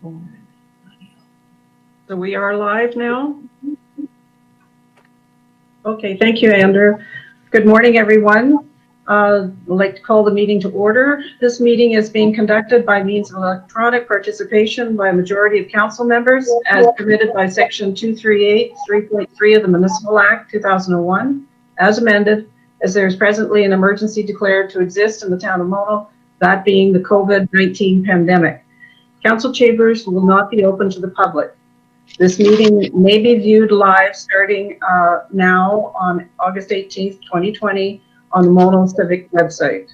So we are live now. Okay, thank you, Andrew. Good morning, everyone. I'd like to call the meeting to order. This meeting is being conducted by means of electronic participation by a majority of council members as permitted by section 238, 3.3 of the Municipal Act 2001, as amended, as there is presently an emergency declared to exist in the town of Mono, that being the COVID-19 pandemic. Council chambers will not be open to the public. This meeting may be viewed live starting now on August 18th, 2020 on the Mono Civic website.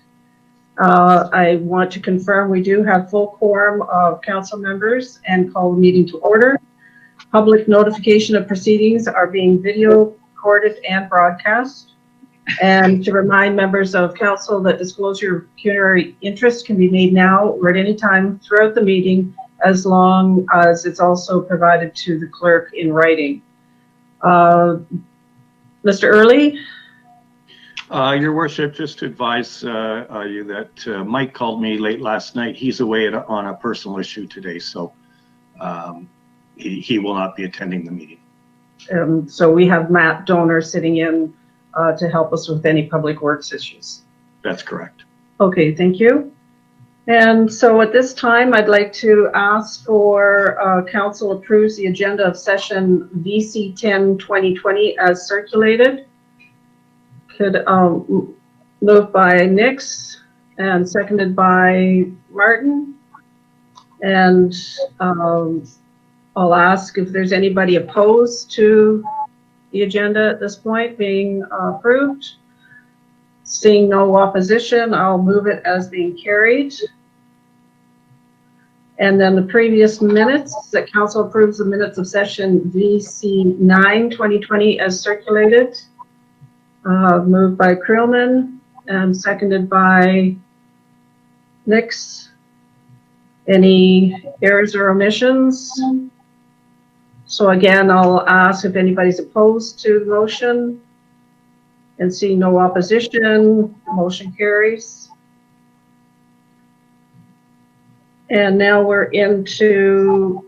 I want to confirm we do have full quorum of council members and call the meeting to order. Public notification of proceedings are being video recorded and broadcast. And to remind members of council that disclosure of pecuniary interest can be made now or at any time throughout the meeting, as long as it's also provided to the clerk in writing. Mr. Early? Your worship, just to advise you that Mike called me late last night. He's away on a personal issue today, so he will not be attending the meeting. So we have Matt Donor sitting in to help us with any public works issues. That's correct. Okay, thank you. And so at this time, I'd like to ask for council approves the agenda of session VC10-2020 as circulated. Could moved by Nix and seconded by Martin. And I'll ask if there's anybody opposed to the agenda at this point being approved. Seeing no opposition, I'll move it as being carried. And then the previous minutes, that council approves the minutes of session VC9-2020 as circulated. Moved by Creelman and seconded by Nix. Any errors or omissions? So again, I'll ask if anybody's opposed to the motion. And see no opposition, motion carries. And now we're into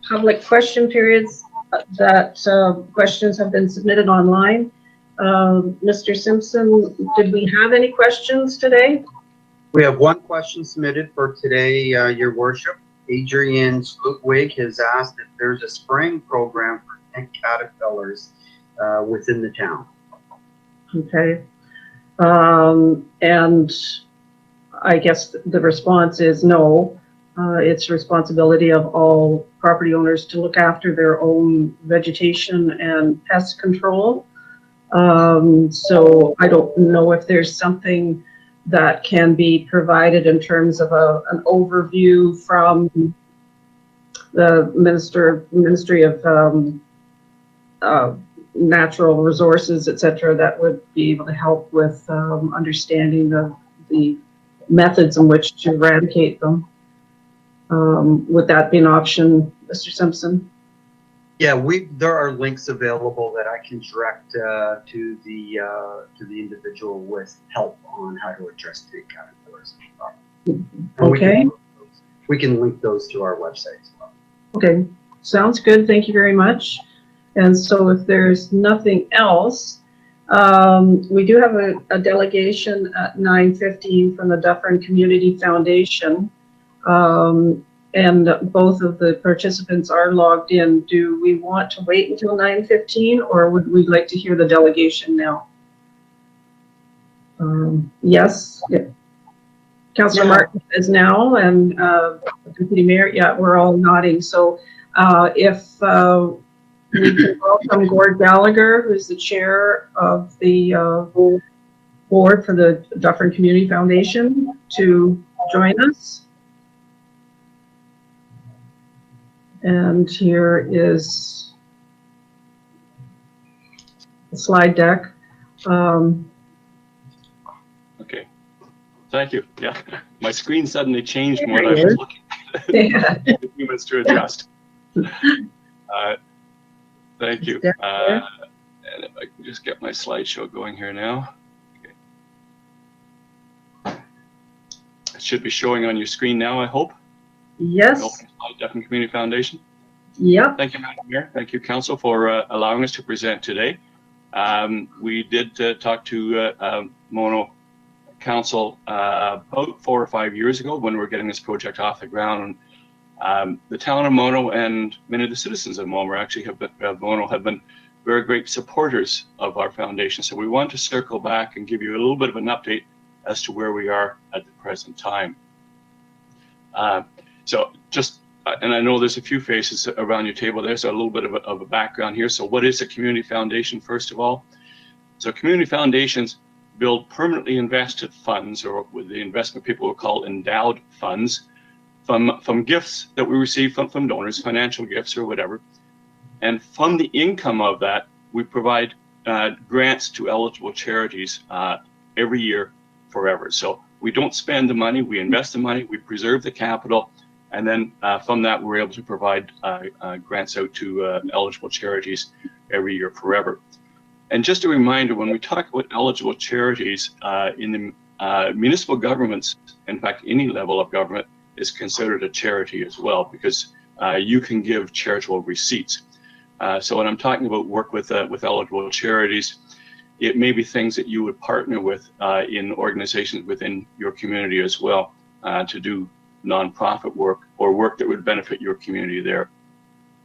public question periods that questions have been submitted online. Mr. Simpson, did we have any questions today? We have one question submitted for today, Your Worship. Adrian Slutwig has asked if there's a spraying program for tent caterpillars within the town. Okay. And I guess the response is no. It's responsibility of all property owners to look after their own vegetation and pest control. So I don't know if there's something that can be provided in terms of an overview from the Ministry of Natural Resources, etc., that would be able to help with understanding the methods in which to eradicate them. Would that be an option, Mr. Simpson? Yeah, there are links available that I can direct to the individual with help on how to address tent caterpillars. Okay. We can link those to our website as well. Okay, sounds good. Thank you very much. And so if there's nothing else, we do have a delegation at 9:15 from the Dufferin Community Foundation. And both of the participants are logged in. Do we want to wait until 9:15 or would we like to hear the delegation now? Yes. Yeah. Councillor Martin is now, and Deputy Mayor, yeah, we're all nodding. So if we can welcome Gord Gallaugher, who's the chair of the board for the Dufferin Community Foundation, to join us. And here is the slide deck. Okay, thank you. Yeah, my screen suddenly changed from what I was looking at. Yeah. A few minutes to adjust. Thank you. And if I can just get my slideshow going here now. Okay. It should be showing on your screen now, I hope. Yes. Dufferin Community Foundation. Yep. Thank you, Madam Mayor. Thank you, Council, for allowing us to present today. We did talk to Mono Council about 4 or 5 years ago when we were getting this project off the ground. And the town of Mono and many of the citizens of Mono have been very great supporters of our foundation. So we want to circle back and give you a little bit of an update as to where we are at the present time. And I know there's a few faces around your table there, so a little bit of a background here. So what is a community foundation, first of all? So community foundations build permanently invested funds, or what the investment people will call endowed funds, from gifts that we receive from donors, financial gifts or whatever. And from the income of that, we provide grants to eligible charities every year forever. So we don't spend the money, we invest the money, we preserve the capital, and then from that, we're able to provide grants out to eligible charities every year forever. And just a reminder, when we talk about eligible charities in the municipal governments, in fact, any level of government is considered a charity as well, because you can give charitable receipts. So when I'm talking about work with eligible charities, it may be things that you would partner with in organizations within your community as well to do nonprofit work or work that would benefit your community there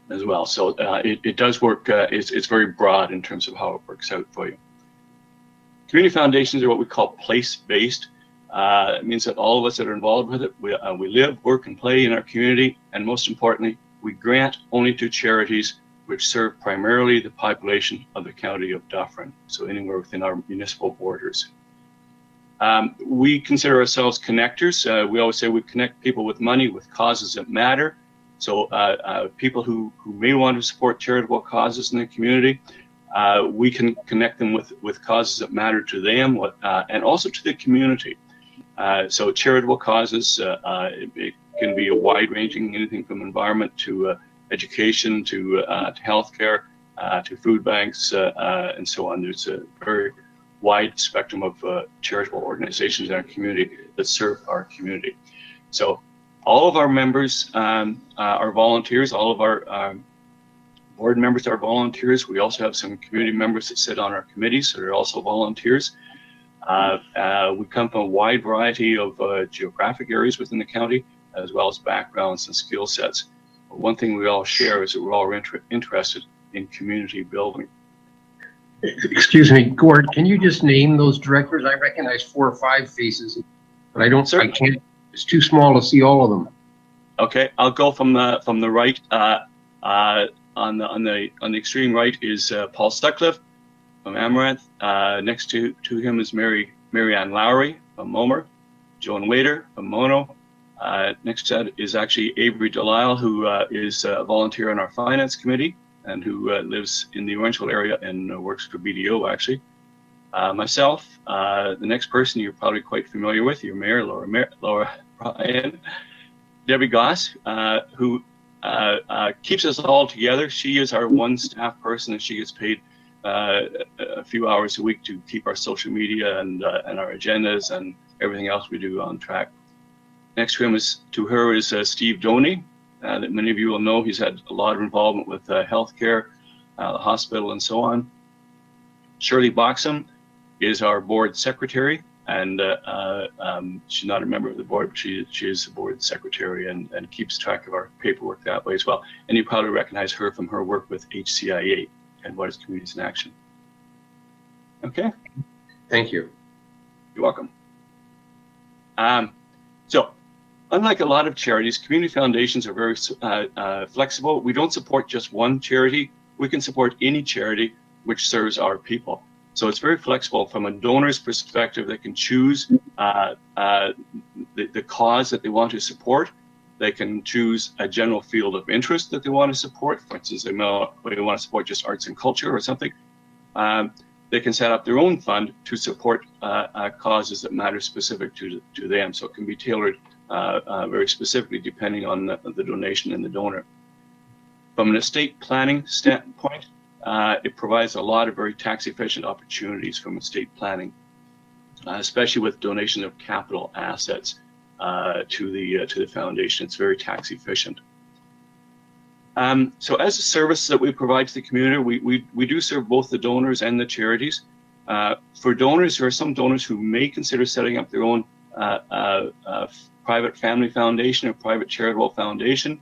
as well. So it does work, it's very broad in terms of how it works out for you. Community foundations are what we call place-based. It means that all of us that are involved with it, we live, work, and play in our community, and most importantly, we grant only to charities which serve primarily the population of the county of Dufferin, so anywhere within our municipal borders. We consider ourselves connectors. We always say we connect people with money, with causes that matter. So people who may want to support charitable causes in the community, we can connect them with causes that matter to them and also to the community. So charitable causes, it can be a wide-ranging, anything from environment to education to healthcare, to food banks, and so on. There's a very wide spectrum of charitable organizations in our community that serve our community. So all of our members are volunteers. All of our board members are volunteers. We also have some community members that sit on our committees that are also volunteers. We come from a wide variety of geographic areas within the county, as well as backgrounds and skill sets. But one thing we all share is that we're all interested in community building. Excuse me, Gord, can you just name those directors? I recognize 4 or 5 faces, but I can't, it's too small to see all of them. Okay, I'll go from the right. On the extreme right is Paul Stuckliff from Amaranth. Next to him is Mary Ann Lowry from Momer, Joan Wader from Mono. Next to that is actually Avery Delisle, who is a volunteer on our finance committee and who lives in the Orangeville area and works for BDO actually. Myself, the next person you're probably quite familiar with, your mayor, Laura Bryan. Debbie Goss, who keeps us all together. She is our one staff person, and she gets paid a few hours a week to keep our social media and our agendas and everything else we do on track. Next to her is Steve Doney, that many of you will know. He's had a lot of involvement with healthcare, the hospital, and so on. Shirley Boxham is our board secretary, and she's not a member of the board, but she is the board secretary and keeps track of our paperwork that way as well. And you probably recognize her from her work with HCIA and What is Communities in Action. Okay. Thank you. You're welcome. So, unlike a lot of charities, community foundations are very flexible. We don't support just one charity. We can support any charity which serves our people. So it's very flexible from a donor's perspective. They can choose the cause that they want to support. They can choose a general field of interest that they want to support. For instance, they want to support just arts and culture or something. They can set up their own fund to support causes that matter specific to them. So it can be tailored very specifically depending on the donation and the donor. From an estate planning standpoint, it provides a lot of very tax-efficient opportunities from estate planning, especially with donation of capital assets to the foundation. It's very tax-efficient. So as a service that we provide to the community, we do serve both the donors and the charities. For donors, there are some donors who may consider setting up their own private family foundation or private charitable foundation.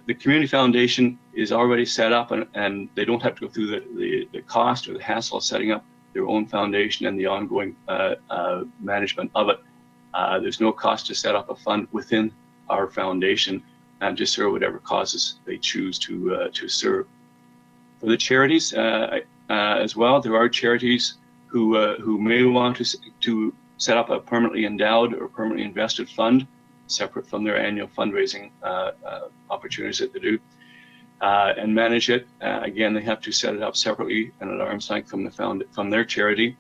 The community foundation is already set up, and they don't have to go through the cost or the hassle of setting up their own foundation and the ongoing management of it. There's no cost to set up a fund within our foundation and to serve whatever causes they choose to serve. For the charities as well, there are charities who may want to set up a permanently endowed or permanently invested fund separate from their annual fundraising opportunities that they do, and manage it. Again, they have to set it up separately and at arm's length from their charity.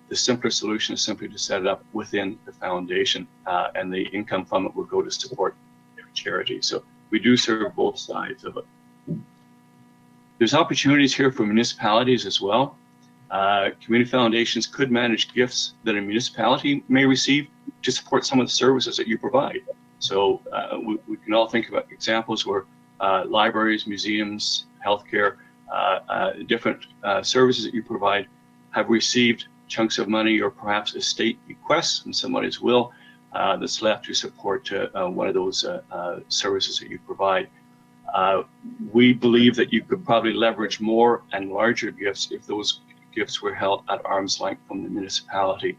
The simpler solution is simply to set it up within the foundation, and the income from it will go to support their charity. So we do serve both sides of it. There's opportunities here for municipalities as well. Community foundations could manage gifts that a municipality may receive to support some of the services that you provide. So we can all think about examples where libraries, museums, healthcare, different services that you provide have received chunks of money or perhaps estate bequests from somebody's will that's left to support one of those services that you provide. We believe that you could probably leverage more and larger gifts if those gifts were held at arm's length from the municipality.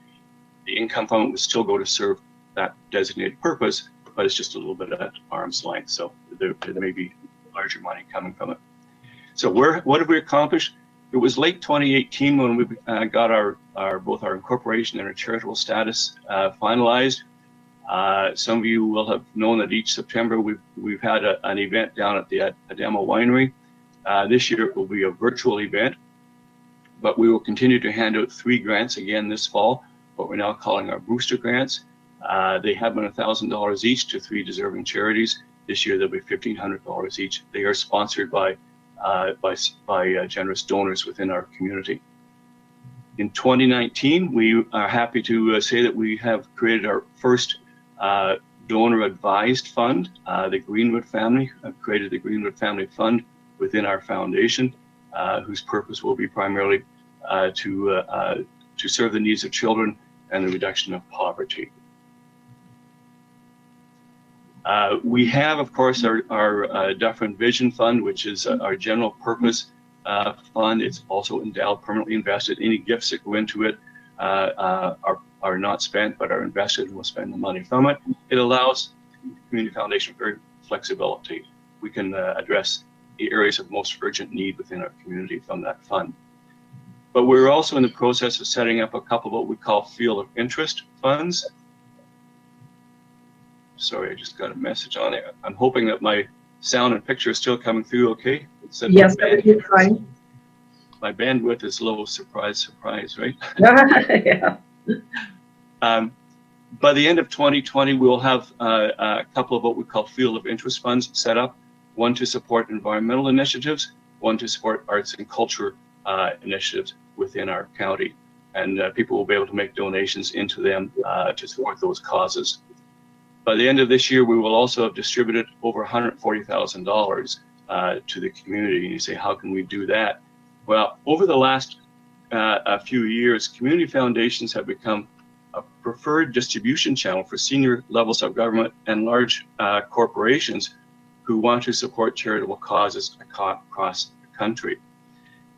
The income from it would still go to serve that designated purpose, but it's just a little bit at arm's length. So there may be larger money coming from it. So what have we accomplished? It was late 2018 when we got both our incorporation and our charitable status finalized. Some of you will have known that each September we've had an event down at the Adama Winery. This year it will be a virtual event, but we will continue to hand out 3 grants again this fall, what we're now calling our booster grants. They have been $1,000 each to 3 deserving charities. This year they'll be $1,500 each. They are sponsored by generous donors within our community. In 2019, we are happy to say that we have created our first donor advised fund. The Greenwood family have created the Greenwood Family Fund within our foundation, whose purpose will be primarily to serve the needs of children and the reduction of poverty. We have, of course, our Dufferin Vision Fund, which is our general purpose fund. It's also endowed, permanently invested. Any gifts that go into it are not spent, but are invested, and we'll spend the money from it. It allows the Community Foundation very flexibility. We can address the areas of most urgent need within our community from that fund. But we're also in the process of setting up a couple of what we call field of interest funds. Sorry, I just got a message on it. I'm hoping that my sound and picture is still coming through okay. Yes, you're fine. My bandwidth is low, surprise, surprise, right? Yeah. By the end of 2020, we'll have a couple of what we call field of interest funds set up, one to support environmental initiatives, one to support arts and culture initiatives within our county. And people will be able to make donations into them to support those causes. By the end of this year, we will also have distributed over $140,000 to the community. And you say, how can we do that? Well, over the last few years, community foundations have become a preferred distribution channel for senior levels of government and large corporations who want to support charitable causes across the country.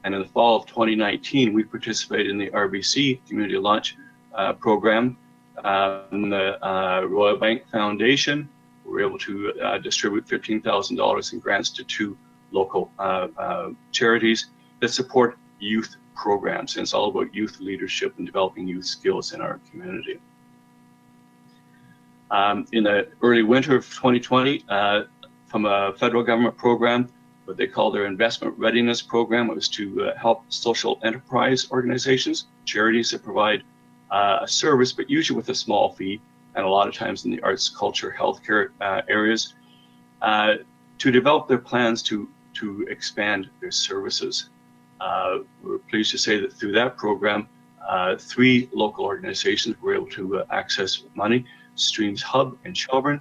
And in the fall of 2019, we participated in the RBC Community Launch Program. The Royal Bank Foundation, we were able to distribute $15,000 in grants to 2 local charities that support youth programs. And it's all about youth leadership and developing youth skills in our community. In the early winter of 2020, from a federal government program, what they call their investment readiness program, it was to help social enterprise organizations, charities that provide a service, but usually with a small fee, and a lot of times in the arts, culture, healthcare areas, to develop their plans to expand their services. We're pleased to say that through that program, 3 local organizations were able to access money: Streams Hub in Shelburne,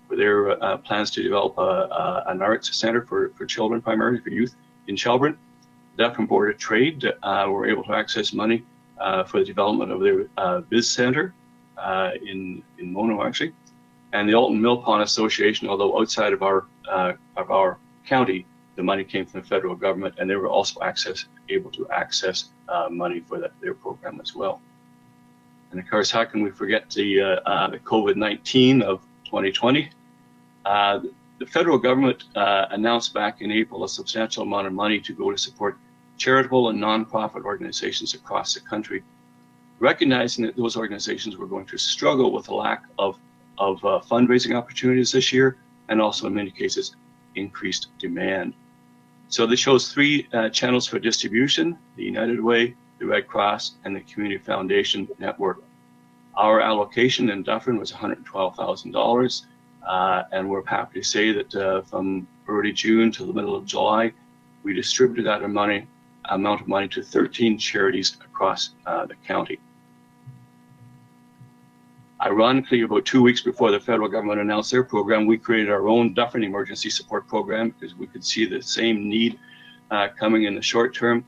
for their plans to develop an arts center for children, primarily for youth in Shelburne. Dufferin Board of Trade were able to access money for the development of their biz center in Mono, actually. And the Alton Mill Pond Association, although outside of our county, the money came from the federal government, and they were also able to access money for their program as well. And of course, how can we forget the COVID-19 of 2020? The federal government announced back in April a substantial amount of money to go to support charitable and nonprofit organizations across the country, recognizing that those organizations were going to struggle with a lack of fundraising opportunities this year, and also in many cases increased demand. So this shows three channels for distribution: the United Way, the Red Cross, and the Community Foundation Network. Our allocation in Dufferin was $112,000, and we're happy to say that from early June to the middle of July, we distributed that amount of money to 13 charities across the county. Ironically, about 2 weeks before the federal government announced their program, we created our own Dufferin Emergency Support Program because we could see the same need coming in the short term.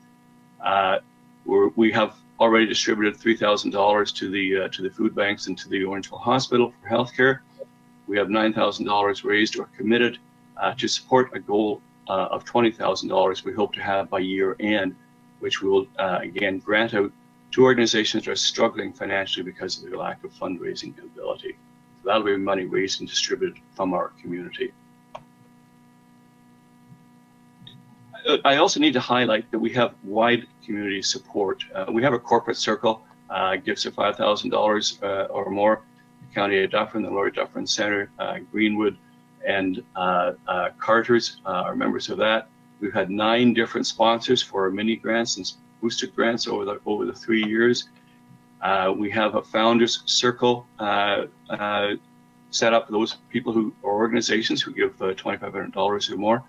We have already distributed $3,000 to the food banks and to the Orangeville Hospital for healthcare. We have $9,000 raised or committed to support a goal of $20,000 we hope to have by year end, which we will again grant out to organizations that are struggling financially because of their lack of fundraising ability. So that'll be money raised and distributed from our community. I also need to highlight that we have wide community support. We have a corporate circle, gifts of $5,000 or more. The County of Dufferin, the Lower Dufferin Center, Greenwood, and Carter's are members of that. We've had 9 different sponsors for our mini grants and boosted grants over the 3 years. We have a founders circle set up. Those people or organizations who give $2,500 or more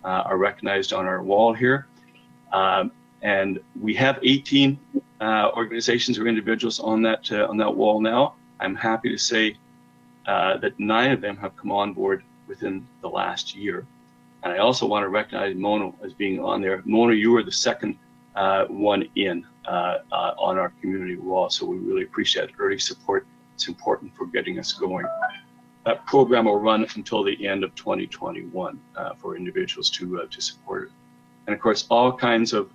are recognized on our wall here. And we have 18 organizations or individuals on that wall now. I'm happy to say that 9 of them have come on board within the last year. And I also want to recognize Mono as being on there. Mono, you were the second one in on our community wall, so we really appreciate early support. It's important for getting us going. That program will run until the end of 2021 for individuals to support it. And of course, all kinds of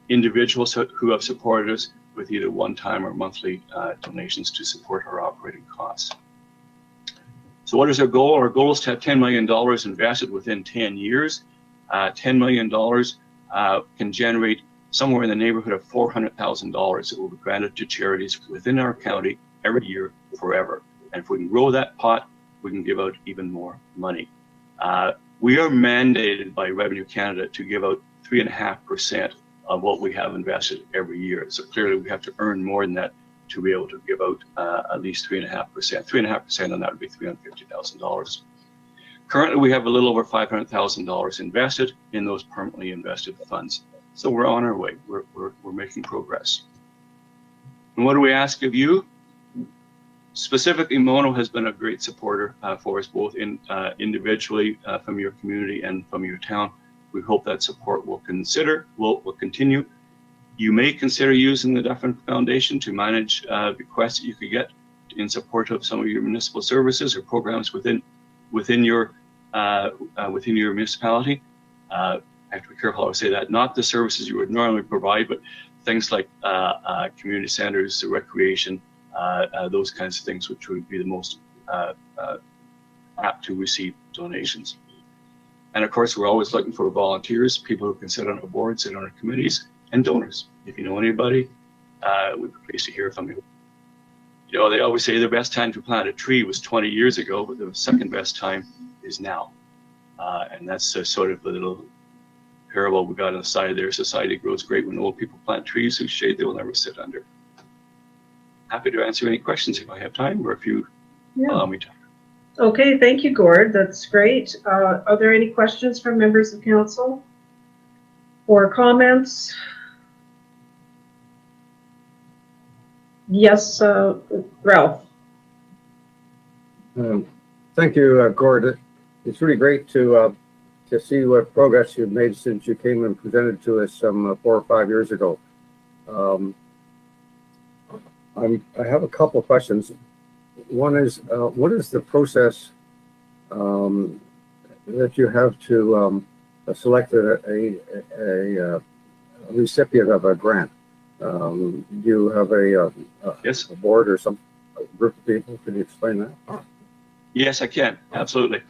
individuals who have supported us with either one-time or monthly donations to support our operating costs. So what is our goal? Our goal is to have $10 million invested within 10 years. $10 million can generate somewhere in the neighborhood of $400,000 that will be granted to charities within our county every year forever. And if we can grow that pot, we can give out even more money. We are mandated by Revenue Canada to give out 3.5% of what we have invested every year. So clearly we have to earn more than that to be able to give out at least 3.5%. 3.5% on that would be $350,000. Currently, we have a little over $500,000 invested in those permanently invested funds. So we're on our way. We're making progress. And what do we ask of you? Specifically, Mono has been a great supporter for us, both individually from your community and from your town. We hope that support will continue. You may consider using the Dufferin Foundation to manage requests that you could get in support of some of your municipal services or programs within your municipality. I have to be careful how I say that. Not the services you would normally provide, but things like community centers, recreation, those kinds of things, which would be the most apt to receive donations. And of course, we're always looking for volunteers, people who can sit on our boards, sit on our committees, and donors. If you know anybody, we'd be pleased to hear from you. You know, they always say the best time to plant a tree was 20 years ago, but the second best time is now. And that's sort of the little parable we got on the side there. Society grows great when old people plant trees whose shade they will never sit under. Happy to answer any questions if I have time, or if you allow me to. Okay, thank you, Gord. That's great. Are there any questions from members of council or comments? Yes, Ralph. Thank you, Gord. It's really great to see what progress you've made since you came and presented to us some 4 or 5 years ago. I have a couple of questions. One is, what is the process that you have to select a recipient of a grant? Do you have a Yes. board or some group of people? Can you explain that? Yes, I can. Absolutely.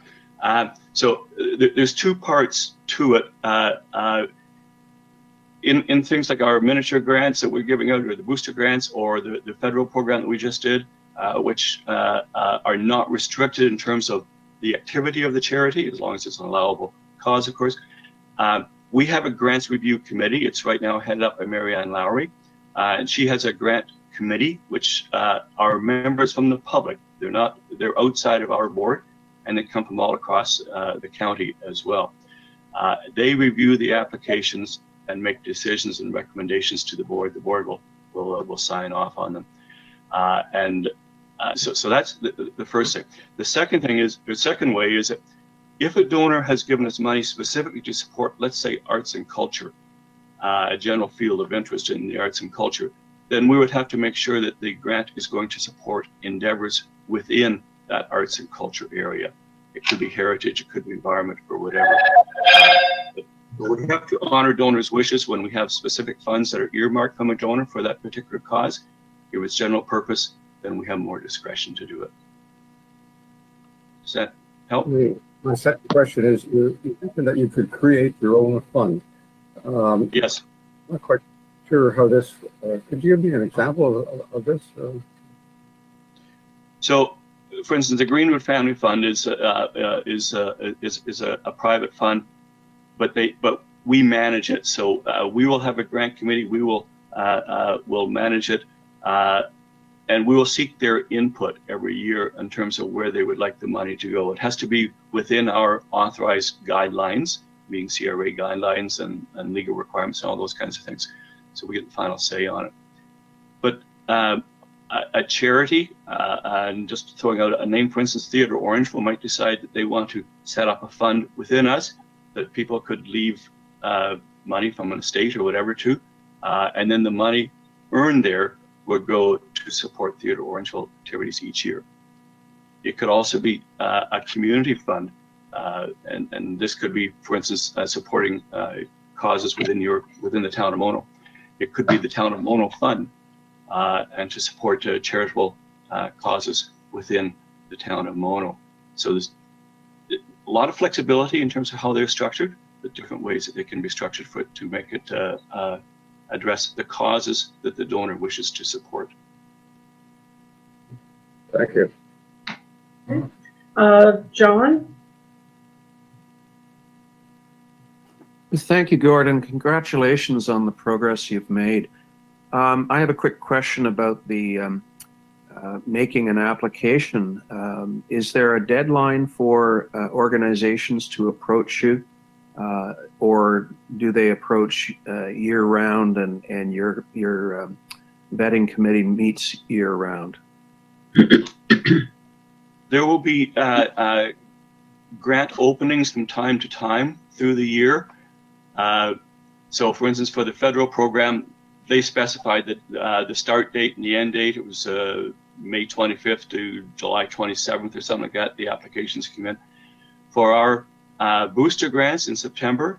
So there's two parts to it. In things like our miniature grants that we're giving out, or the booster grants, or the federal program that we just did, which are not restricted in terms of the activity of the charity, as long as it's an allowable cause, of course. We have a grants review committee. It's right now headed up by Marianne Lowry, and she has a grant committee, which are members from the public. They're outside of our board, and they come from all across the county as well. They review the applications and make decisions and recommendations to the board. The board will sign off on them. So that's the first thing. The second way is that if a donor has given us money specifically to support, let's say, arts and culture, a general field of interest in the arts and culture, then we would have to make sure that the grant is going to support endeavors within that arts and culture area. It could be heritage, it could be environment, or whatever. But we have to honor donors' wishes when we have specific funds that are earmarked from a donor for that particular cause. If it's general purpose, then we have more discretion to do it. Does that help? My second question is, you mentioned that you could create your own fund. Yes. I'm not quite sure how this, could you give me an example of this? So, for instance, the Greenwood Family Fund is a private fund, but we manage it. So we will have a grant committee. We will manage it, and we will seek their input every year in terms of where they would like the money to go. It has to be within our authorized guidelines, being CRA guidelines and legal requirements and all those kinds of things. So we get the final say on it. But a charity, and just throwing out a name, for instance, Theatre Orangeville might decide that they want to set up a fund within us that people could leave money from an estate or whatever to, and then the money earned there would go to support Theatre Orangeville activities each year. It could also be a community fund, and this could be, for instance, supporting causes within the town of Mono. It could be the town of Mono Fund, and to support charitable causes within the town of Mono. So there's a lot of flexibility in terms of how they're structured, the different ways that they can be structured to make it address the causes that the donor wishes to support. Thank you. John? Thank you, Gordon. Congratulations on the progress you've made. I have a quick question about the making an application. Is there a deadline for organizations to approach you, or do they approach year-round, and your vetting committee meets year-round? There will be grant openings from time to time through the year. So, for instance, for the federal program, they specified that the start date and the end date, it was May 25th to July 27th or something like that, the applications come in. For our booster grants in September,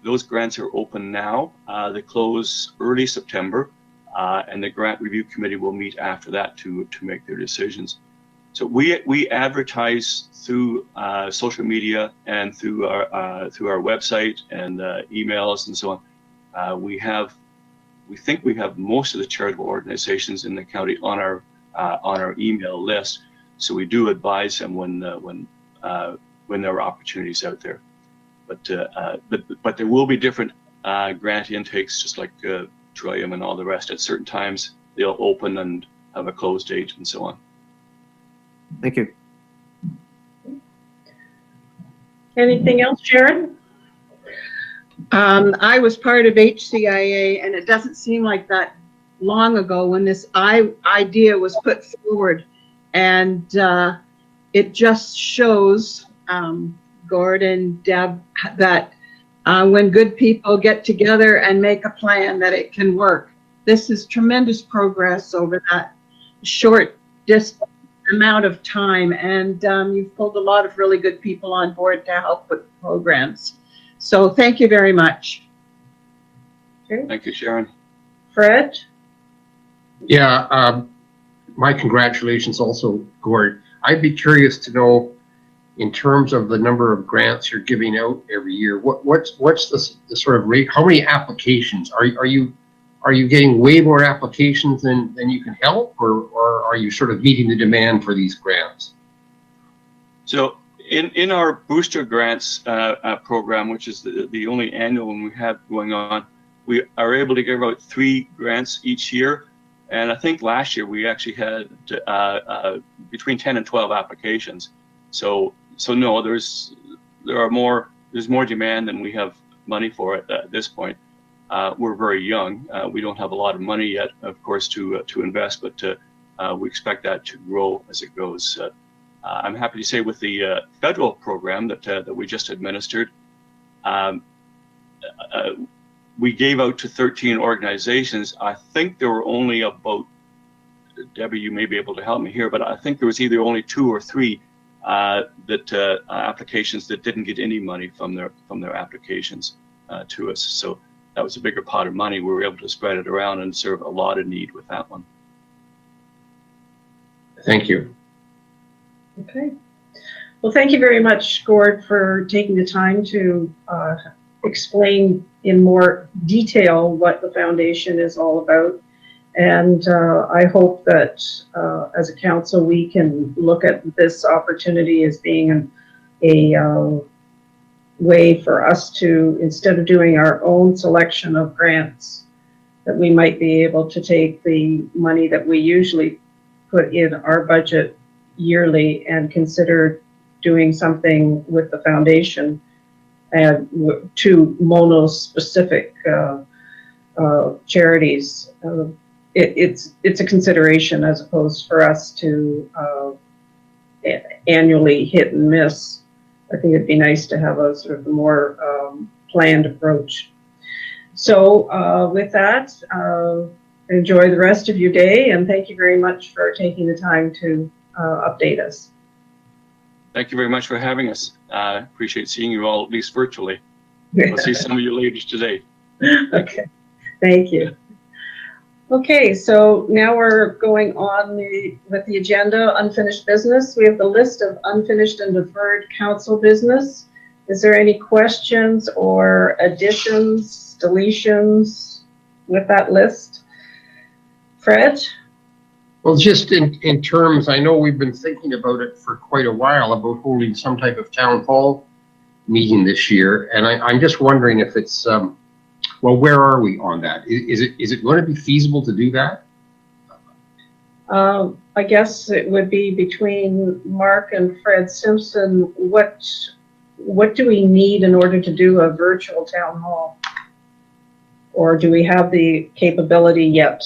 those grants are open now. They close early September, and the grant review committee will meet after that to make their decisions. So we advertise through social media and through our website and emails and so on. We think we have most of the charitable organizations in the county on our email list. So we do advise them when there are opportunities out there. But there will be different grant intakes, just like Trillium and all the rest. At certain times, they'll open and have a close date and so on. Thank you. Anything else, Sharon? I was part of HCIA, and it doesn't seem like that long ago when this idea was put forward. And it just shows, Gord and Deb, that when good people get together and make a plan, that it can work. This is tremendous progress over that short amount of time, and you've pulled a lot of really good people on board to help with programs. So thank you very much. Okay. Thank you, Sharon. Fred? Yeah, my congratulations also, Gord. I'd be curious to know, in terms of the number of grants you're giving out every year, what's the sort of rate? How many applications are you getting? Way more applications than you can help, or are you sort of meeting the demand for these grants? So in our booster grants program, which is the only annual one we have going on, we are able to give out 3 grants each year. And I think last year we actually had between 10 and 12 applications. So no, there's more demand than we have money for at this point. We're very young. We don't have a lot of money yet, of course, to invest, but we expect that to grow as it goes. I'm happy to say with the federal program that we just administered, we gave out to 13 organizations. I think there were only about, Debbie, you may be able to help me here, but I think there was either only 2 or 3 applications that didn't get any money from their applications to us. So that was a bigger pot of money. We were able to spread it around and serve a lot of need with that one. Thank you. Okay. Well, thank you very much, Gord, for taking the time to explain in more detail what the foundation is all about. And I hope that as a council, we can look at this opportunity as being a way for us to, instead of doing our own selection of grants, that we might be able to take the money that we usually put in our budget yearly and consider doing something with the foundation and to mono-specific charities. It's a consideration as opposed for us to annually hit and miss. I think it'd be nice to have a sort of more planned approach. So with that, enjoy the rest of your day, and thank you very much for taking the time to update us. Thank you very much for having us. Appreciate seeing you all, at least virtually. We'll see some of you ladies today. Okay, thank you. Okay, so now we're going on with the agenda, unfinished business. We have the list of unfinished and deferred council business. Is there any questions or additions, deletions with that list? Fred? Well, just in terms, I know we've been thinking about it for quite a while, about holding some type of town hall meeting this year. And I'm just wondering if it's, well, where are we on that? Is it going to be feasible to do that? I guess it would be between Mark and Fred Simpson. What do we need in order to do a virtual town hall? Or do we have the capability yet?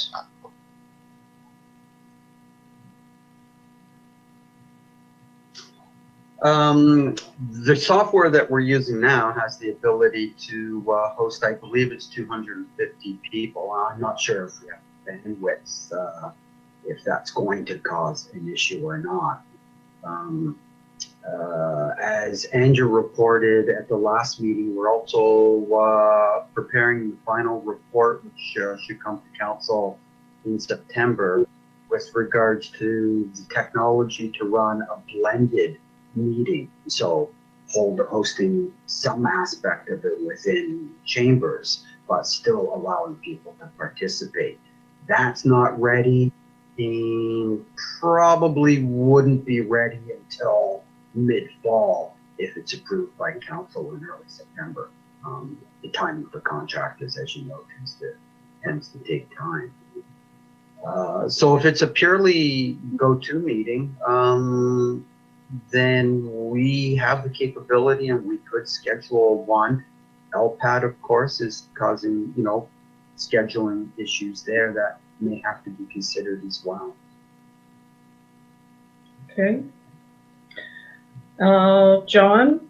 The software that we're using now has the ability to host, I believe it's 250 people. I'm not sure if we have bandwidth, if that's going to cause an issue or not. As Andrew reported at the last meeting, we're also preparing the final report, which should come to council in September, with regards to the technology to run a blended meeting. So hosting some aspect of it within chambers, but still allowing people to participate. That's not ready, and probably wouldn't be ready until mid-fall if it's approved by council in early September. The timing for contractors, as you know, tends to take time. So if it's a purely go-to meeting, then we have the capability and we could schedule one. LPAT, of course, is causing, scheduling issues there that may have to be considered as well. Okay. John?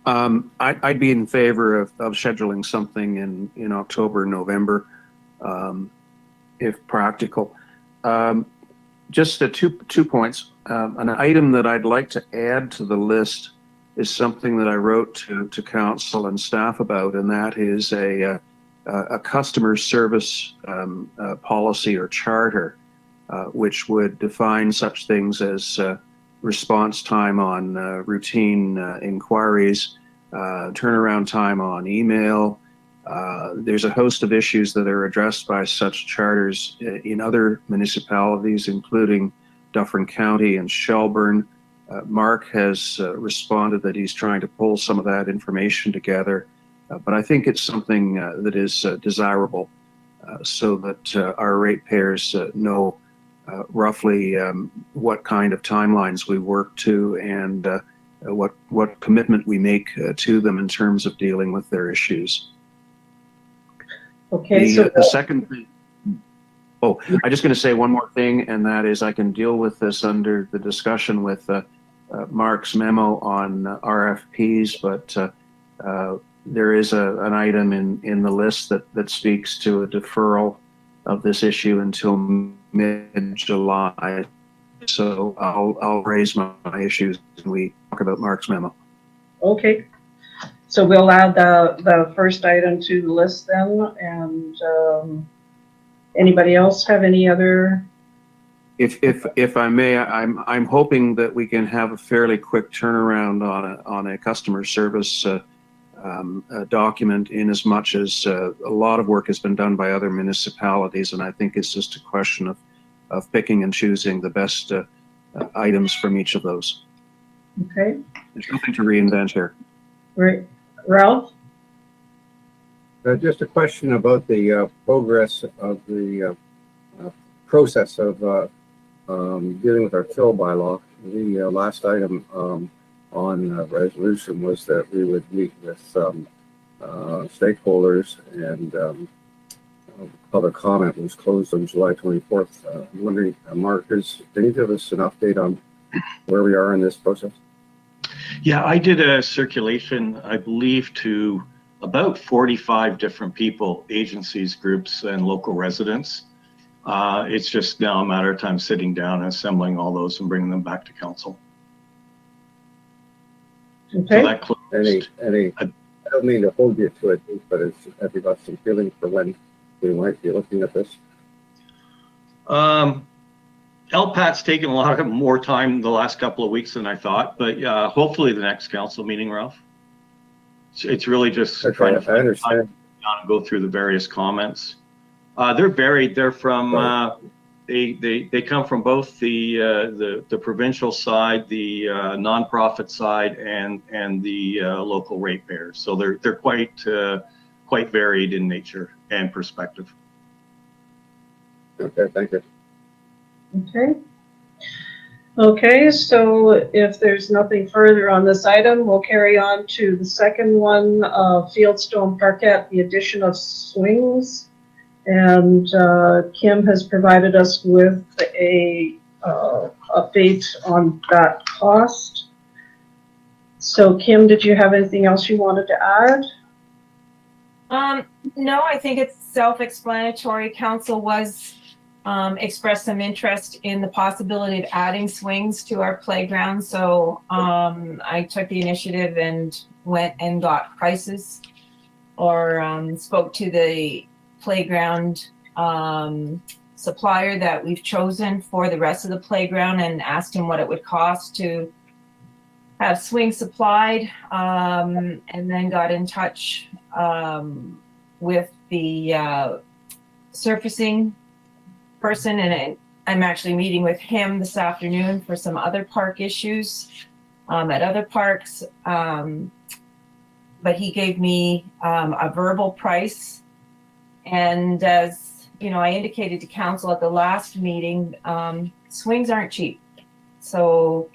I'd be in favor of scheduling something in October, November, if practical. Just two points. An item that I'd like to add to the list is something that I wrote to council and staff about, and that is a customer service policy or charter, which would define such things as response time on routine inquiries, turnaround time on email. There's a host of issues that are addressed by such charters in other municipalities, including Dufferin County and Shelburne. Mark has responded that he's trying to pull some of that information together, but I think it's something that is desirable so that our ratepayers know roughly what kind of timelines we work to and what commitment we make to them in terms of dealing with their issues. Okay, The second thing, I'm just going to say one more thing, and that is I can deal with this under the discussion with Mark's memo on RFPs, but there is an item in the list that speaks to a deferral of this issue until mid-July. So I'll raise my issues when we talk about Mark's memo. Okay, so we'll add the first item to the list then, and anybody else have any other? If I may, I'm hoping that we can have a fairly quick turnaround on a customer service document, in as much as a lot of work has been done by other municipalities, and I think it's just a question of picking and choosing the best items from each of those. Okay, There's nothing to reinvent here. great. Ralph? Just a question about the progress of the process of dealing with our fill bylaw. The last item on resolution was that we would meet with stakeholders, and public comment was closed on July 24th. I'm wondering, Mark, can you give us an update on where we are in this process? Yeah, I did a circulation, I believe, to about 45 different people, agencies, groups, and local residents. It's just now a matter of time sitting down and assembling all those and bringing them back to council. Okay. So that closed. I don't mean to hold you to it, but have you got some feeling for when we might be looking at this? LPAT's taken a lot more time the last couple of weeks than I thought, but hopefully the next council meeting, Ralph. It's really just trying to find time and go through the various comments. They're varied. They're from they come from both the provincial side, the nonprofit side, and the local ratepayers. So they're quite varied in nature and perspective. Okay, thank you. Okay. Okay, so if there's nothing further on this item, we'll carry on to the second one, Fieldstone Parkette, the addition of swings. And Kim has provided us with a update on that cost. So Kim, did you have anything else you wanted to add? No, I think it's self-explanatory. Council was expressed some interest in the possibility of adding swings to our playground. So I took the initiative and went and got prices, or spoke to the playground supplier that we've chosen for the rest of the playground and asked him what it would cost to have swings supplied, and then got in touch with the surfacing person, and I'm actually meeting with him this afternoon for some other park issues at other parks, but he gave me a verbal price. And as you know, I indicated to council at the last meeting, swings aren't cheap. So,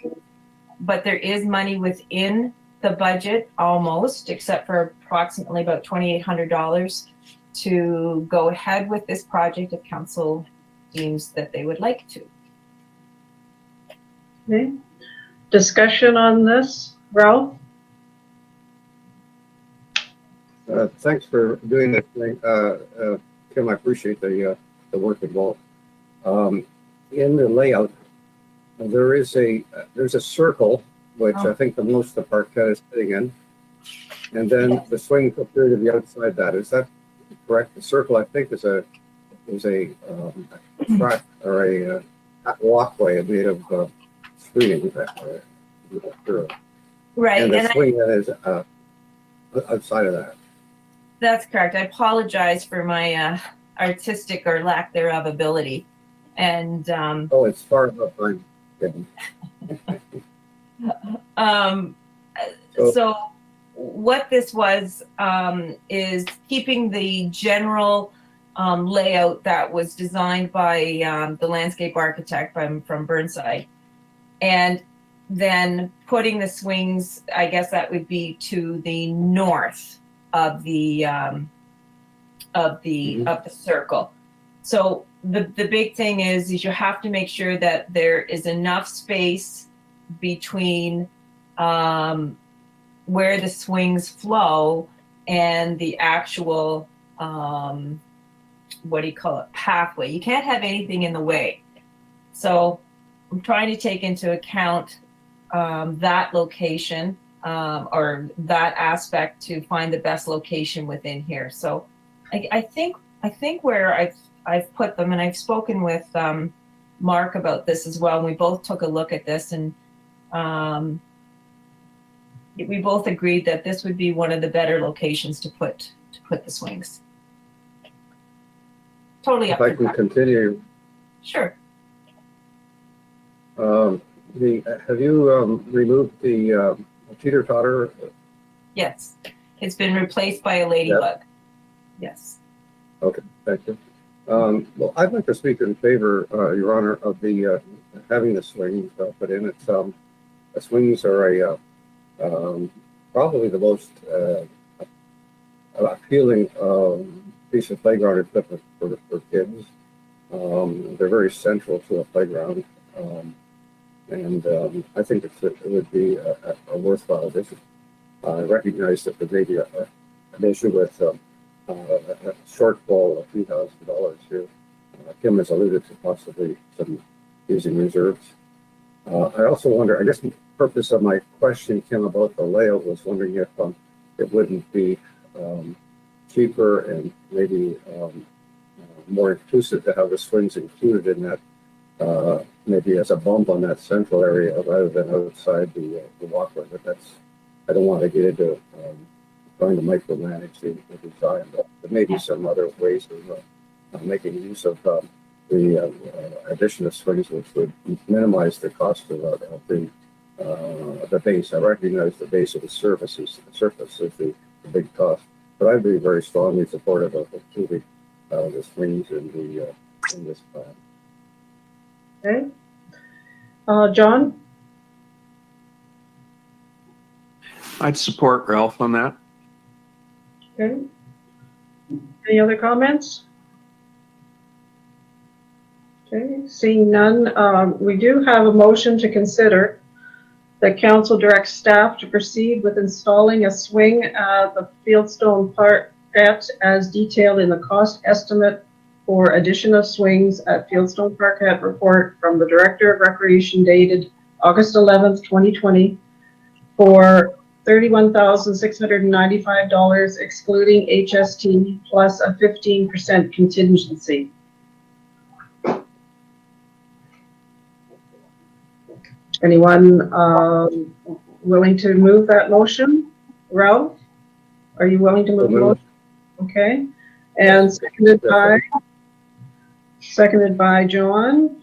but there is money within the budget almost, except for approximately about $2,800 to go ahead with this project if council deems that they would like to. Okay. Discussion on this, Ralph? Thanks for doing this thing. Kim, I appreciate the work involved. In the layout, there's a circle, which I think the most of the Parkette is sitting in. And then the swing appear to be outside that. Is that correct? The circle, I think, is a track or a walkway made of screening. Right, And the and swing that is outside of that. that's correct. I apologize for my artistic or lack thereof ability. And Oh, it's far enough. I'm kidding. so what this was is keeping the general layout that was designed by the landscape architect from Burnside, and then putting the swings, I guess that would be to the north of the circle. So the big thing is you have to make sure that there is enough space between where the swings flow and the actual what do you call it, pathway. You can't have anything in the way. So I'm trying to take into account that location or that aspect to find the best location within here. So I think where I've put them, and I've spoken with Mark about this as well, and we both took a look at this, and we both agreed that this would be one of the better locations to put the swings. Totally up If I to can Mark. continue, Sure. have you removed the teeter-totter? Yes. It's been replaced by a ladybug. Yes. Okay, thank you. Well, I'd like to speak in favor, Your Honor, of the having the swings put in. It's the swings are probably the most appealing piece of playground equipment for kids. They're very central to a playground, and I think it would be a worthwhile addition. I recognize that there may be an issue with a shortfall of $3,000 here. Kim has alluded to possibly some using reserves. I also wonder, I guess the purpose of my question, Kim, about the layout was wondering if it wouldn't be cheaper and maybe more inclusive to have the swings included in that, maybe as a bump on that central area rather than outside the walkway. But that's, I don't want to get into trying to micromanage the design, but there may be some other ways of making use of the addition of swings, which would minimize the cost of the base. I recognize the base of the surface is the big cost, but I'd be very strongly supportive of including the swings in this plan. Okay. John? I'd support Ralph on that. Okay. Any other comments? Okay, seeing none, we do have a motion to consider that council directs staff to proceed with installing a swing at the Fieldstone Parkette as detailed in the cost estimate for addition of swings at Fieldstone Parkette report from the Director of Recreation dated August 11th, 2020 for $31,695 excluding HST plus a 15% contingency. Anyone willing to move that motion? Ralph, are you willing to move the motion? Okay, and seconded by John.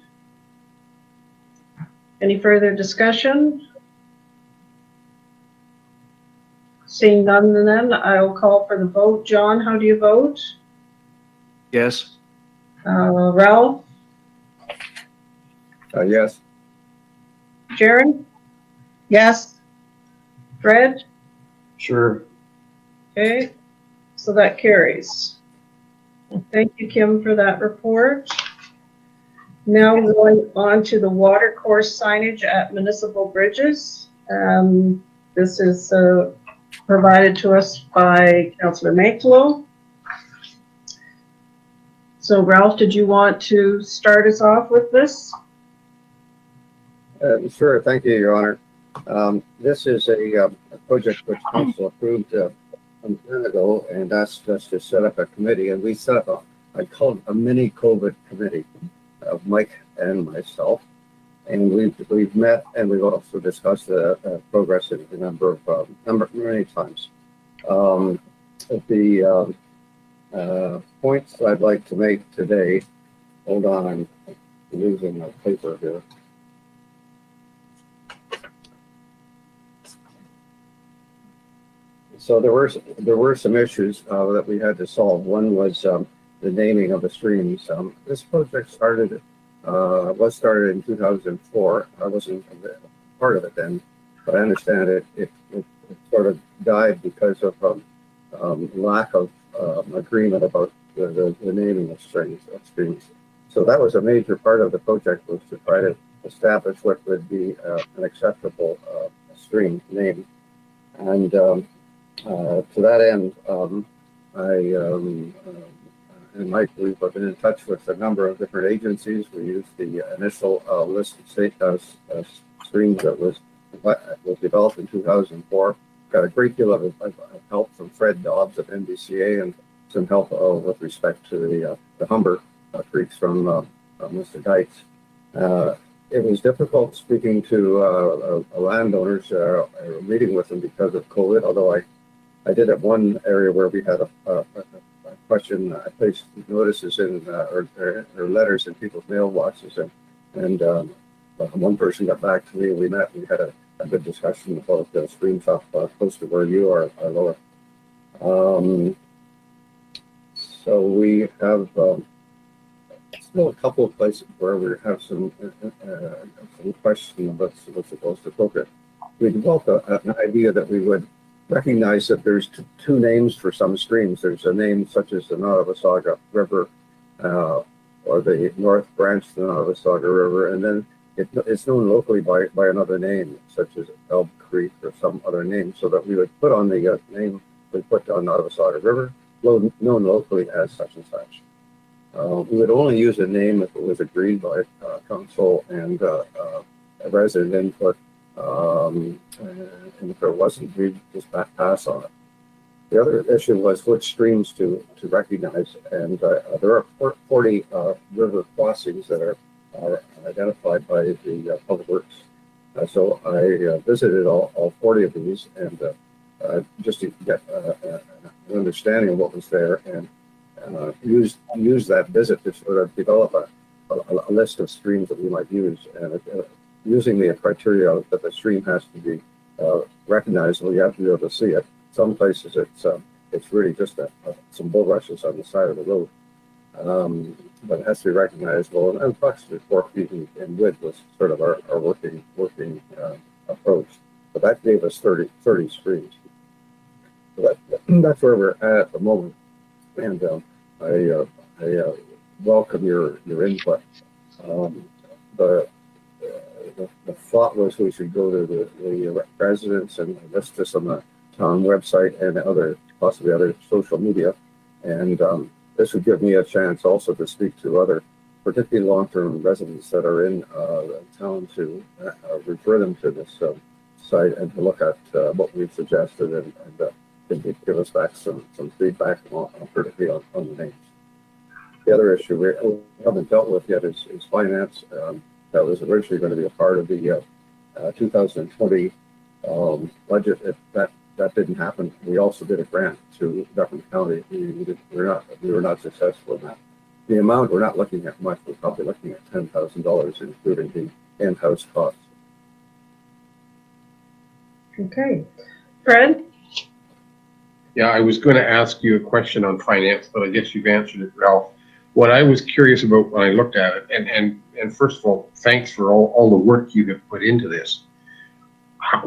Any further discussion? Seeing none, then I'll call for the vote. John, how do you vote? Yes. Ralph? Yes. Sharon? Yes. Fred? Sure. Okay, so that carries. Thank you, Kim, for that report. Now going on to the watercourse signage at municipal bridges. This is provided to us by Councillor Mayflow. So Ralph, did you want to start us off with this? Sure, thank you, Your Honor. This is a project which council approved some time ago and asked us to set up a committee, and we set up I called it a mini COVID committee of Mike and myself, and we've met and we've also discussed the progress in a number many times. The points I'd like to make today. Hold on, I'm losing my paper here. So there were some issues that we had to solve. One was the naming of the streams. This project was started in 2004. I wasn't part of it then, but I understand it sort of died because of lack of agreement about the naming of streams. So that was a major part of the project, was to try to establish what would be an acceptable stream name. And to that end, and Mike, we've been in touch with a number of different agencies. We used the initial list of state streams that was developed in 2004. Got a great deal of help from Fred Dobbs of NBCA and some help with respect to the Humber creeks from Mr. Dykes. It was difficult speaking to landowners, meeting with them because of COVID, although I did have one area where we had a question. I placed notices in or letters in people's mailboxes, and one person got back to me. We met. We had a good discussion about the streams up close to where you are, Lower. So we have still a couple of places where we have some question about what's supposed to appropriate. We developed an idea that we would recognize that there's two names for some streams. There's a name such as the Nottawasaga River or the North Branch of the Nottawasaga River, and then it's known locally by another name, such as Elk Creek or some other name, so that we would put on the name, we put on Nottawasaga River, known locally as such and such. We would only use a name if it was agreed by council and resident input. And if there wasn't, we'd just pass on it. The other issue was which streams to recognize, and there are 40 river crossings that are identified by the Public Works. So I visited all 40 of these, and just to get an understanding of what was there, and use that visit to sort of develop a list of streams that we might use, and using the criteria that the stream has to be recognizable. You have to be able to see it. Some places it's really just some bulrushes on the side of the road, but it has to be recognizable. And approximately 4 feet in width was sort of our working approach. But that gave us 30 streams. So that's where we're at the moment. And I welcome your input. The thought was we should go to the residents and list this on the town website and possibly other social media. And this would give me a chance also to speak to other, particularly long-term residents that are in the town, to refer them to this site and to look at what we've suggested and give us back some feedback, particularly on the names. The other issue we haven't dealt with yet is finance. That was originally going to be a part of the 2020 budget. If that didn't happen, we also did a grant to Dufferin County. We were not successful in that. The amount we're not looking at much. We're probably looking at $10,000, including the in-house costs. Okay, Fred. Yeah, I was going to ask you a question on finance, but I guess you've answered it, Ralph. What I was curious about when I looked at it, and first of all, thanks for all the work you have put into this.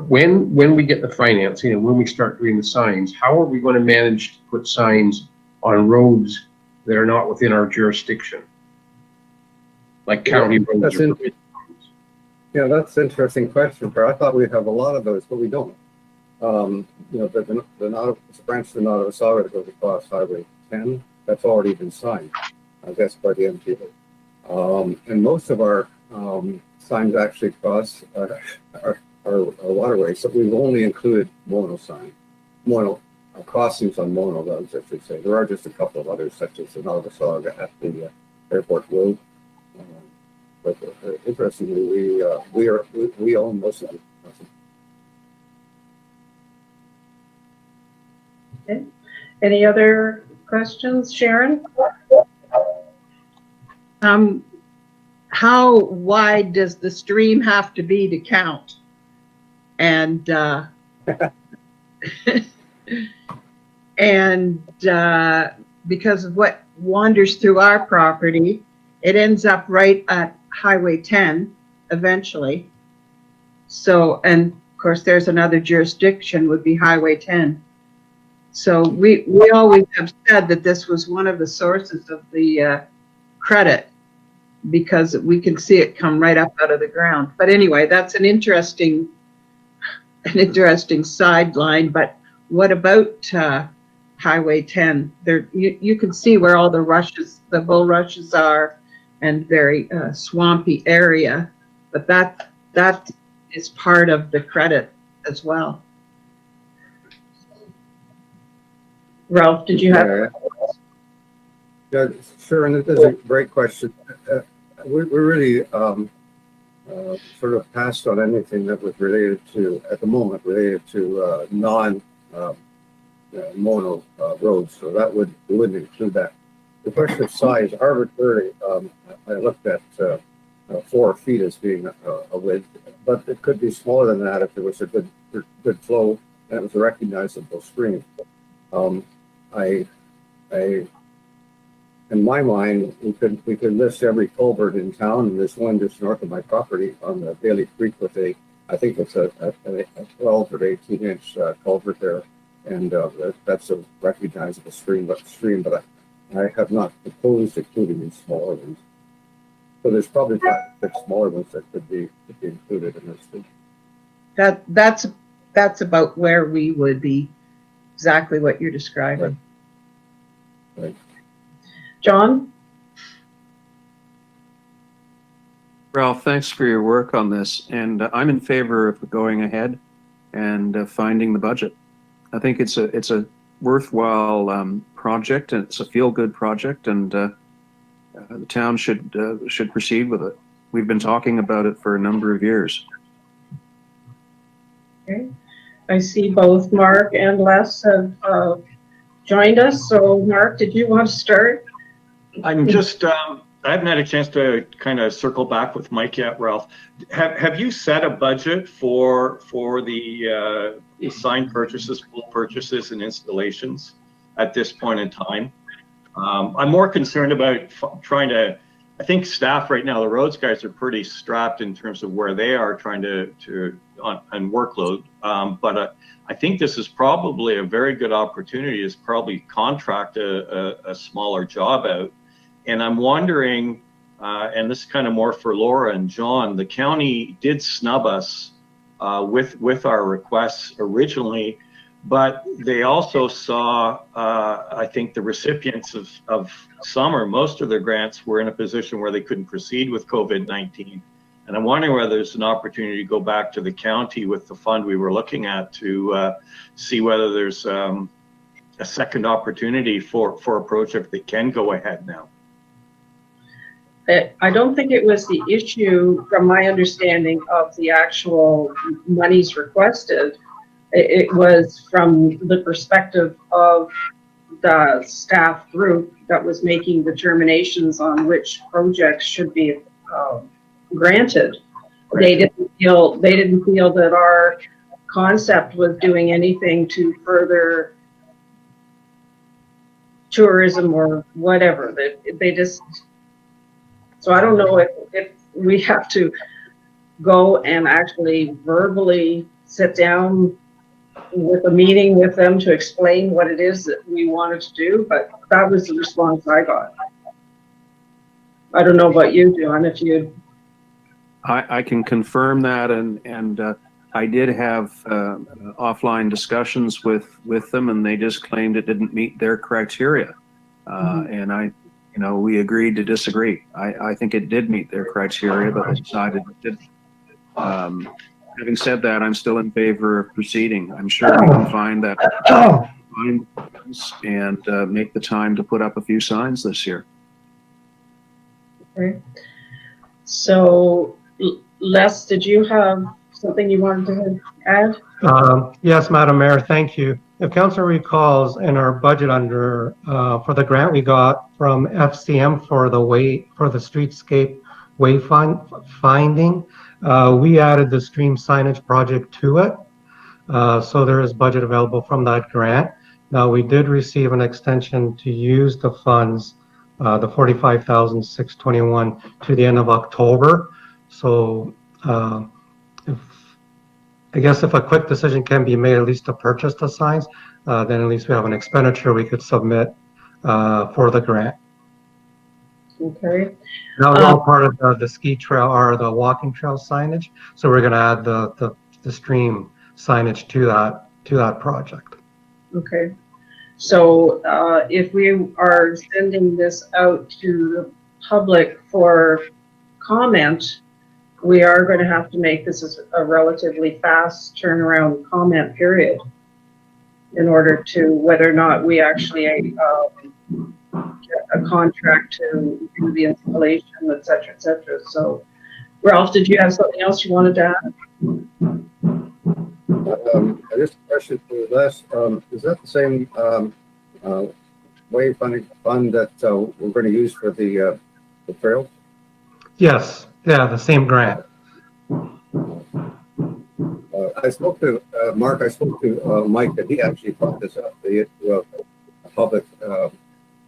When we get the financing and when we start doing the signs, how are we going to manage to put signs on roads that are not within our jurisdiction? like county roads. That's or- Yeah, that's an interesting question, Per. I thought we'd have a lot of those, but we don't. You know, the branch of the Nottawasaga that goes across Highway 10, that's already been signed, I guess, by the MTA. And most of our signs actually cross our waterways, so we've only included mono crossings on mono roads, I should say. There are just a couple of others, such as the Nottawasaga at the airport road. But interestingly, we own most of them. Okay. Any other questions, Sharon? How wide does the stream have to be to count? And, because of what wanders through our property, it ends up right at Highway 10 eventually. So, and of course, there's another jurisdiction would be Highway 10. So we always have said that this was one of the sources of the credit, because we can see it come right up out of the ground. But anyway, that's an interesting sideline. But what about Highway 10? There, you can see where all the bulrushes are, and very swampy area. But that is part of the credit as well. Ralph, did you have? Yeah, sure, and this is a great question. We're really sort of passed on anything that was related to, at the moment, related to non-mono roads, so that we wouldn't include that. The question of size, arbitrarily, I looked at 4 feet as being a width, but it could be smaller than that if there was a good flow and it was a recognizable stream. In my mind, we could list every culvert in town, and there's one just north of my property on the Bailey Creek with I think it's a 12 or 18 inch culvert there, and that's a recognizable stream, but I have not proposed including these smaller ones. So there's probably 5 or 6 smaller ones that could be included in this thing. That's about where we would be, exactly what you're describing. Right. John? Ralph, thanks for your work on this, and I'm in favor of going ahead and finding the budget. I think it's a worthwhile project, and it's a feel-good project, and the town should proceed with it. We've been talking about it for a number of years. Okay. I see both Mark and Les have joined us. So Mark, did you want to start? I'm just, I haven't had a chance to kind of circle back with Mike yet, Ralph. Have you set a budget for the sign purchases, full purchases, and installations at this point in time? I'm more concerned about trying to, I think staff right now, the roads guys are pretty strapped in terms of where they are trying to on workload. But I think this is probably a very good opportunity to probably contract a smaller job out. And I'm wondering, and this is kind of more for Laura and John, the county did snub us with our requests originally, but they also saw, I think the recipients of some or most of their grants were in a position where they couldn't proceed with COVID-19. And I'm wondering whether there's an opportunity to go back to the county with the fund we were looking at to see whether there's a second opportunity for a project that can go ahead now. I don't think it was the issue, from my understanding, of the actual monies requested. It was from the perspective of the staff group that was making determinations on which projects should be granted. They didn't feel that our concept was doing anything to further tourism or whatever. They just, so I don't know if we have to go and actually verbally sit down with a meeting with them to explain what it is that we wanted to do, but that was the response I got. I don't know about you, John, if you, I can confirm that, and I did have offline discussions with them, and they just claimed it didn't meet their criteria. And we agreed to disagree. I think it did meet their criteria, but they decided it didn't. Having said that, I'm still in favor of proceeding. I'm sure we can find that and make the time to put up a few signs this year. okay. So, Les, did you have something you wanted to add? Yes, Madam Mayor, thank you. If Council recalls, in our budget under for the grant we got from FCM for the streetscape wayfinding, we added the stream signage project to it. So there is budget available from that grant. Now, we did receive an extension to use the funds, the $45,621 to the end of October. So I guess if a quick decision can be made, at least to purchase the signs, then at least we have an expenditure we could submit for the grant. Okay. That was all part of the ski trail or the walking trail signage. So we're going to add the stream signage to that project. Okay. So if we are sending this out to the public for comment, we are going to have to make this a relatively fast turnaround comment period in order to whether or not we actually get a contract to do the installation, et cetera, et cetera. So, Ralph, did you have something else you wanted to add? Just a question for Les. Is that the same wayfinding fund that we're going to use for the trails? Yes, yeah, the same grant. I spoke to Mark. I spoke to Mike, and he actually brought this up. The issue of public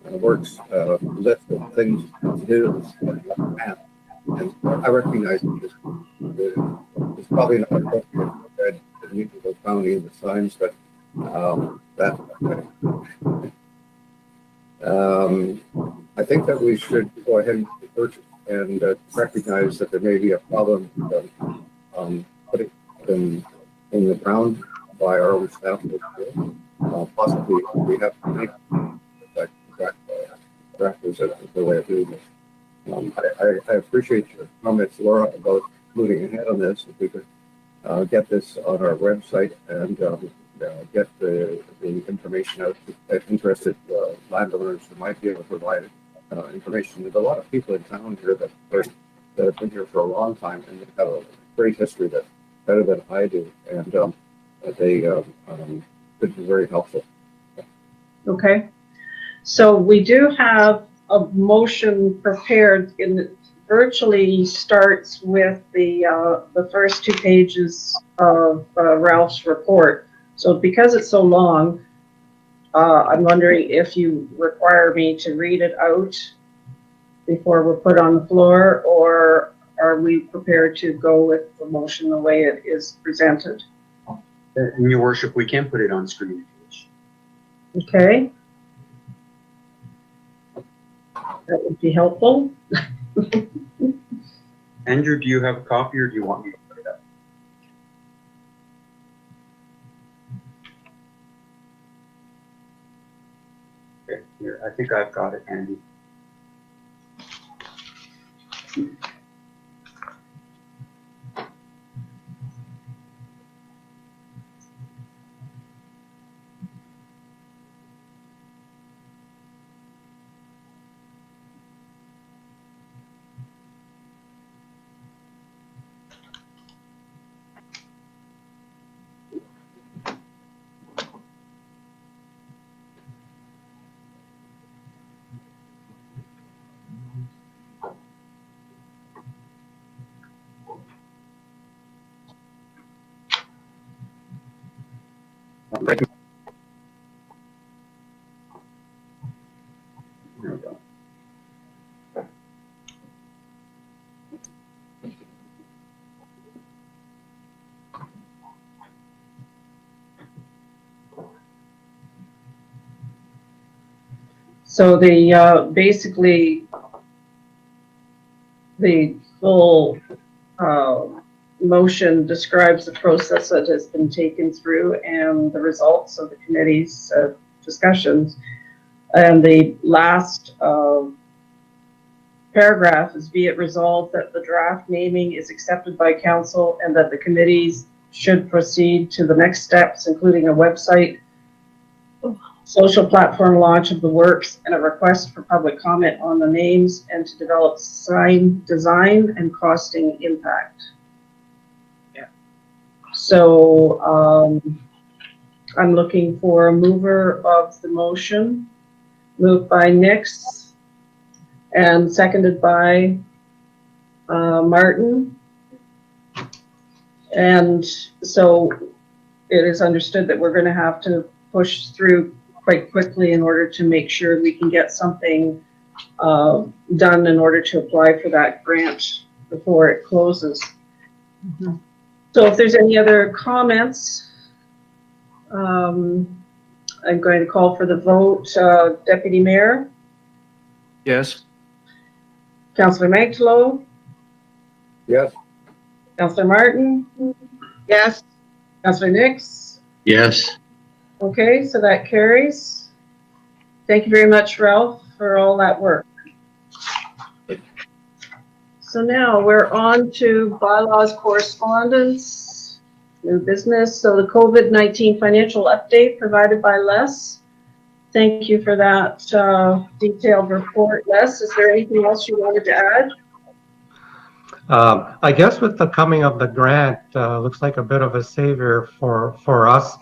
works list of things to do. And I recognize this. It's probably not appropriate to Municipal County in the signs, but I think that we should go ahead and purchase and recognize that there may be a problem putting them in the ground by our own staff. Possibly we have to make drafters as the way of doing this. I appreciate your comments, Laura, about moving ahead on this. If we could get this on our website and get the information out to interested landowners who might be able to provide information. There's a lot of people in town here that have been here for a long time and they have a great history that's better than I do, and they could be very helpful. Okay. So we do have a motion prepared, and it virtually starts with the first 2 pages of Ralph's report. So because it's so long, I'm wondering if you require me to read it out before we're put on the floor, or are we prepared to go with the motion the way it is presented? In your worship, we can put it on screen. Okay. That would be helpful. Andrew, do you have a copy or do you want me to put it up? Okay, here, I think I've got it, Andy. There we go. So the basically the full motion describes the process that has been taken through and the results of the committee's discussions. And the last paragraph is, be it resolved that the draft naming is accepted by council and that the committees should proceed to the next steps, including a website, social platform launch of the works, and a request for public comment on the names, and to develop sign design and costing impact. Yeah. So I'm looking for a mover of the motion. Moved by Nix and seconded by Martin. And so it is understood that we're going to have to push through quite quickly in order to make sure we can get something done in order to apply for that grant before it closes. Mm-hmm. So if there's any other comments, I'm going to call for the vote. Deputy Mayor? Yes. Councillor Magtalo? Yes. Councillor Martin? Yes. Councillor Nix? Yes. Okay, so that carries. Thank you very much, Ralph, for all that work. So now we're on to bylaws correspondence, new business. So the COVID-19 financial update provided by Les. Thank you for that detailed report, Les. Is there anything else you wanted to add? I guess with the coming of the grant, looks like a bit of a savior for us.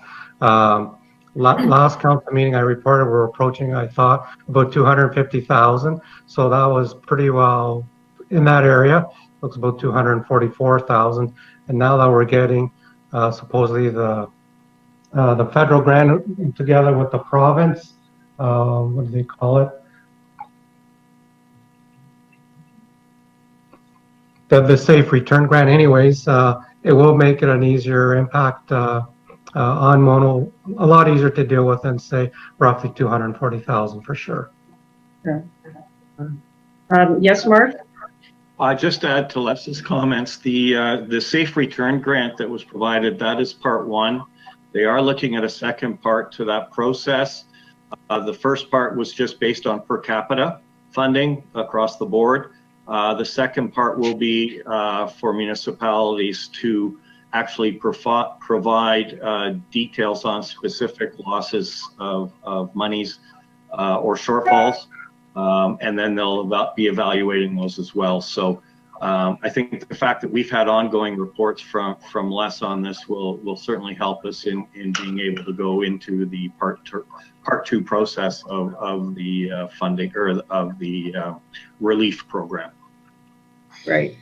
Last council meeting I reported we're approaching, I thought, about 250,000. So that was pretty well in that area. Looks about 244,000. And now that we're getting supposedly the federal grant together with the province, what do they call it? The safe return grant anyways, it will make it an easier impact on Mono, a lot easier to deal with than say roughly 240,000 for sure. Okay. Yes, Mark? Just to add to Les's comments, the safe return grant that was provided, that is part one. They are looking at a second part to that process. The first part was just based on per capita funding across the board. The second part will be for municipalities to actually provide details on specific losses of monies or shortfalls, and then they'll be evaluating those as well. So I think the fact that we've had ongoing reports from Les on this will certainly help us in being able to go into the part two process of the funding or of the relief program. Right.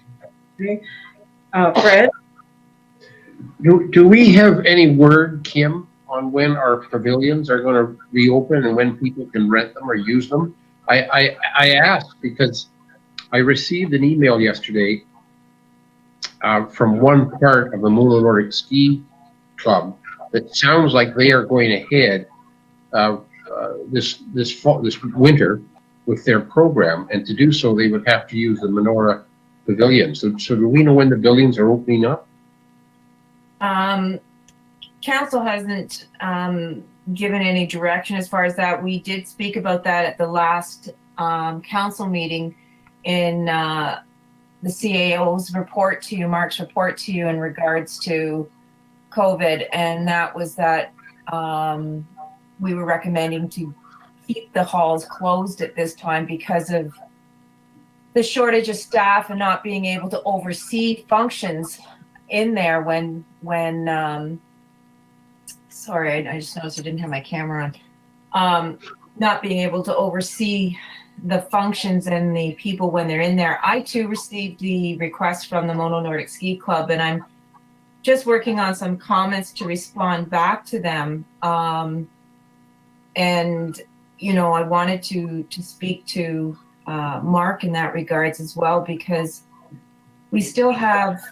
Okay. Fred? Do we have any word, Kim, on when our pavilions are going to reopen and when people can rent them or use them? I asked because I received an email yesterday from one part of the Mono Nordic Ski Club that sounds like they are going ahead this winter with their program, and to do so they would have to use the Menorah Pavilion. So do we know when the buildings are opening up? Council hasn't given any direction as far as that. We did speak about that at the last council meeting in the CAO's report to you, Mark's report to you in regards to COVID, and that was that we were recommending to keep the halls closed at this time because of the shortage of staff and not being able to oversee functions in there when sorry, I just noticed I didn't have my camera on. Not being able to oversee the functions and the people when they're in there. I too received the request from the Mono Nordic Ski Club, and I'm just working on some comments to respond back to them. And you know, I wanted to speak to Mark in that regards as well, because we still have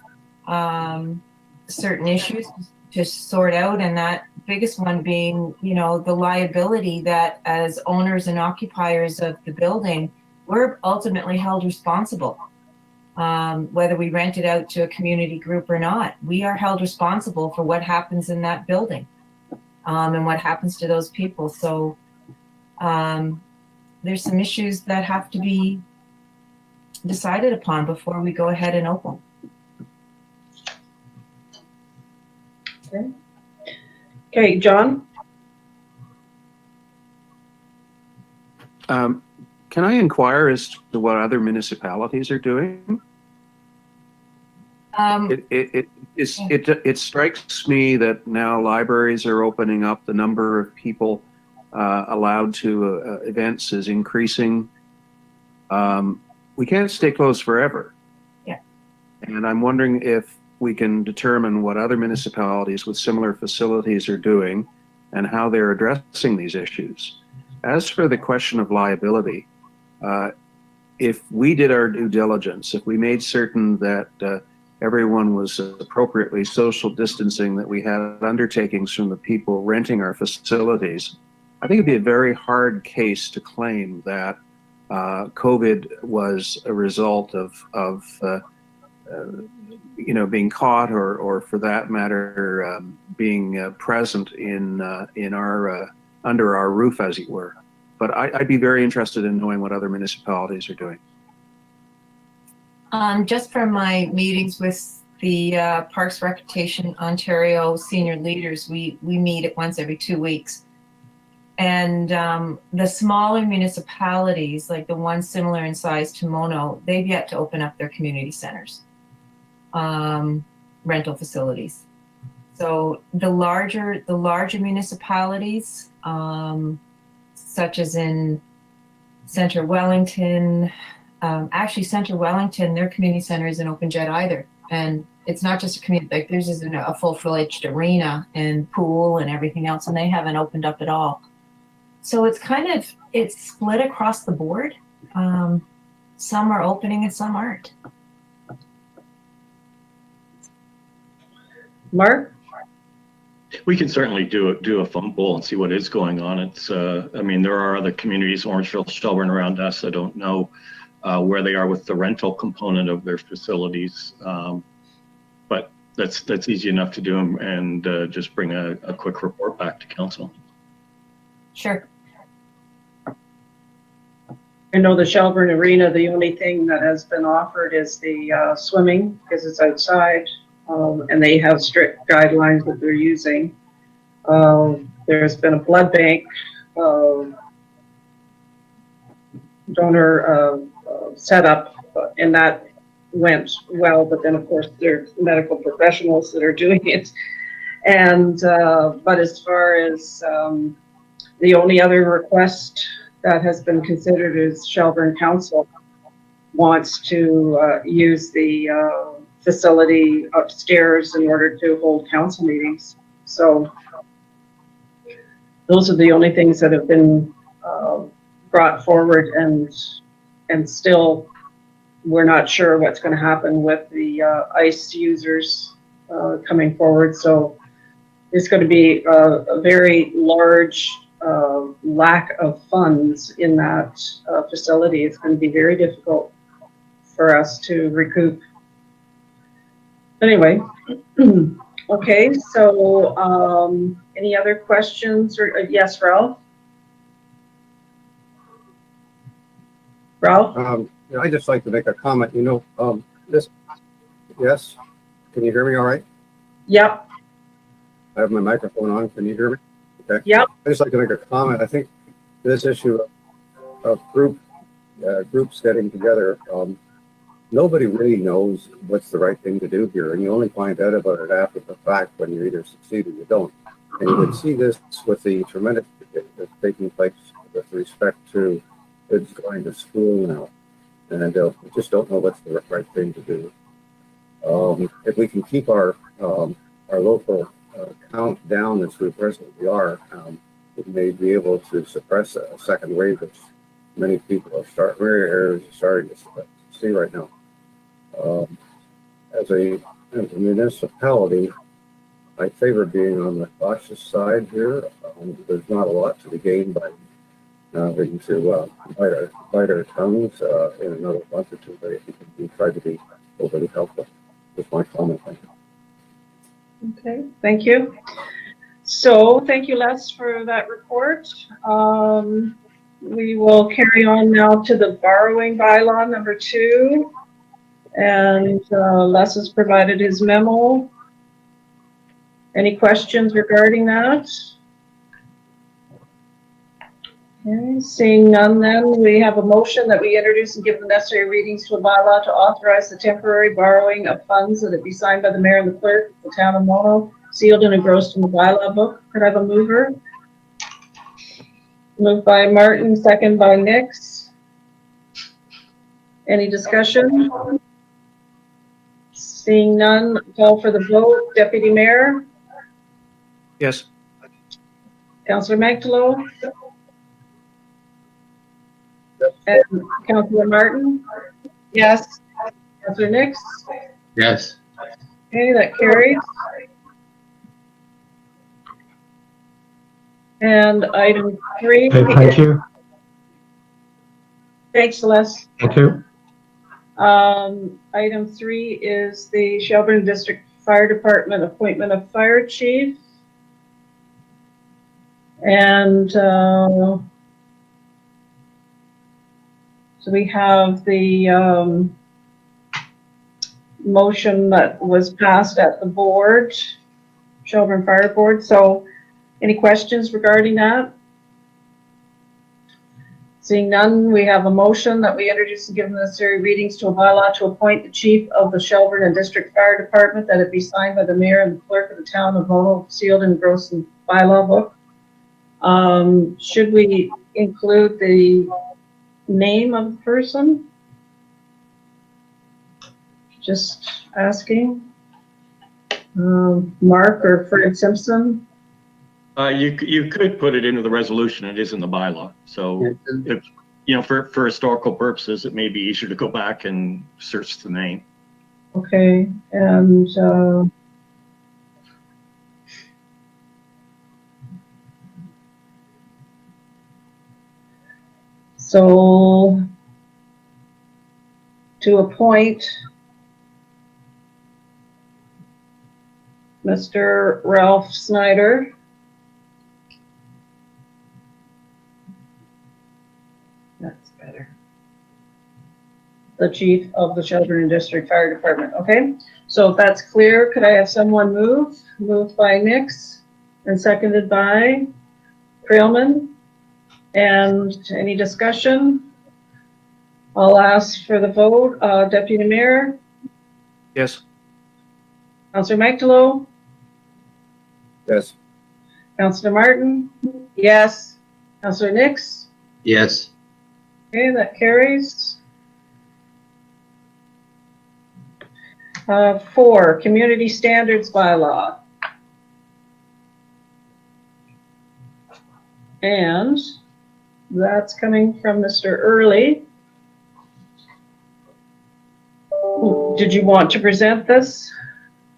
certain issues to sort out, and that biggest one being, you know, the liability that as owners and occupiers of the building, we're ultimately held responsible. whether we rent it out to a community group or not. We are held responsible for what happens in that building, and what happens to those people. So there's some issues that have to be decided upon before we go ahead and open. Okay, John? Can I inquire as to what other municipalities are doing? It strikes me that now libraries are opening up. The number of people allowed to events is increasing. We can't stay closed forever. Yeah. And I'm wondering if we can determine what other municipalities with similar facilities are doing and how they're addressing these issues. As for the question of liability, if we did our due diligence, if we made certain that everyone was appropriately social distancing, that we had undertakings from the people renting our facilities, I think it'd be a very hard case to claim that COVID was a result of being caught or for that matter, being present in our under our roof, as it were. But I'd be very interested in knowing what other municipalities are doing. Just from my meetings with the Parks Recreation Ontario senior leaders, we meet once every 2 weeks. And the smaller municipalities, like the ones similar in size to Mono, they've yet to open up their community centers, rental facilities. So the larger municipalities, such as in Centre Wellington, actually Centre Wellington, their community center isn't open yet either. And it's not just a community, like theirs is a full-fledged arena and pool and everything else, and they haven't opened up at all. So it's it's split across the board. Some are opening and some aren't. Mark? We can certainly do a phone poll and see what is going on. It's, I mean, there are other communities, Orangeville, Shelburne around us. I don't know where they are with the rental component of their facilities, but that's easy enough to do and just bring a quick report back to council. Sure. I know the Shelburne Arena, the only thing that has been offered is the swimming because it's outside, and they have strict guidelines that they're using. There's been a blood bank donor set up, and that went well, but then of course there's medical professionals that are doing it. And but as far as the only other request that has been considered is Shelburne Council wants to use the facility upstairs in order to hold council meetings. So those are the only things that have been brought forward, and still we're not sure what's going to happen with the ICE users coming forward. So there's going to be a very large lack of funds in that facility. It's going to be very difficult for us to recoup. Anyway, okay, so any other questions? Or yes, Ralph? Ralph? I'd just like to make a comment. Yes, can you hear me all right? Yep. I have my microphone on. Can you hear me? Okay. Yep. I'd just like to make a comment. I think this issue of groups getting together, nobody really knows what's the right thing to do here, and you only find out about it after the fact when you either succeed or you don't. And you can see this with the tremendous that's taking place with respect to kids going to school now, and we just don't know what's the right thing to do. If we can keep our local count down as we presently are, we may be able to suppress a second wave, which many people are starting to see right now. As a municipality, I favor being on the cautious side here. There's not a lot to be gained by we need to bite our tongues in another month or two, but we try to be overly helpful. That's my comment. Thank you. Okay, thank you. So thank you, Les, for that report. We will carry on now to the borrowing bylaw number 2. And Les has provided his memo. Any questions regarding that? Okay, seeing none, then we have a motion that we introduce and give the necessary readings to a bylaw to authorize the temporary borrowing of funds, that it be signed by the mayor and the clerk of the town of Mono, sealed and engrossed in the bylaw book. Could I have a mover? Moved by Martin, second by Nix. Any discussion? Seeing none, call for the vote. Deputy Mayor? Yes. Councillor Magdalow? And Councillor Martin? Yes. Councillor Nix? Yes. Okay, that carries. And item 3. Okay, thank you. Thanks, Celeste. Thank you. Item 3 is the Shelburne District Fire Department appointment of fire chief. And so we have the motion that was passed at the board, Shelburne Fire Board. So any questions regarding that? Seeing none, we have a motion that we introduce and give the necessary readings to a bylaw to appoint the chief of the Shelburne and District Fire Department, that it be signed by the mayor and the clerk of the town of Mono, sealed and engrossed in bylaw book. Should we include the name of the person? Just asking. Mark or Fred Simpson? You could put it into the resolution. It is in the bylaw. So, if, for historical purposes, it may be easier to go back and search the name. Okay, and so to appoint Mr. Ralph Snyder. That's better. The chief of the Shelburne District Fire Department. Okay, so if that's clear, could I have someone move? Moved by Nix and seconded by Creelman. And any discussion? I'll ask for the vote. Deputy Mayor? Yes. Councillor Magdalow? Yes. Councillor Martin? Yes. Councillor Nix? Yes. Okay, that carries. 4, Community Standards Bylaw. And that's coming from Mr. Early. Did you want to present this?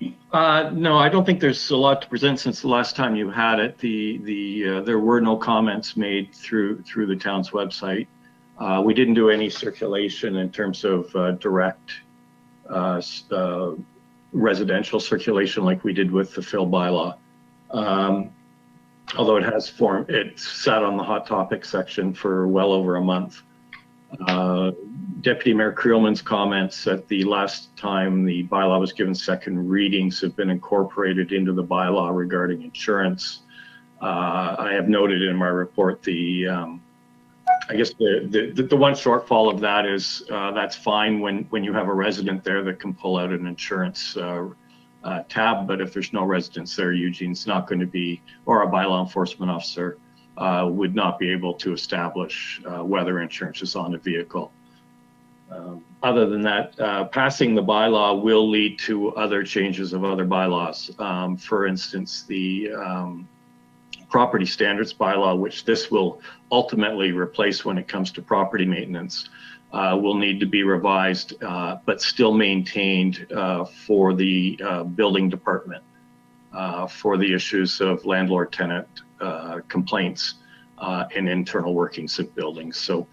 No, I don't think there's a lot to present since the last time you had it. There were no comments made through the town's website. We didn't do any circulation in terms of direct residential circulation like we did with the Phil bylaw. Although it sat on the hot topic section for well over a month. Deputy Mayor Creelman's comments at the last time the bylaw was given second readings have been incorporated into the bylaw regarding insurance. I have noted in my report I guess the one shortfall of that is that's fine when you have a resident there that can pull out an insurance tab, but if there's no residents there, Eugene's not going to be, or a bylaw enforcement officer would not be able to establish whether insurance is on a vehicle. Other than that, passing the bylaw will lead to other changes of other bylaws. For instance, the property standards bylaw, which this will ultimately replace when it comes to property maintenance, will need to be revised, but still maintained for the building department for the issues of landlord-tenant complaints. and internal workings of buildings. So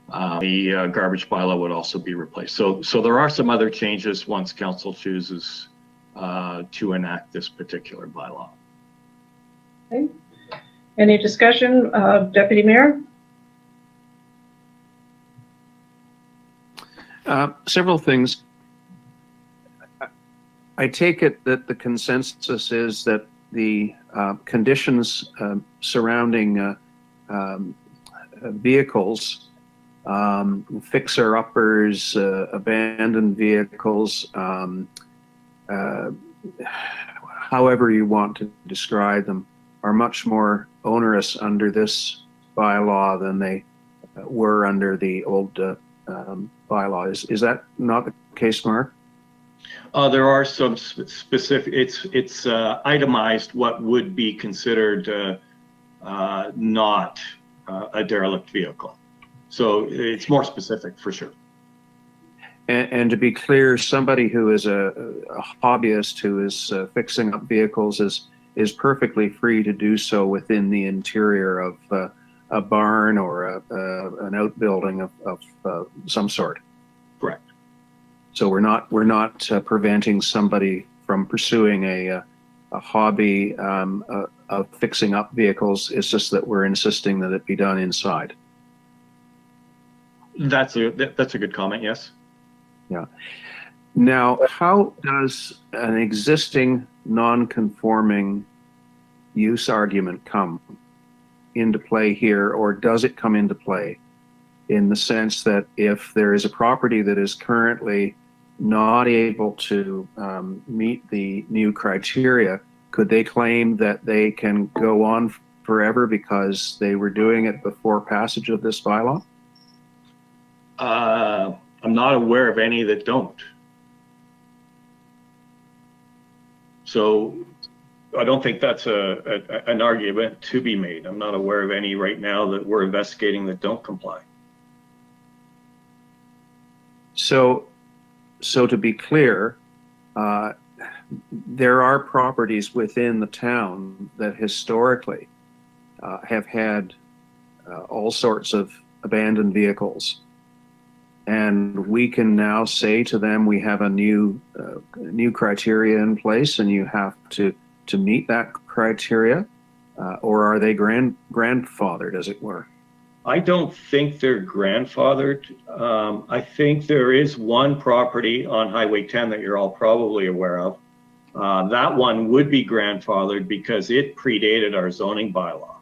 the garbage bylaw would also be replaced. So there are some other changes once council chooses to enact this particular bylaw. Okay. Any discussion, Deputy Mayor? Several things. I take it that the consensus is that the conditions surrounding vehicles, fixer-uppers, abandoned vehicles, however you want to describe them, are much more onerous under this bylaw than they were under the old bylaw. Is that not the case, Mark? There are some specific, it's itemized what would be considered not a derelict vehicle. So it's more specific for sure. And to be clear, somebody who is a hobbyist who is fixing up vehicles is perfectly free to do so within the interior of a barn or an outbuilding of some sort. Correct. So we're not preventing somebody from pursuing a hobby of fixing up vehicles. It's just that we're insisting that it be done inside. That's a good comment. Yes. Yeah. Now, how does an existing non-conforming use argument come into play here, or does it come into play in the sense that if there is a property that is currently not able to meet the new criteria, could they claim that they can go on forever because they were doing it before passage of this bylaw? I'm not aware of any that don't. So I don't think that's an argument to be made. I'm not aware of any right now that we're investigating that don't comply. So to be clear, there are properties within the town that historically have had all sorts of abandoned vehicles. And we can now say to them, we have a new criteria in place and you have to meet that criteria, or are they grandfathered, as it were? I don't think they're grandfathered. I think there is one property on Highway 10 that you're all probably aware of. That one would be grandfathered because it predated our zoning bylaw.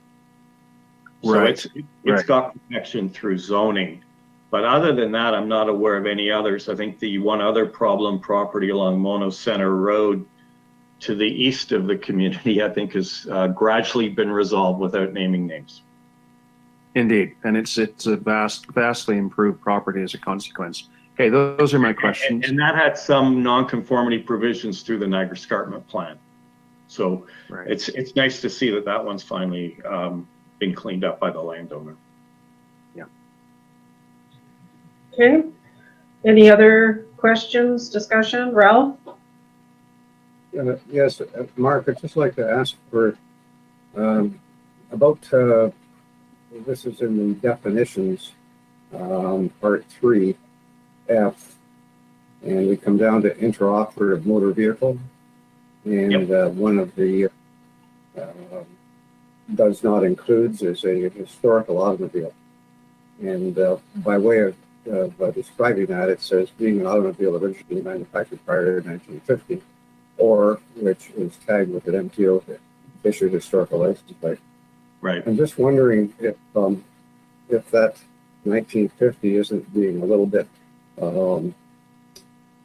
So Right. it's got protection through zoning. But other than that, I'm not aware of any others. I think the one other problem property along Mono Center Road to the east of the community, I think, has gradually been resolved without naming names. Indeed, and it's a vastly improved property as a consequence. Okay, those are my questions. And that had some non-conformity provisions through the Niagara Escarpment Plan. So Right. it's nice to see that one's finally been cleaned up by the landowner. Okay. Any other questions, discussion? Ralph? Yes, Mark, I'd just like to ask for about this is in the definitions, part 3, F, and we come down to interoperative motor vehicle, and one of the does not includes is a historical automobile, and by way of describing that, it says being an automobile originally manufactured prior to 1950, or which is tagged with an MTO issued historical license plate. Right. I'm just wondering if that 1950 isn't being a little bit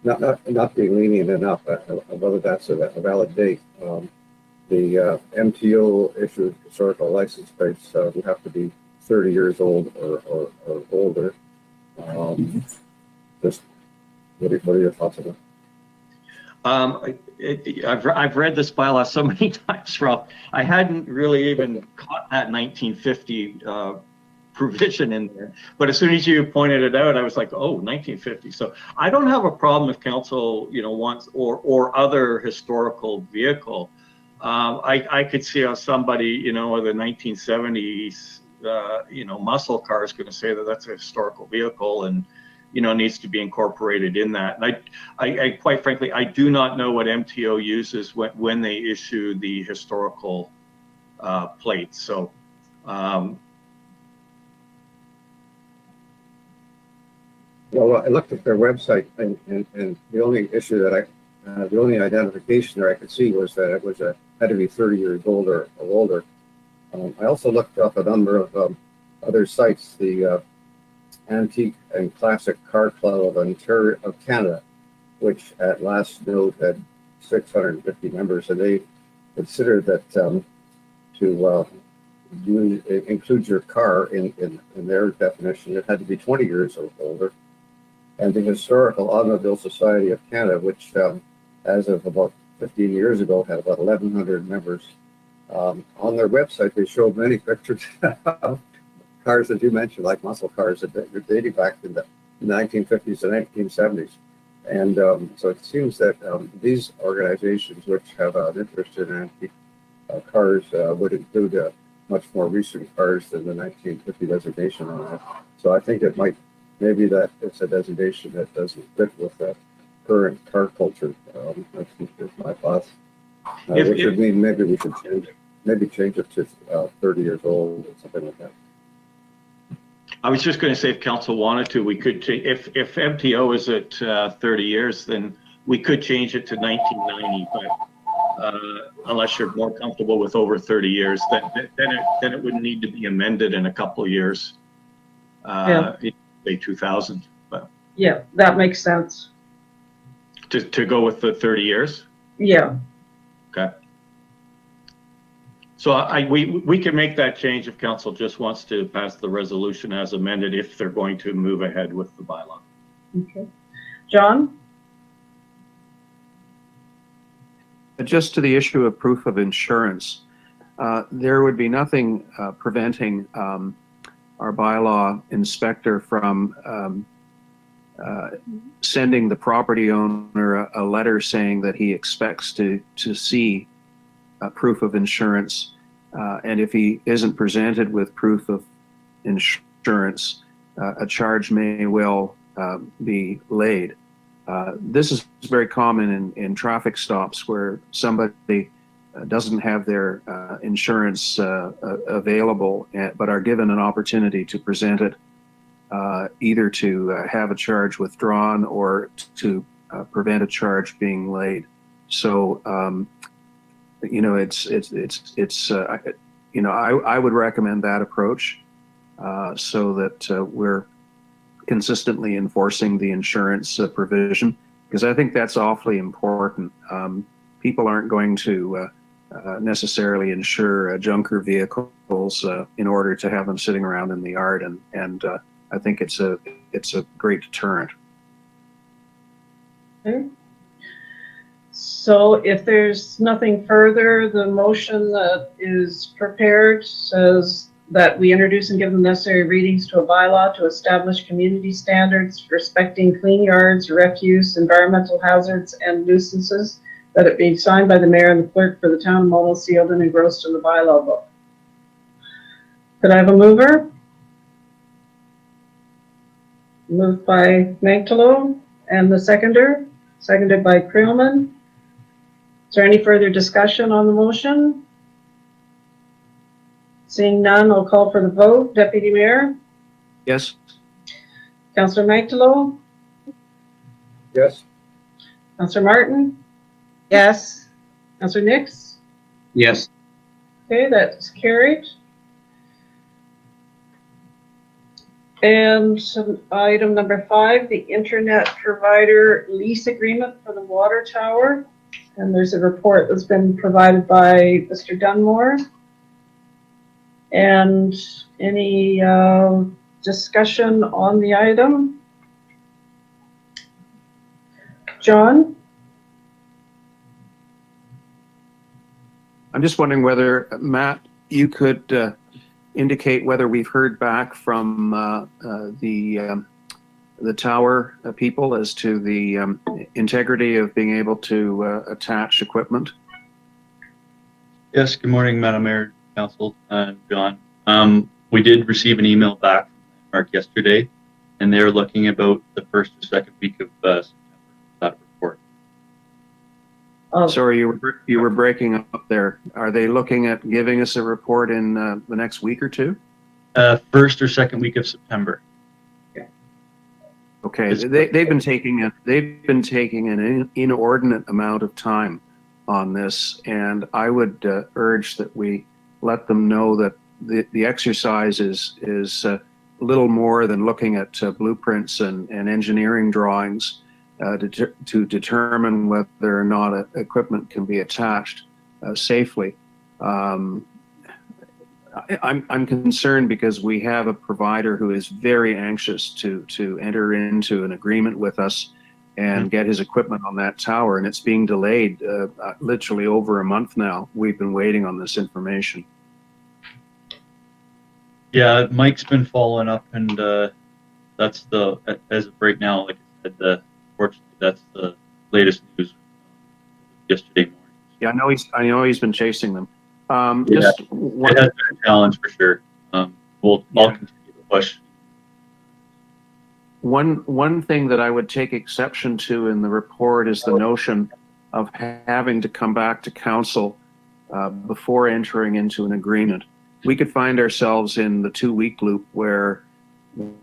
not being lenient enough, whether that's a valid date. The MTO issued historical license plates would have to be 30 years old or older. Just what are your thoughts on that? I've read this bylaw so many times, Ralph. I hadn't really even caught that 1950 provision in there. But as soon as you pointed it out, I was like, oh, 1950. So I don't have a problem if council, wants or other historical vehicle. I could see how somebody, with a 1970s muscle car is going to say that that's a historical vehicle and, needs to be incorporated in that. And I quite frankly, I do not know what MTO uses when they issue the historical plates. So, Well, I looked at their website, and the only issue that the only identification there I could see was that it had to be 30 years old or older. I also looked up a number of other sites, the Antique and Classic Car Club of Canada, which at last note had 650 members, and they considered that to include your car in their definition, it had to be 20 years or older. And the Historical Automobile Society of Canada, which as of about 15 years ago had about 1,100 members, on their website they showed many pictures of cars that you mentioned, like muscle cars that are dating back in the 1950s and 1970s. And so it seems that these organizations, which have an interest in antique cars, would include much more recent cars than the 1950 designation on that. So I think it might, maybe that it's a designation that doesn't fit with the current car culture. That's my thoughts. Which would mean maybe we should change it to 30 years old or something like that. I was just going to say, if council wanted to, we could change. If MTO is at 30 years, then we could change it to 1990. But unless you're more comfortable with over 30 years, then it would need to be amended in a couple of years. Say 2000. But Yeah, that makes sense. to go with the 30 years. Yeah. Okay. So we can make that change if council just wants to pass the resolution as amended, if they're going to move ahead with the bylaw. Okay. John? Just to the issue of proof of insurance, there would be nothing preventing our bylaw inspector from sending the property owner a letter saying that he expects to see proof of insurance, and if he isn't presented with proof of insurance, a charge may well be laid. This is very common in traffic stops where somebody doesn't have their insurance available, but are given an opportunity to present it, either to have a charge withdrawn or to prevent a charge being laid. So, I would recommend that approach so that we're consistently enforcing the insurance provision, because I think that's awfully important. People aren't going to necessarily insure junker vehicles in order to have them sitting around in the yard, and I think it's a great deterrent. Okay. So if there's nothing further, the motion that is prepared says that we introduce and give the necessary readings to a bylaw to establish community standards respecting clean yards, refuse, environmental hazards, and nuisances, that it be signed by the mayor and the clerk for the town of Mull, sealed and engrossed in the bylaw book. Could I have a mover? Moved by Magdalo, and the seconder? Seconded by Creelman. Is there any further discussion on the motion? Seeing none, I'll call for the vote. Deputy Mayor? Yes? Councillor Magdalo? Yes. Councillor Martin? Yes. Councillor Nix? Yes. Okay, that's carried. And item number 5, the internet provider lease agreement for the water tower. And there's a report that's been provided by Mr. Dunmore. And any discussion on the item? John? I'm just wondering whether, Matt, you could indicate whether we've heard back from the tower people as to the integrity of being able to attach equipment. Yes, good morning, Madam Mayor, Council, John. We did receive an email back from Mark yesterday, and they're looking about the first or second week of September for that report. Sorry, you were breaking up there. Are they looking at giving us a report in the next week or two? First or second week of September. Okay, they've been taking an inordinate amount of time on this, and I would urge that we let them know that the exercise is little more than looking at blueprints and engineering drawings to determine whether or not equipment can be attached safely. I'm concerned because we have a provider who is very anxious to enter into an agreement with us and get his equipment on that tower, and it's being delayed literally over a month now. We've been waiting on this information. Yeah, Mike's been following up, and that's as of right now, like I said, fortunately, that's the latest news yesterday morning. Yeah, I know he's been chasing them. Yeah, Just it has been a challenge for sure. I'll continue to push. One thing that I would take exception to in the report is the notion of having to come back to council before entering into an agreement. We could find ourselves in the 2-week loop where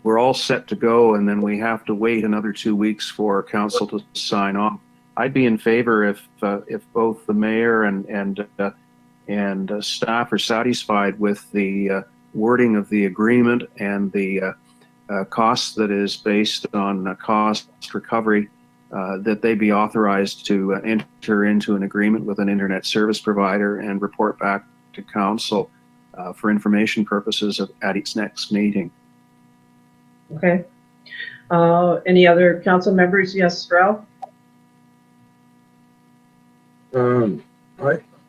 we're all set to go, and then we have to wait another 2 weeks for council to sign off. I'd be in favor if both the mayor and staff are satisfied with the wording of the agreement and the cost that is based on cost recovery, that they be authorized to enter into an agreement with an internet service provider and report back to council for information purposes at its next meeting. Okay. Any other council members? Yes, Ralph?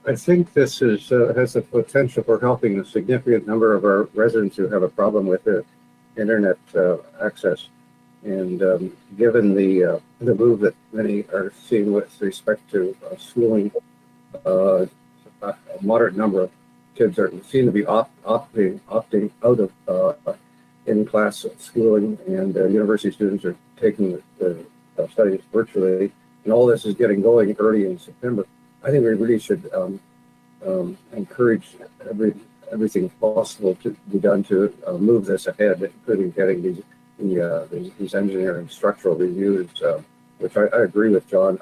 I think this is has the potential for helping a significant number of our residents who have a problem with internet access. And given the move that many are seeing with respect to schooling, a moderate number of kids seem to be opting out of in-class schooling, and university students are taking the studies virtually. And all this is getting going early in September. I think we really should encourage everything possible to be done to move this ahead, including getting these engineering structural reviews, which I agree with John.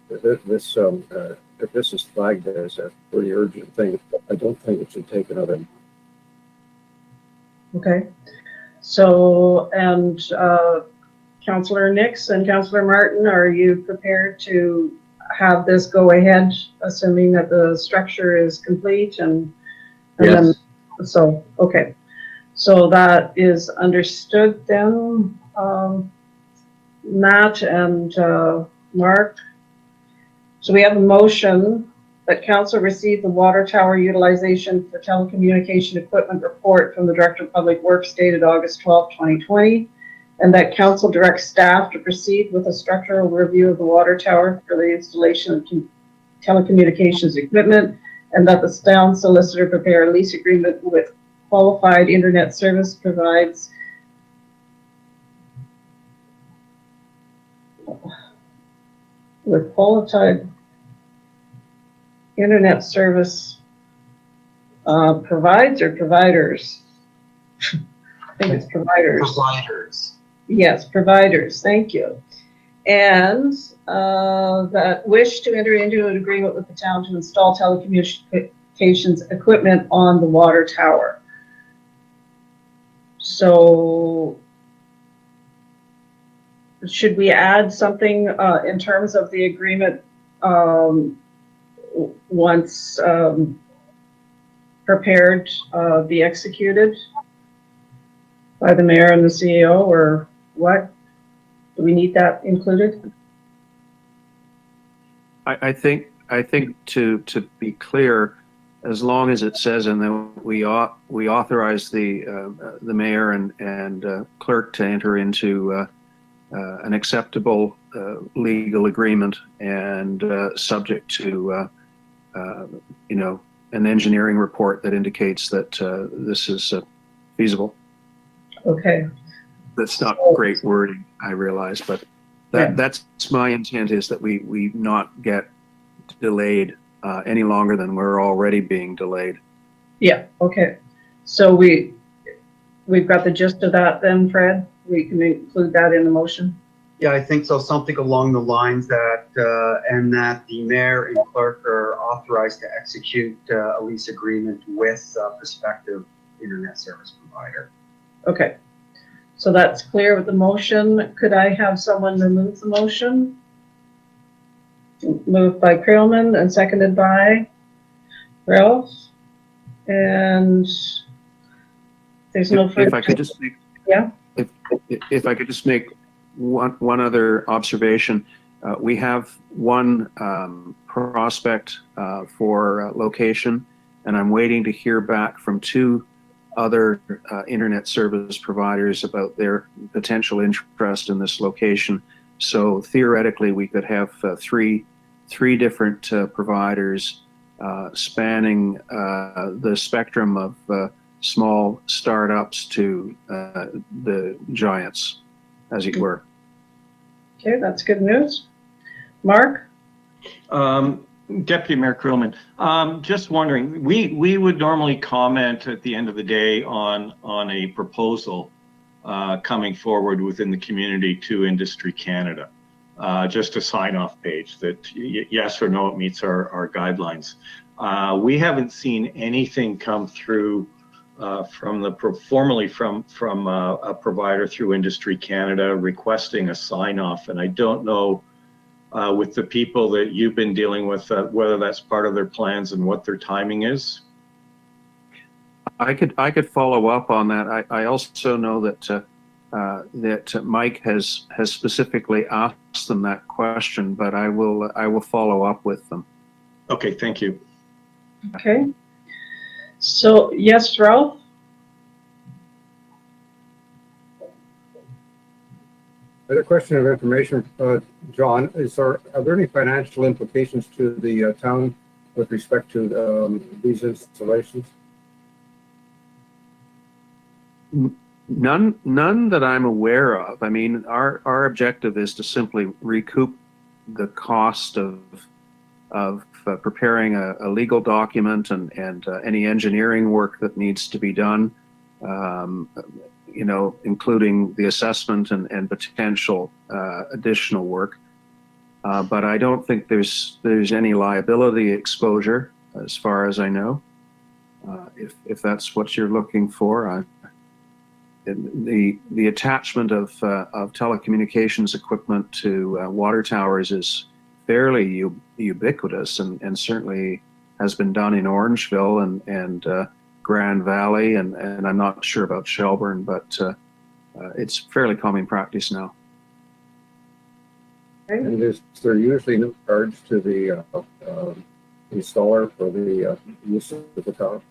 If this is flagged as a pretty urgent thing, I don't think it should take another. Okay. So, and Councillor Nix and Councillor Martin, are you prepared to have this go ahead, assuming that the structure is complete and Yes. then, so, okay. So that is understood then, Matt and Mark. So we have a motion that council receive the water tower utilization for telecommunication equipment report from the Director of Public Works dated August 12, 2020, and that council directs staff to proceed with a structural review of the water tower for the installation of telecommunications equipment, and that the town solicitor prepare a lease agreement with qualified internet service provides with qualified internet service provides or providers? I think it's providers. Providers. Yes, providers, thank you. And that wish to enter into an agreement with the town to install telecommunications equipment on the water tower. So should we add something in terms of the agreement once prepared, be executed by the mayor and the CEO, or what? Do we need that included? I think to be clear, as long as it says, and then we authorize the mayor and clerk to enter into an acceptable legal agreement and subject to an engineering report that indicates that this is feasible. Okay, That's not great wording, I realize, but Yeah. that's my intent, is that we not get delayed any longer than we're already being delayed. yeah, okay. So we've got the gist of that then, Fred? We can include that in the motion? Yeah, I think so. Something along the lines that, and that the mayor and clerk are authorized to execute a lease agreement with a prospective internet service provider. Okay, so that's clear with the motion. Could I have someone remove the motion? Moved by Creelman and seconded by Ralph. And there's no further. If I could just make, Yeah. If I could just make one other observation, we have one prospect for location, and I'm waiting to hear back from 2 other internet service providers about their potential interest in this location. So theoretically, we could have three different providers spanning the spectrum of small startups to the giants, as it were. Okay, that's good news. Mark? Deputy Mayor Creelman, just wondering, we would normally comment at the end of the day on a proposal coming forward within the community to Industry Canada. Just a sign-off page that yes or no, it meets our guidelines. We haven't seen anything come through formally from a provider through Industry Canada requesting a sign-off, and I don't know with the people that you've been dealing with whether that's part of their plans and what their timing is. I could follow up on that. I also know that that Mike has specifically asked them that question, but I will follow up with them. Okay, thank you. Okay. So, yes, Ralph? I had a question of information, John. Are there any financial implications to the town with respect to these installations? None that I'm aware of. I mean, our objective is to simply recoup the cost of preparing a legal document and any engineering work that needs to be done. You know, including the assessment and potential additional work. But I don't think there's any liability exposure, as far as I know. If that's what you're looking for, the attachment of telecommunications equipment to water towers is fairly ubiquitous, and certainly has been done in Orangeville and Grand Valley, and I'm not sure about Shelburne, but it's fairly common practice now. And is there usually no charge to the installer for the use of the tower?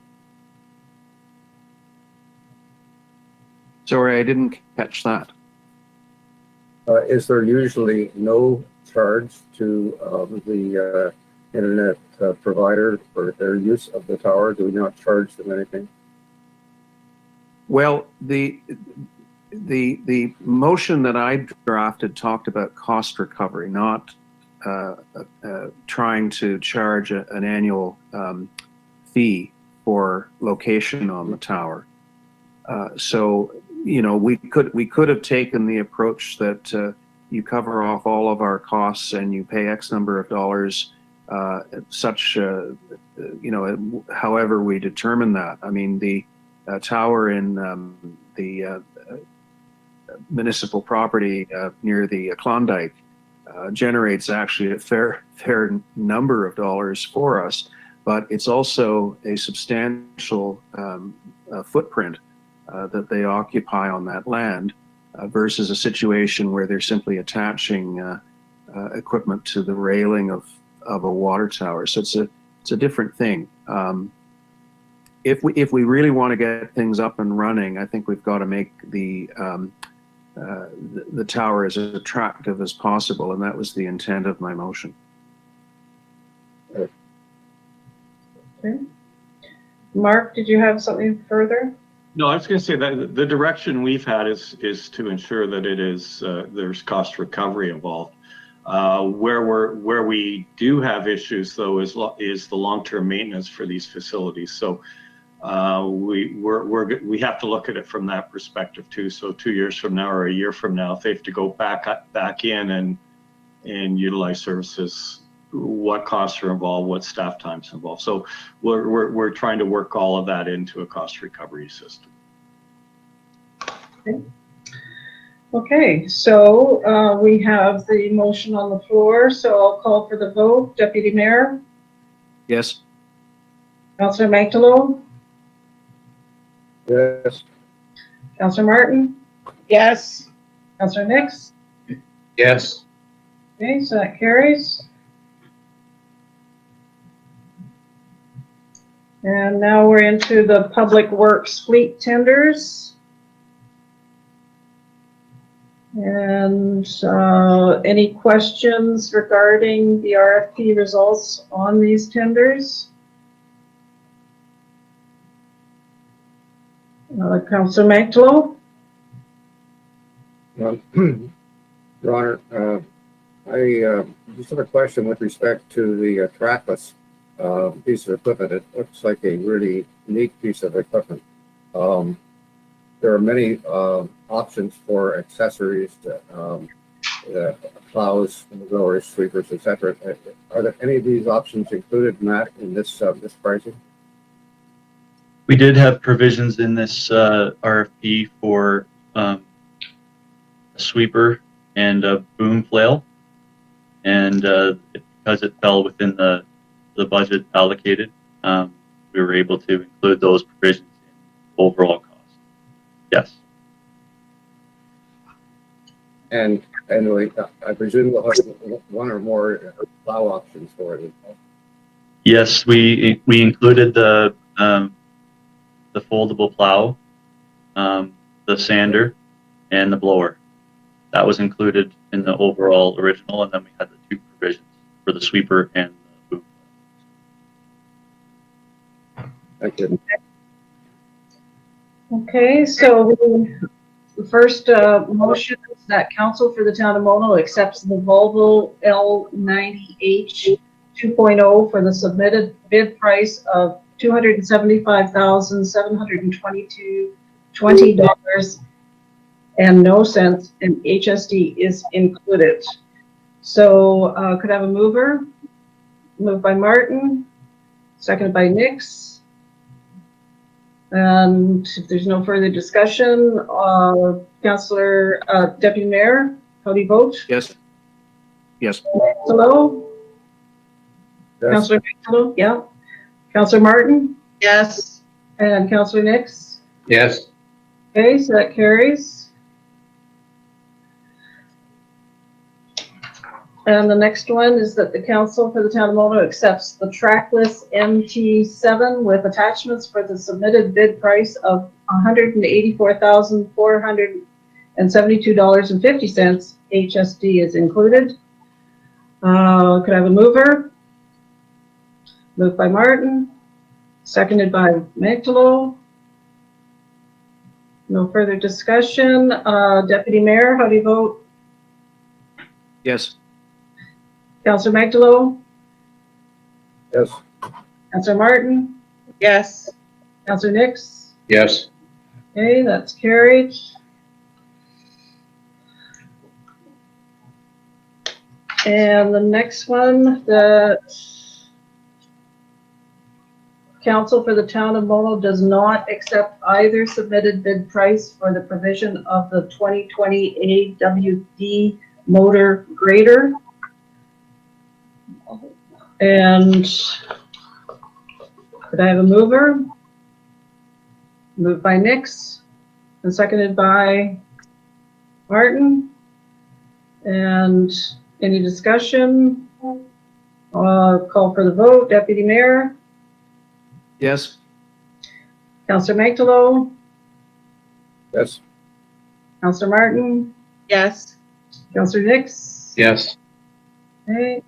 Sorry, I didn't catch that. Is there usually no charge to the internet provider for their use of the tower? Do we not charge them anything? Well, the motion that I drafted talked about cost recovery, not trying to charge an annual fee for location on the tower. So, you know, we could have taken the approach that you cover off all of our costs and you pay X number of dollars, you know, however we determine that. I mean, the tower in the municipal property near the Klondike generates actually a fair number of dollars for us, but it's also a substantial footprint that they occupy on that land versus a situation where they're simply attaching equipment to the railing of a water tower. So it's a different thing. If we really want to get things up and running, I think we've got to make the tower as attractive as possible, and that was the intent of my motion. Okay. Mark, did you have something further? No, I was going to say that the direction we've had is to ensure that it is there's cost recovery involved. Where we do have issues though is the long-term maintenance for these facilities. So we have to look at it from that perspective too. So 2 years from now or a year from now, if they have to go back in and utilize services, what costs are involved, what staff time's involved. So we're trying to work all of that into a cost recovery system. Okay, so we have the motion on the floor, so I'll call for the vote. Deputy Mayor, Yes. Councillor Magdalene, Yes. Councillor Martin, Yes. Councillor Nix. Yes. Okay, so that carries. And now we're into the Public Works fleet tenders. And any questions regarding the RFP results on these tenders? Councillor Magdalene? Your Honor, I just have a question with respect to the trackless piece of equipment. It looks like a really neat piece of equipment. There are many options for accessories, plows, mowers, sweepers, etc. Are there any of these options included in this pricing? We did have provisions in this RFP for a sweeper and a boom flail, and because it fell within the budget allocated, we were able to include those provisions in overall cost. Yes. And I presume we'll have one or more plow options for it. Yes, we included the foldable plow, the sander, and the blower. That was included in the overall original, and then we had the two provisions for the sweeper and the boom. Thank you. Okay, so the first motion is that council for the town of Mono accepts the Volvo L90H 2.0 for the submitted bid price of $275,722.20 and no cents, and HSD is included. So could I have a mover? Moved by Martin, seconded by Nix. And if there's no further discussion, Councillor, Deputy Mayor, how do you vote? Yes. Yes. Hello? Yes. Councillor Hello? Yeah. Councillor Martin? Yes. And Councillor Nix? Yes. Okay, so that carries. And the next one is that the council for the town of Mono accepts the trackless MT7 with attachments for the submitted bid price of $184,472.50. HSD is included. Could I have a mover? Moved by Martin, seconded by Magdalene. No further discussion. Deputy Mayor, how do you vote? Yes. Councillor Magdalene? Yes. Councillor Martin? Yes. Councillor Nix? Yes. Okay, that's carried. And the next one, the council for the town of Mono does not accept either submitted bid price for the provision of the 2020 AWD motor grader. And could I have a mover? Moved by Nix and seconded by Martin. And any discussion? Call for the vote. Deputy Mayor? Yes. Councillor Magdalene? Yes. Councillor Martin? Yes. Councillor Nix? Yes. Okay.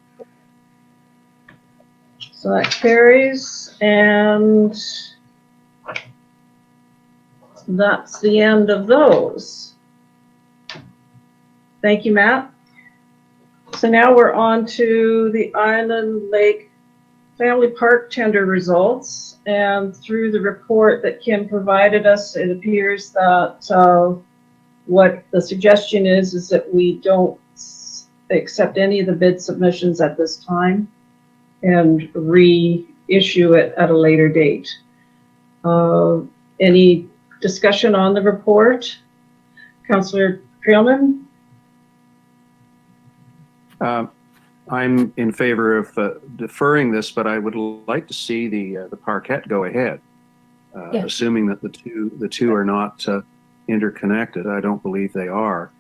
So that carries, and that's the end of those. Thank you, Matt. So now we're on to the Island Lake Family Park tender results. And through the report that Kim provided us, it appears that what the suggestion is that we don't accept any of the bid submissions at this time and reissue it at a later date. Any discussion on the report? Councillor Creelman? I'm in favor of deferring this, but I would like to see the Parkette go ahead, Yeah. assuming that the two are not interconnected. I don't believe they are.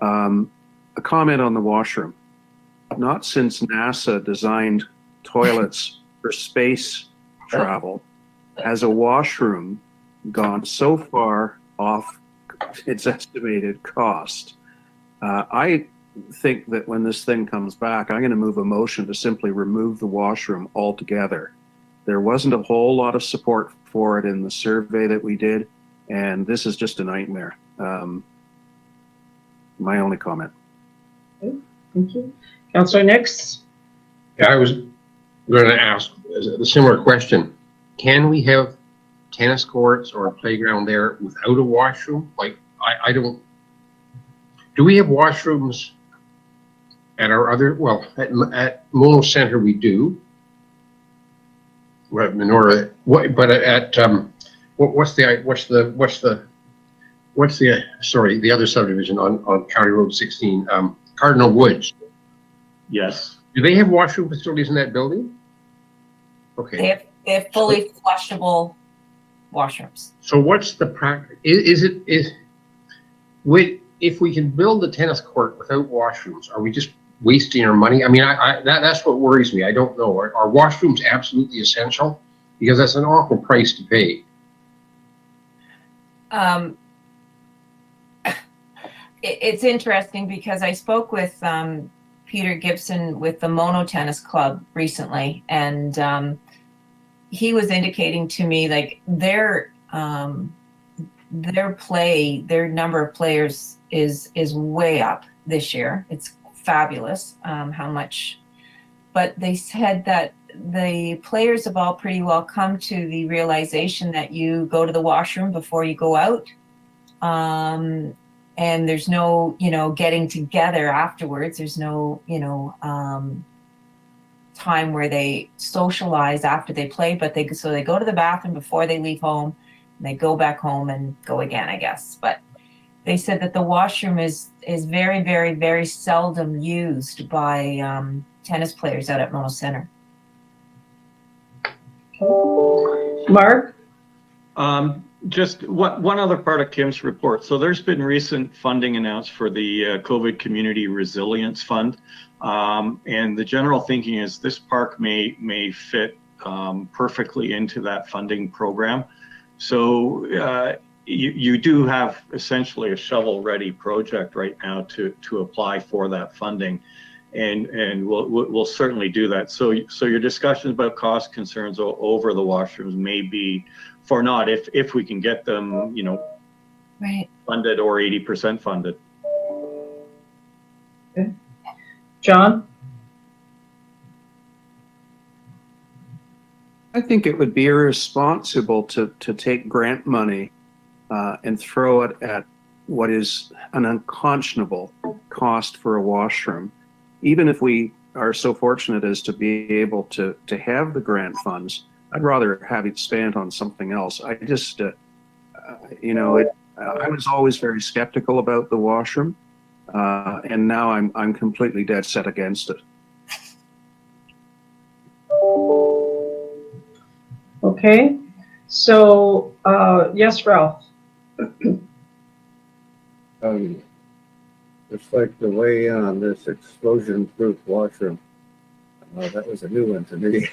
A comment on the washroom. Not since NASA designed toilets for space travel has a washroom gone so far off its estimated cost. I think that when this thing comes back, I'm going to move a motion to simply remove the washroom altogether. There wasn't a whole lot of support for it in the survey that we did, and this is just a nightmare. My only comment. Thank you. Councillor Nix? Yeah, I was going to ask a similar question. Can we have tennis courts or a playground there without a washroom? Like, I don't, do we have washrooms at our other, well, at Mono Center we do. We're at Menora, but at, sorry, the other subdivision on County Road 16, Cardinal Woods. Yes. Do they have washroom facilities in that building? Okay. They have fully flushable washrooms. So what's the practice? If we can build a tennis court without washrooms, are we just wasting our money? I mean, that's what worries me. I don't know. Are washrooms absolutely essential? Because that's an awful price to pay. It's interesting because I spoke with Peter Gibson with the Mono Tennis Club recently, and he was indicating to me like their number of players is way up this year. It's fabulous how much, but they said that the players have all pretty well come to the realization that you go to the washroom before you go out. And there's no, getting together afterwards. There's no, time where they socialize after they play, but they go to the bathroom before they leave home, and they go back home and go again, I guess. But they said that the washroom is very, very, very seldom used by tennis players out at Mono Center. Mark? Just one other part of Kim's report. So there's been recent funding announced for the COVID Community Resilience Fund. And the general thinking is this park may fit perfectly into that funding program. So you do have essentially a shovel-ready project right now to apply for that funding. And we'll certainly do that. So your discussions about cost concerns over the washrooms may be for naught if we can get them, Right. funded or 80% funded. Okay. John? I think it would be irresponsible to take grant money and throw it at what is an unconscionable cost for a washroom. Even if we are so fortunate as to be able to have the grant funds, I'd rather have it spent on something else. I just, I was always very skeptical about the washroom, and now I'm completely dead set against it. Okay. So, yes, Ralph? Just like the way on this explosion-proof washroom. That was a new one to me.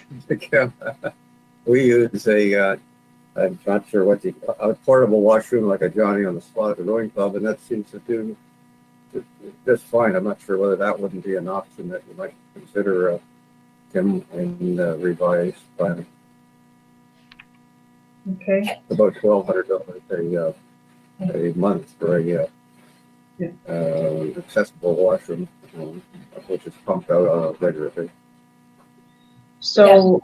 We use I'm not sure what a portable washroom like a Johnny on the Spot at the rowing club, and that seems to do just fine. I'm not sure whether that wouldn't be an option that you might consider, Tim, in the revised plan. Okay, About $1,200 a month for a accessible washroom, which is pumped out regularly. so,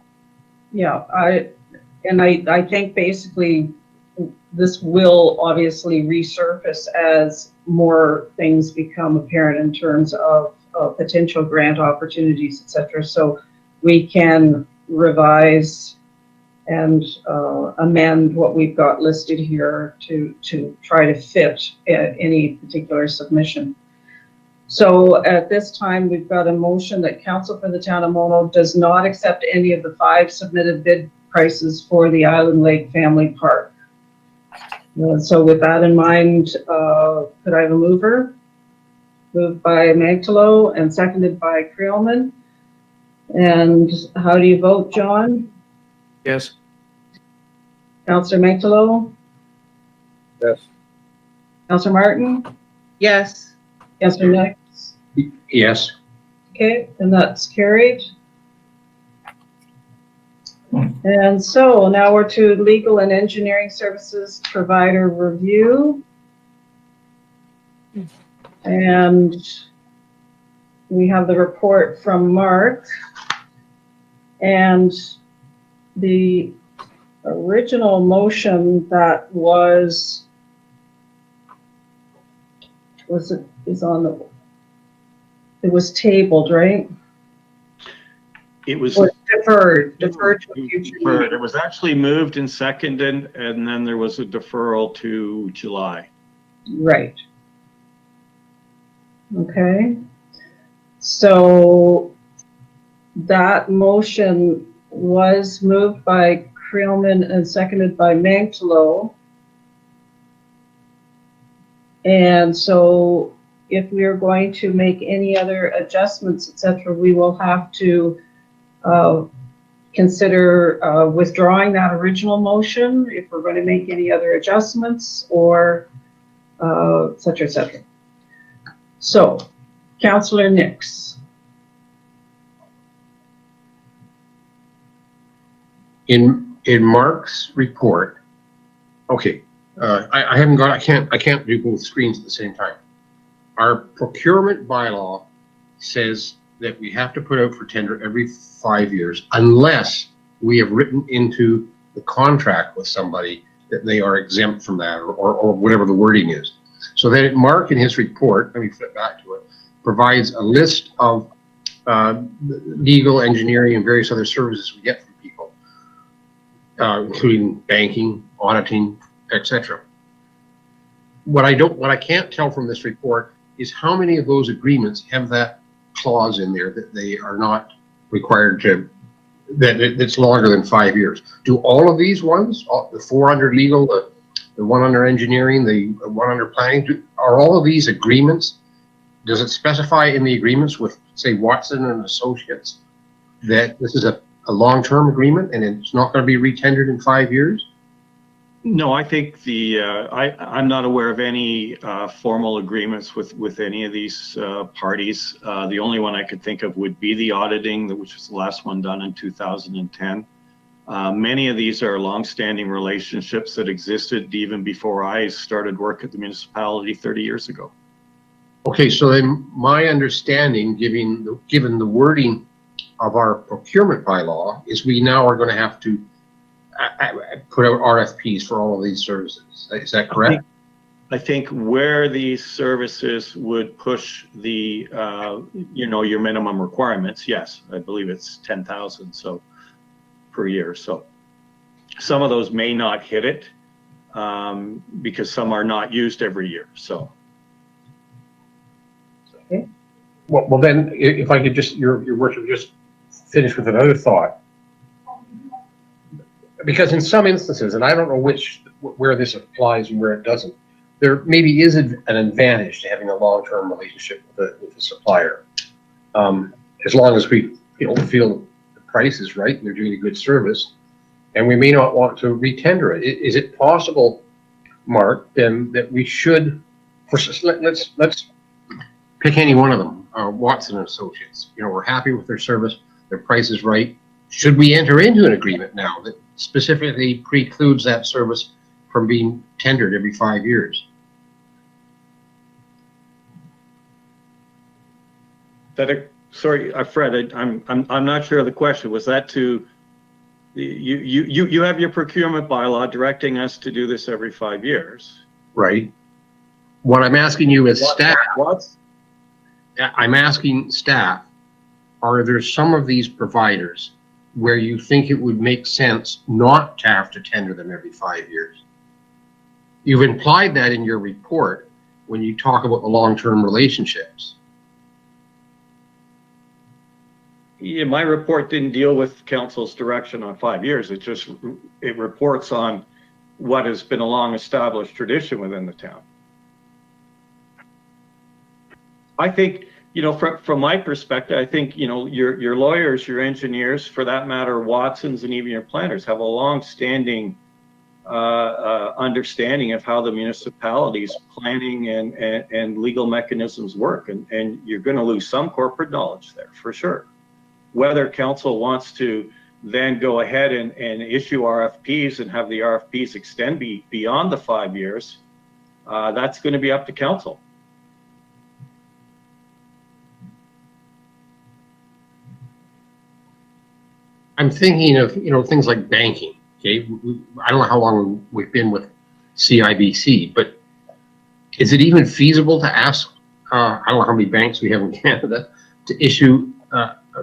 yeah, I think basically this will obviously resurface as more things become apparent in terms of potential grant opportunities, et cetera. So we can revise and amend what we've got listed here to try to fit any particular submission. So at this time, we've got a motion that Council for the Town of Mono does not accept any of the 5 submitted bid prices for the Island Lake Family Park. So with that in mind, could I have a mover? Moved by Magtalo and seconded by Creelman. And how do you vote, John? Yes. Councillor Magtalo? Yes. Councillor Martin? Yes. Councillor Nix? Yes. Okay, and that's carried. And so now we're to legal and engineering services provider review. And we have the report from Mark. And the original motion that is on the, it was tabled, right? It was Or deferred to future deferred. meeting. It was actually moved and seconded, and then there was a deferral to July. Right. Okay. So that motion was moved by Creelman and seconded by Mangtalo. And so if we are going to make any other adjustments, et cetera, we will have to consider withdrawing that original motion if we're going to make any other adjustments or et cetera, et cetera. So, Councillor Nix. In Mark's report, okay, I haven't got, I can't do both screens at the same time. Our procurement bylaw says that we have to put out for tender every 5 years unless we have written into the contract with somebody that they are exempt from that or whatever the wording is. So then Mark in his report, let me flip back to it, provides a list of legal, engineering, and various other services we get from people, including banking, auditing, etc. What I can't tell from this report is how many of those agreements have that clause in there that they are not required to, that it's longer than 5 years. Do all of these ones, the 4 under legal, the 1 under engineering, the 1 under planning, are all of these agreements, does it specify in the agreements with, say, Watson and Associates that this is a long-term agreement and it's not going to be retendered in 5 years? No, I think I'm not aware of any formal agreements with any of these parties. The only one I could think of would be the auditing, which was the last one done in 2010. Many of these are long-standing relationships that existed even before I started work at the municipality 30 years ago. Okay, so then my understanding, given the wording of our procurement bylaw, is we now are going to have to put out RFPs for all of these services. Is that correct? I think where these services would push the, your minimum requirements, yes, I believe it's 10,000 per year. So some of those may not hit it because some are not used every year. So. Okay. Well, then, if I could just, your worship, just finish with another thought. Because in some instances, and I don't know where this applies and where it doesn't, there maybe is an advantage to having a long-term relationship with the supplier, as long as we feel the price is right and they're doing a good service, and we may not want to retender it. Is it possible, Mark, then that we should, let's pick any one of them, Watson and Associates. We're happy with their service, their price is right. Should we enter into an agreement now that specifically precludes that service from being tendered every 5 years. Sorry, Fred, I'm not sure of the question. Was that to, you have your procurement bylaw directing us to do this every 5 years. Right. What I'm asking you is staff. What? I'm asking staff, are there some of these providers where you think it would make sense not to have to tender them every 5 years? You've implied that in your report when you talk about the long-term relationships. Yeah, my report didn't deal with council's direction on 5 years. It reports on what has been a long established tradition within the town. I think, from my perspective, I think, your lawyers, your engineers, for that matter, Watsons and even your planners have a long-standing understanding of how the municipality's planning and legal mechanisms work. And you're going to lose some corporate knowledge there, for sure. Whether council wants to then go ahead and issue RFPs and have the RFPs extend beyond the 5 years, that's going to be up to council. I'm thinking of, things like banking, okay? I don't know how long we've been with CIBC, but is it even feasible to ask, I don't know how many banks we have in Canada, to issue,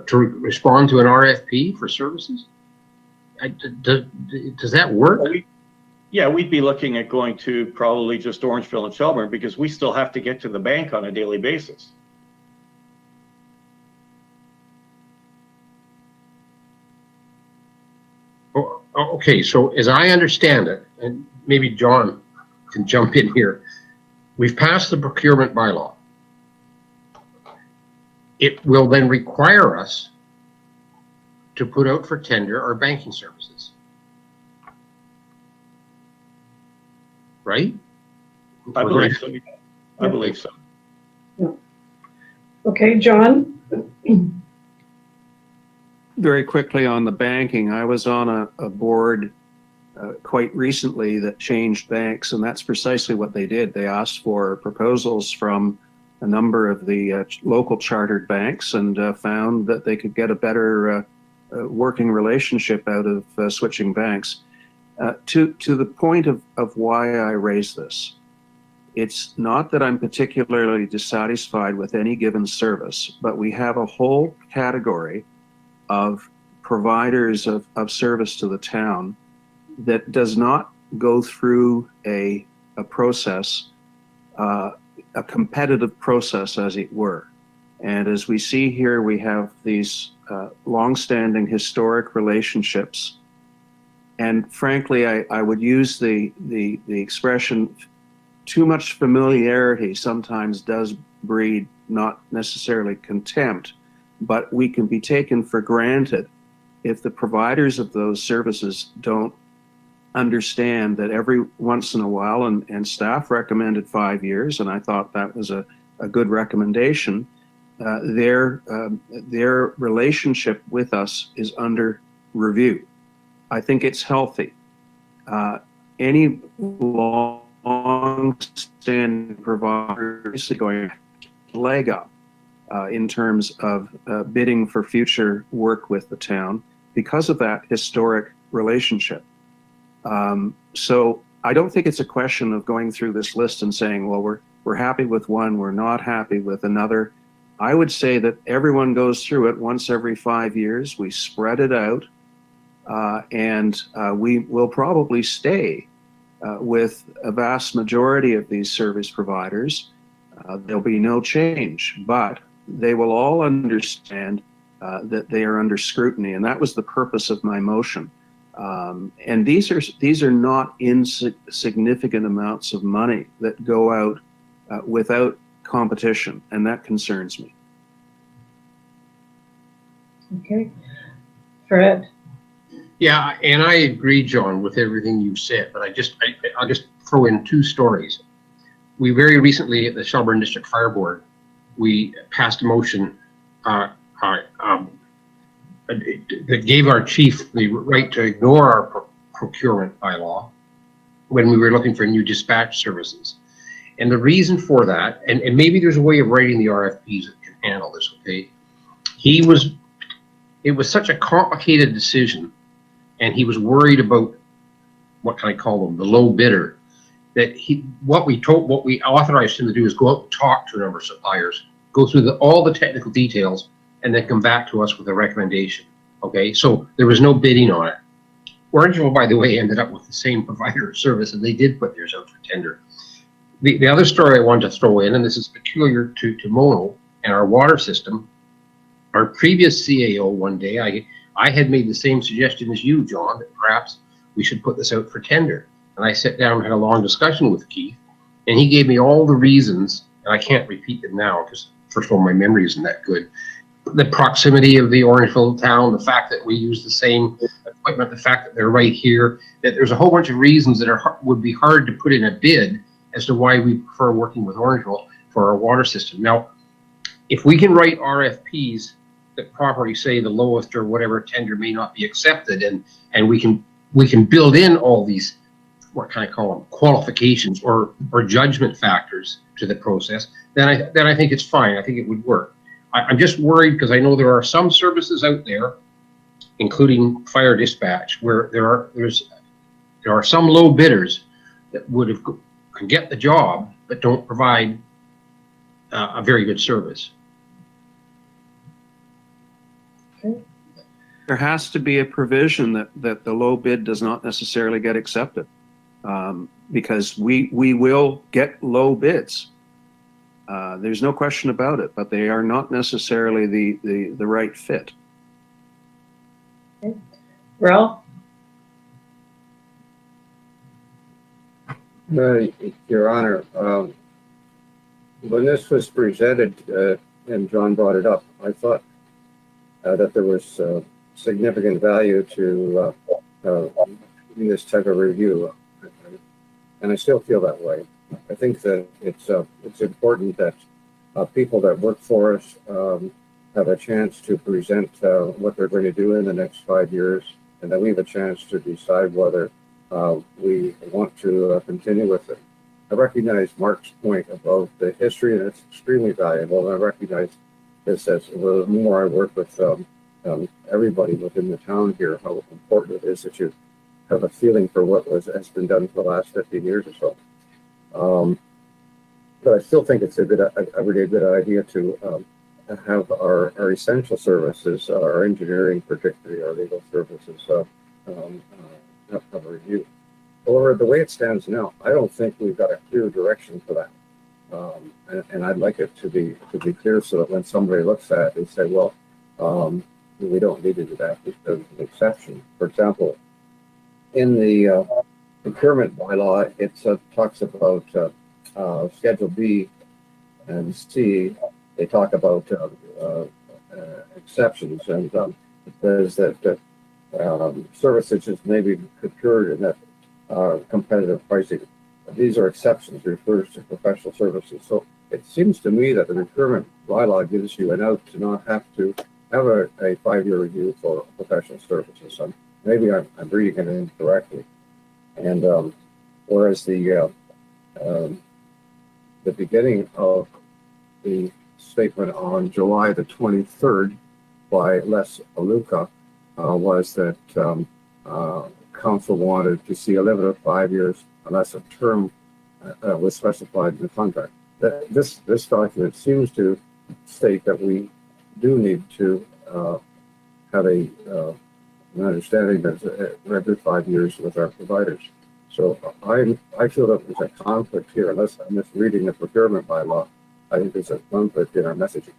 to respond to an RFP for services? Does that work? Yeah, we'd be looking at going to probably just Orangeville and Shelburne because we still have to get to the bank on a daily basis. Okay, so as I understand it, and maybe John can jump in here, we've passed the procurement bylaw. It will then require us to put out for tender our banking services. Right? I believe so. I believe so. Yeah. Okay, John? Very quickly on the banking, I was on a board quite recently that changed banks, and that's precisely what they did. They asked for proposals from a number of the local chartered banks and found that they could get a better working relationship out of switching banks. To the point of why I raise this, it's not that I'm particularly dissatisfied with any given service, but we have a whole category of providers of service to the town that does not go through a process, a competitive process, as it were. And as we see here, we have these long-standing historic relationships. And frankly, I would use the expression, too much familiarity sometimes does breed not necessarily contempt, but we can be taken for granted if the providers of those services don't understand that every once in a while, and staff recommended 5 years, and I thought that was a good recommendation, their relationship with us is under review. I think it's healthy. Any long-standing provider is going to leg up in terms of bidding for future work with the town because of that historic relationship. So I don't think it's a question of going through this list and saying, well, we're happy with one, we're not happy with another. I would say that everyone goes through it once every 5 years. We spread it out, and we will probably stay with a vast majority of these service providers. There'll be no change, but they will all understand that they are under scrutiny, and that was the purpose of my motion. And these are not insignificant amounts of money that go out without competition, and that concerns me. Okay. Fred? Yeah, and I agree, John, with everything you said, but I'll just throw in two stories. We very recently at the Shelburne District Fire Board, we passed a motion that gave our chief the right to ignore our procurement bylaw when we were looking for new dispatch services. And the reason for that, and maybe there's a way of writing the RFPs that can handle this, okay? It was such a complicated decision, and he was worried about, what can I call them, the low bidder, that what we authorized him to do is go out and talk to a number of suppliers, go through all the technical details, and then come back to us with a recommendation, okay? So there was no bidding on it. Orangeville, by the way, ended up with the same provider of service, and they did put theirs out for tender. The other story I wanted to throw in, and this is peculiar to Mono and our water system, our previous CAO one day, I had made the same suggestion as you, John, that perhaps we should put this out for tender. And I sat down and had a long discussion with Keith, and he gave me all the reasons, and I can't repeat them now because, first of all, my memory isn't that good. The proximity of the Orangeville town, the fact that we use the same equipment, the fact that they're right here, that there's a whole bunch of reasons that would be hard to put in a bid as to why we prefer working with Orangeville for our water system. Now, if we can write RFPs that properly say the lowest or whatever tender may not be accepted, and we can build in all these, what can I call them, qualifications or judgment factors to the process, then I think it's fine. I think it would work. I'm just worried because I know there are some services out there, including fire dispatch, where there are some low bidders that can get the job but don't provide a very good service. There has to be a provision that the low bid does not necessarily get accepted, because we will get low bids. There's no question about it, but they are not necessarily the right fit. Ralph? Your Honor, when this was presented, and John brought it up, I thought that there was significant value to this type of review, and I still feel that way. I think that it's important that people that work for us have a chance to present what they're going to do in the next 5 years, and that we have a chance to decide whether we want to continue with it. I recognize Mark's point about the history, and it's extremely valuable. And I recognize this as the more I work with everybody within the town here, how important it is that you have a feeling for what has been done for the last 50 years or so. But I still think it's a really good idea to have our essential services, our engineering, particularly our legal services, have a review. However, the way it stands now, I don't think we've got a clear direction for that. And I'd like it to be clear so that when somebody looks at it, they say, well, we don't need to do that because of an exception. For example, in the procurement bylaw, it talks about Schedule B and C. They talk about exceptions, and it says that services may be procured in that competitive pricing. These are exceptions, refers to professional services. So it seems to me that the procurement bylaw gives you an out to not have to have a 5-year review for professional services. So maybe I'm reading it incorrectly. And whereas the beginning of the statement on July the 23rd by Les Aluka was that council wanted to see a limit of 5 years unless a term was specified in the contract. This document seems to state that we do need to have an understanding that every 5 years with our providers. So I feel that there's a conflict here. Unless I'm misreading the procurement bylaw, I think there's a conflict in our messaging.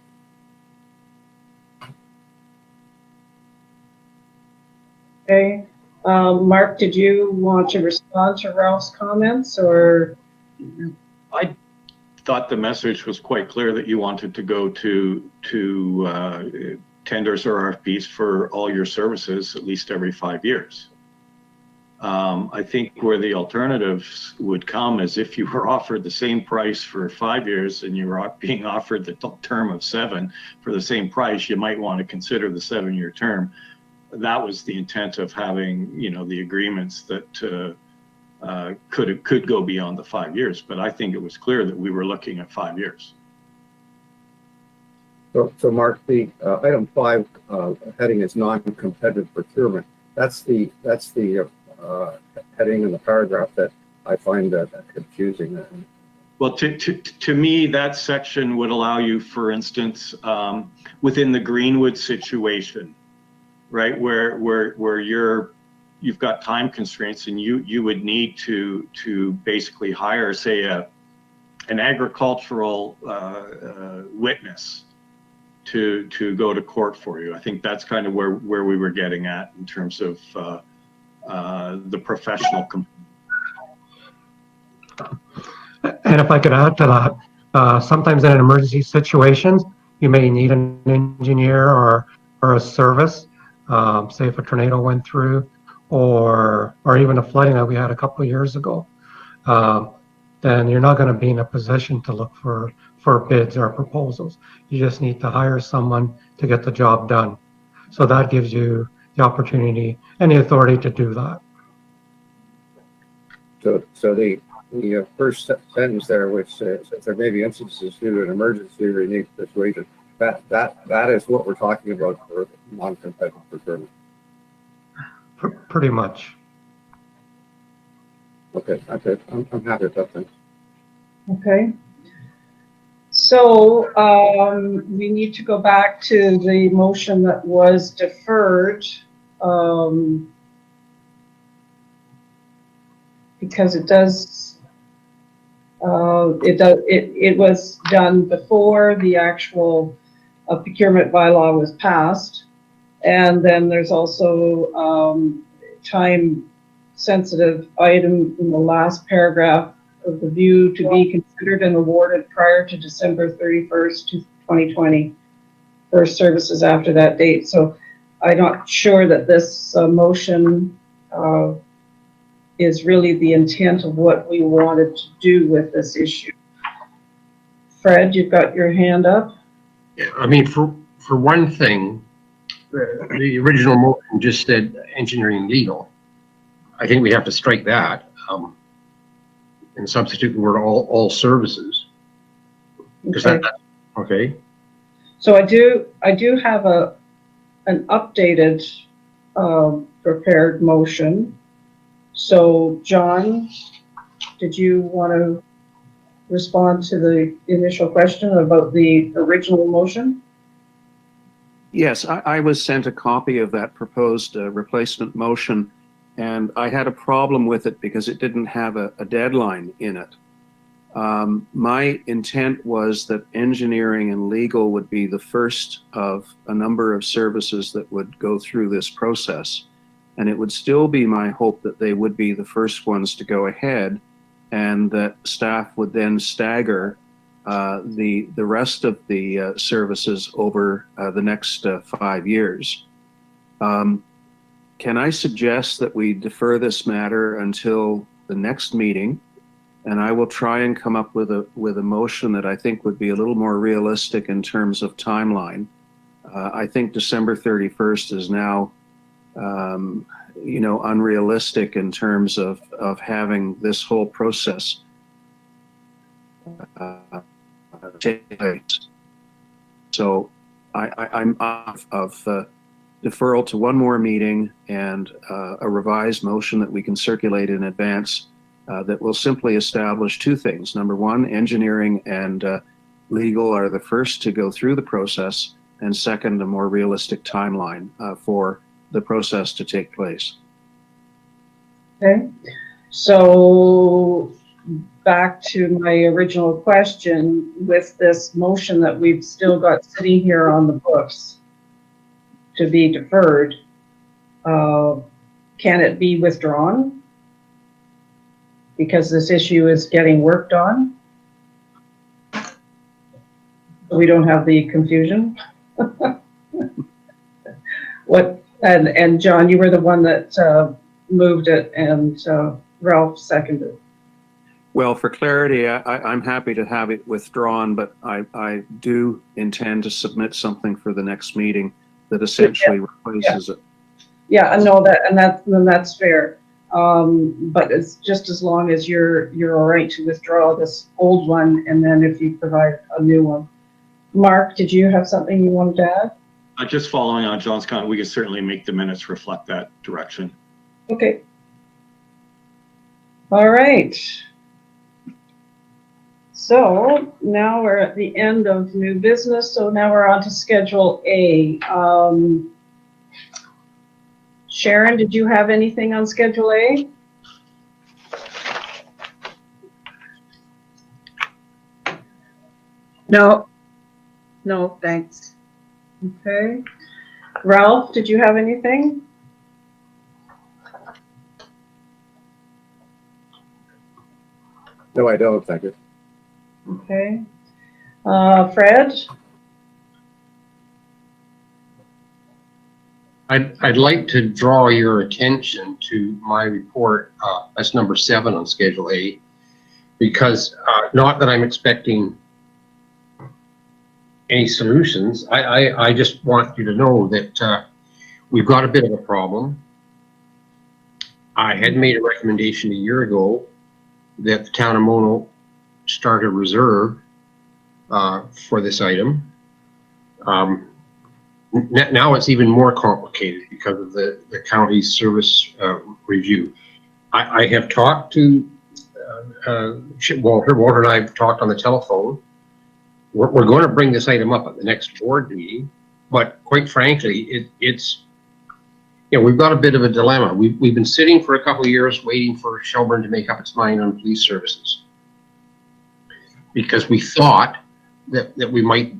Okay. Mark, did you want to respond to Ralph's comments, or? I thought the message was quite clear that you wanted to go to tenders or RFPs for all your services at least every 5 years. I think where the alternatives would come is if you were offered the same price for 5 years and you were being offered the term of 7 for the same price, you might want to consider the 7-year term. That was the intent of having, you know, the agreements that could go beyond the 5 years. But I think it was clear that we were looking at 5 years. So Mark, the item 5 heading is non-competitive procurement. That's the heading in the paragraph that I find confusing. Well, to me, that section would allow you, for instance, within the Greenwood situation, right, where you've got time constraints and you would need to basically hire, say, an agricultural witness to go to court for you. I think that's kind of where we were getting at in terms of the professional component. And if I could add to that, sometimes in emergency situations, you may need an engineer or a service, say if a tornado went through, or even a flooding that we had a couple of years ago. Then you're not going to be in a position to look for bids or proposals. You just need to hire someone to get the job done. So that gives you the opportunity and the authority to do that. So the first sentence there, which says if there may be instances due to an emergency or unique situation, that is what we're talking about for non-competitive procurement. Pretty much. Okay, I'm happy with that thing. Okay. So we need to go back to the motion that was deferred, because it was done before the actual procurement bylaw was passed. And then there's also time sensitive item in the last paragraph of the view to be considered and awarded prior to December 31st, 2020 for services after that date. So I'm not sure that this motion is really the intent of what we wanted to do with this issue. Fred, you've got your hand up. Yeah, I mean, for one thing, the original motion just said engineering legal. I think we have to strike that and substitute the word all services. Okay. Okay. So I do have an updated prepared motion. So John, did you want to respond to the initial question about the original motion? Yes, I was sent a copy of that proposed replacement motion, and I had a problem with it because it didn't have a deadline in it. My intent was that engineering and legal would be the first of a number of services that would go through this process. And it would still be my hope that they would be the first ones to go ahead, and that staff would then stagger the rest of the services over the next 5 years. Can I suggest that we defer this matter until the next meeting, and I will try and come up with a motion that I think would be a little more realistic in terms of timeline. I think December 31st is now unrealistic in terms of having this whole process take place. So I'm off of deferral to one more meeting and a revised motion that we can circulate in advance that will simply establish two things. Number one, engineering and legal are the first to go through the process, and second, a more realistic timeline for the process to take place. Okay, so back to my original question, with this motion that we've still got sitting here on the books to be deferred, can it be withdrawn? Because this issue is getting worked on? We don't have the confusion? What, and John, you were the one that moved it and Ralph seconded. Well, for clarity, I'm happy to have it withdrawn, but I do intend to submit something for the next meeting that essentially replaces it. Yeah, I know that, and that's fair. But it's just as long as you're all right to withdraw this old one, and then if you provide a new one. Mark, did you have something you wanted to add? Just following on John's comment, we can certainly make the minutes reflect that direction. Okay. All right. So now we're at the end of new business. So now we're on to Schedule A. Sharon, did you have anything on Schedule A? No, no, thanks. Okay. Ralph, did you have anything? No, I don't, thank you. Okay. Fred? I'd like to draw your attention to my report, that's number 7 on Schedule A, because not that I'm expecting any solutions. I just want you to know that we've got a bit of a problem. I had made a recommendation a year ago that the town of Mono start a reserve for this item. Now it's even more complicated because of the county's service review. I have talked to Walter and I have talked on the telephone. We're going to bring this item up at the next board meeting, but quite frankly, it's we've got a bit of a dilemma. We've been sitting for a couple of years waiting for Shelburne to make up its mind on police services, because we thought that we might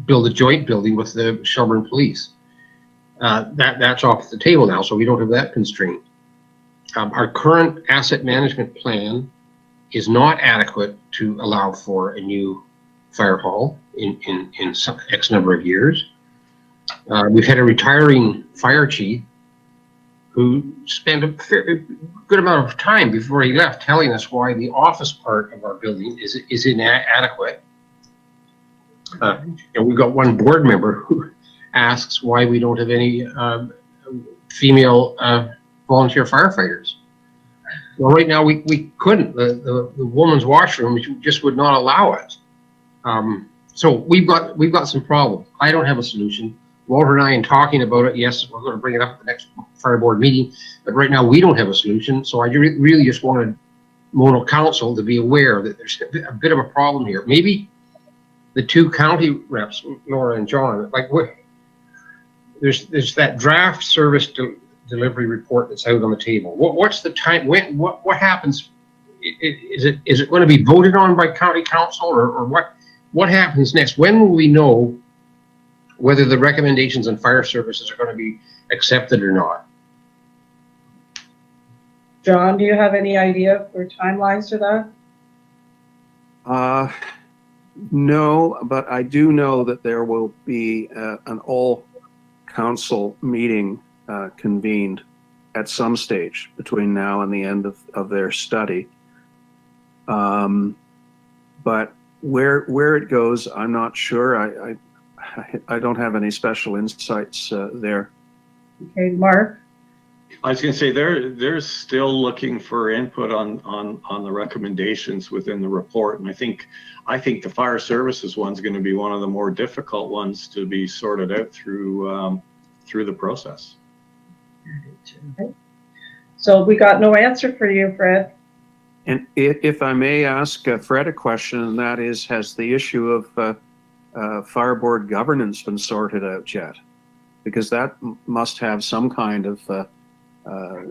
build a joint building with the Shelburne Police. That's off the table now, so we don't have that constraint. Our current asset management plan is not adequate to allow for a new fire hall in some X number of years. We've had a retiring fire chief who spent a good amount of time before he left telling us why the office part of our building is inadequate. And we've got one board member who asks why we don't have any female volunteer firefighters. Well, right now we couldn't. The woman's washroom just would not allow it. So we've got some problems. I don't have a solution. Walter and I, in talking about it, yes, we're going to bring it up at the next fire board meeting, but right now we don't have a solution. So I really just wanted Mono Council to be aware that there's a bit of a problem here. Maybe the two county reps, Laura and John, like there's that draft service delivery report that's out on the table. What's the time? What happens? Is it going to be voted on by county council, or what happens next? When will we know whether the recommendations on fire services are going to be accepted or not? John, do you have any idea for timelines for that? No, but I do know that there will be an all-council meeting convened at some stage between now and the end of their study. But where it goes, I'm not sure. I don't have any special insights there. Okay, Mark? I was going to say they're still looking for input on the recommendations within the report, and I think the fire services one's going to be one of the more difficult ones to be sorted out through the process. Okay. So we got no answer for you, Fred. And if I may ask Fred a question, and that is, has the issue of fire board governance been sorted out yet? Because that must have some kind of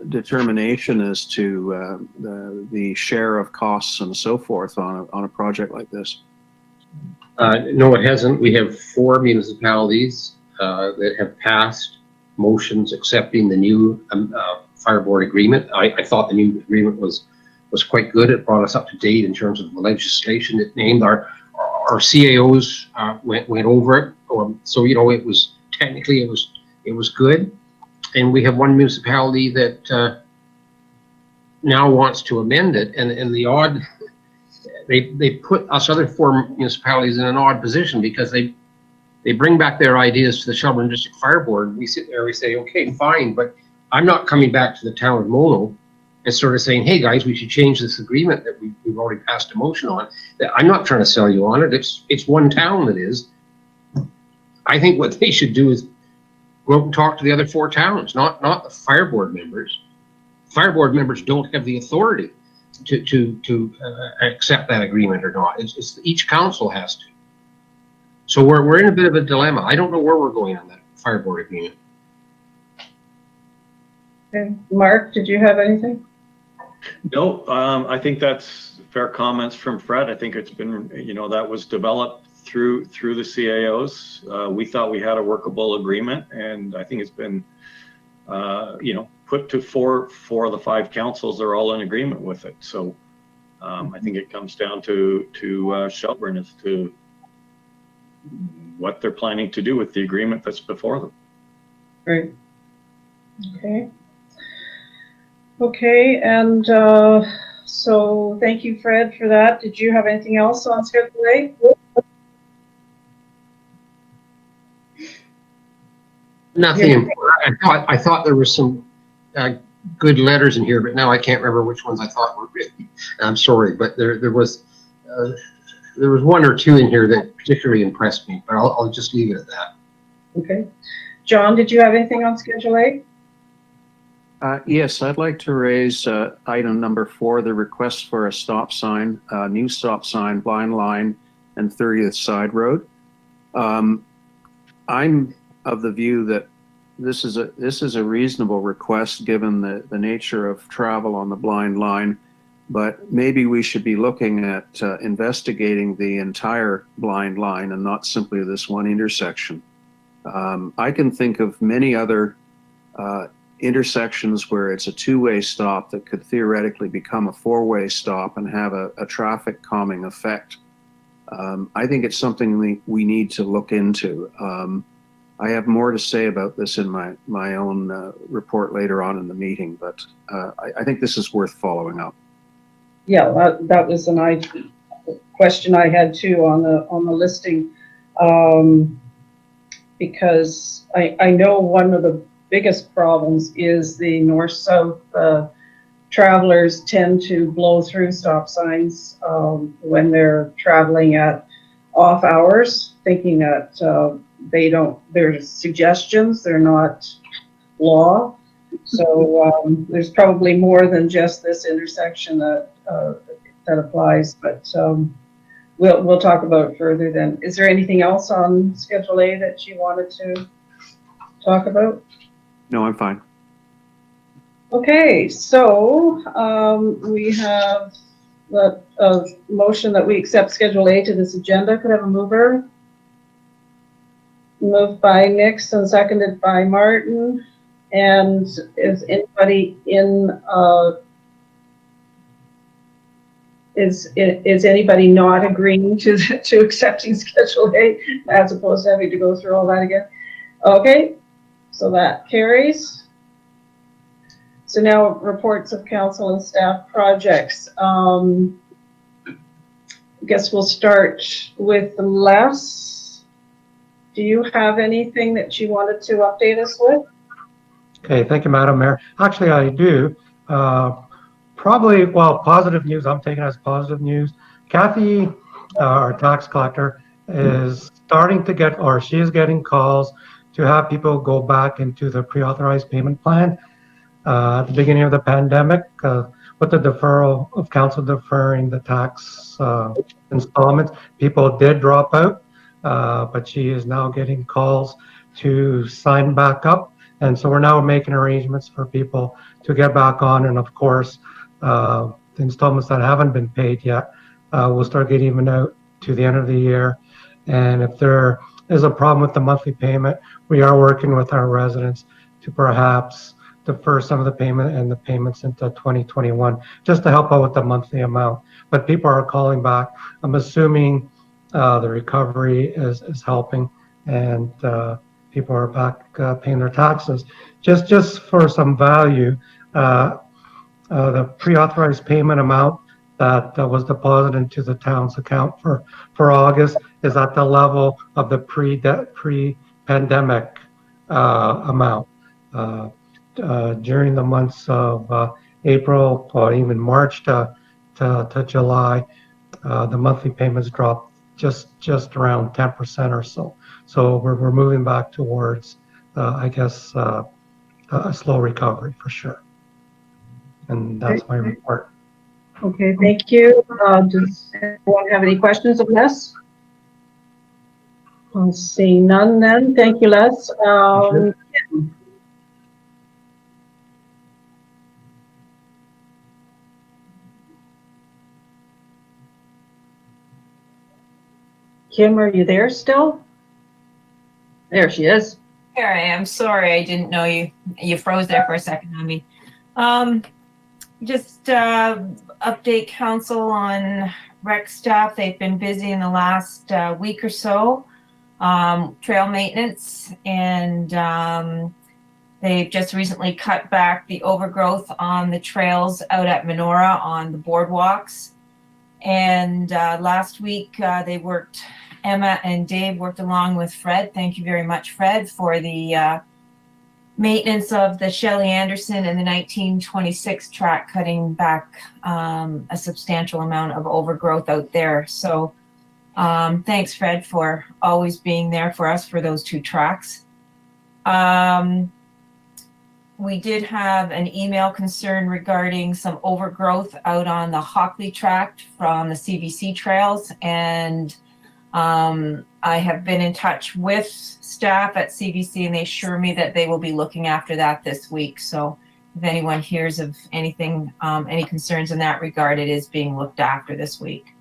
determination as to the share of costs and so forth on a project like this. No, it hasn't. We have 4 municipalities that have passed motions accepting the new fire board agreement. I thought the new agreement was quite good. It brought us up to date in terms of the legislation it named. Our CAOs went over it, so it was technically it was good. And we have one municipality that now wants to amend it, and the odd, they put us other four municipalities in an odd position because they bring back their ideas to the Shelburne District Fire Board. We sit there, we say, okay, fine, but I'm not coming back to the town of Mono and sort of saying, hey guys, we should change this agreement that we've already passed a motion on. I'm not trying to sell you on it. It's one town that is. I think what they should do is go out and talk to the other four towns, not the fire board members. Fire board members don't have the authority to accept that agreement or not. It's each council has to. So we're in a bit of a dilemma. I don't know where we're going on that fire board agreement. Okay. Mark, did you have anything? No, I think that's fair comments from Fred. I think it's been, that was developed through the CAOs. We thought we had a workable agreement, and I think it's been, put to four of the five councils are all in agreement with it. So I think it comes down to Shelburne as to what they're planning to do with the agreement that's before them. Right. Okay. Okay, and so thank you, Fred, for that. Did you have anything else on Schedule A? Nothing important. I thought there was some good letters in here, but now I can't remember which ones I thought were written. I'm sorry, but there was one or two in here that particularly impressed me, but I'll just leave it at that. Okay. John, did you have anything on Schedule A? Yes, I'd like to raise item number 4, the request for a stop sign, new stop sign, blind line, and 30th Side Road. I'm of the view that this is a reasonable request given the nature of travel on the blind line, but maybe we should be looking at investigating the entire blind line and not simply this one intersection. I can think of many other intersections where it's a two-way stop that could theoretically become a four-way stop and have a traffic calming effect. I think it's something we need to look into. I have more to say about this in my own report later on in the meeting, but I think this is worth following up. Yeah, that was a question I had too on the listing, because I know one of the biggest problems is the north-south travelers tend to blow through stop signs when they're traveling at off hours, thinking that they're suggestions, they're not law. So there's probably more than just this intersection that applies, but we'll talk about it further then. Is there anything else on Schedule A that you wanted to talk about? No, I'm fine. Okay, so we have the motion that we accept Schedule A to this agenda. Could I have a mover? Moved by Nix and seconded by Martin. And is anybody is anybody not agreeing to accepting Schedule A as opposed to having to go through all that again? Okay, so that carries. So now reports of council and staff projects. I guess we'll start with Les. Do you have anything that you wanted to update us with? Okay, thank you, Madam Mayor. Actually, I do. Probably, well, positive news. I'm taking it as positive news. Kathy, our tax collector, is starting to get, or she is getting calls to have people go back into the pre-authorized payment plan. At the beginning of the pandemic, with the deferral of council deferring the tax installments, people did drop out, but she is now getting calls to sign back up. And so we're now making arrangements for people to get back on. And of course, the installments that haven't been paid yet will start getting even out to the end of the year. And if there is a problem with the monthly payment, we are working with our residents to perhaps defer some of the payment and the payments into 2021, just to help out with the monthly amount. But people are calling back. I'm assuming the recovery is helping, and people are back paying their taxes. Just for some value, the pre-authorized payment amount that was deposited into the town's account for August is at the level of the pre-pandemic amount. During the months of April or even March to July, the monthly payments dropped just around 10% or so. So we're moving back towards, I guess, a slow recovery for sure. And that's my report. Okay, thank you. Does anyone have any questions of Les? I'll see none then. Thank you, Les. Kim, are you there still? There she is. Here I am. Sorry, I didn't know you froze there for a second on me. Just update council on rec staff. They've been busy in the last week or so, trail maintenance, and they've just recently cut back the overgrowth on the trails out at Menorah on the boardwalks. And last week they worked, Emma and Dave worked along with Fred. Thank you very much, Fred, for the maintenance of the Shelley Anderson and the 1926 track, cutting back a substantial amount of overgrowth out there. So thanks, Fred, for always being there for us for those two tracks. We did have an email concern regarding some overgrowth out on the Hockley tract from the CBC trails, and I have been in touch with staff at CBC, and they assure me that they will be looking after that this week. So if anyone hears of anything, any concerns in that regard, it is being looked after this week.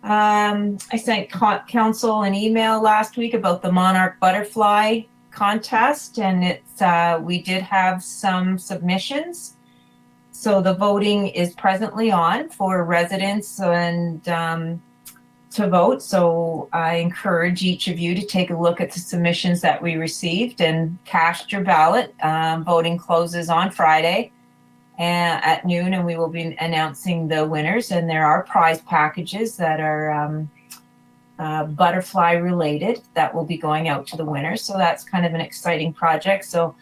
I sent council an email last week about the Monarch Butterfly contest, and it's we did have some submissions. So the voting is presently on for residents and to vote. So I encourage each of you to take a look at the submissions that we received and cast your ballot. Voting closes on Friday at noon, and we will be announcing the winners. And there are prize packages that are butterfly related that will be going out to the winners. So that's kind of an exciting project. So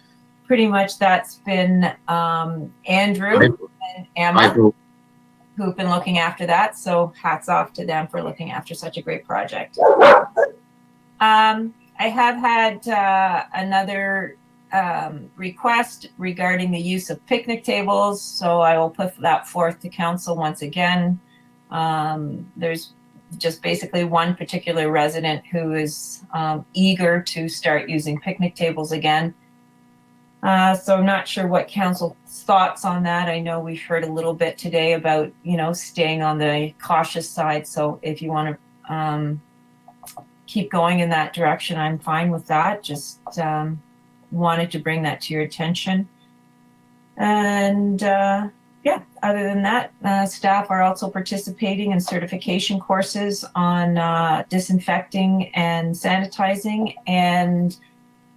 pretty much that's been Andrew and Emma who've been looking after that. So hats off to them for looking after such a great project. I have had another request regarding the use of picnic tables. So I will put that forth to council once again. There's just basically one particular resident who is eager to start using picnic tables again. So I'm not sure what council's thoughts on that. I know we've heard a little bit today about, staying on the cautious side. So if you want to keep going in that direction, I'm fine with that. Just wanted to bring that to your attention. And yeah, other than that, staff are also participating in certification courses on disinfecting and sanitizing. And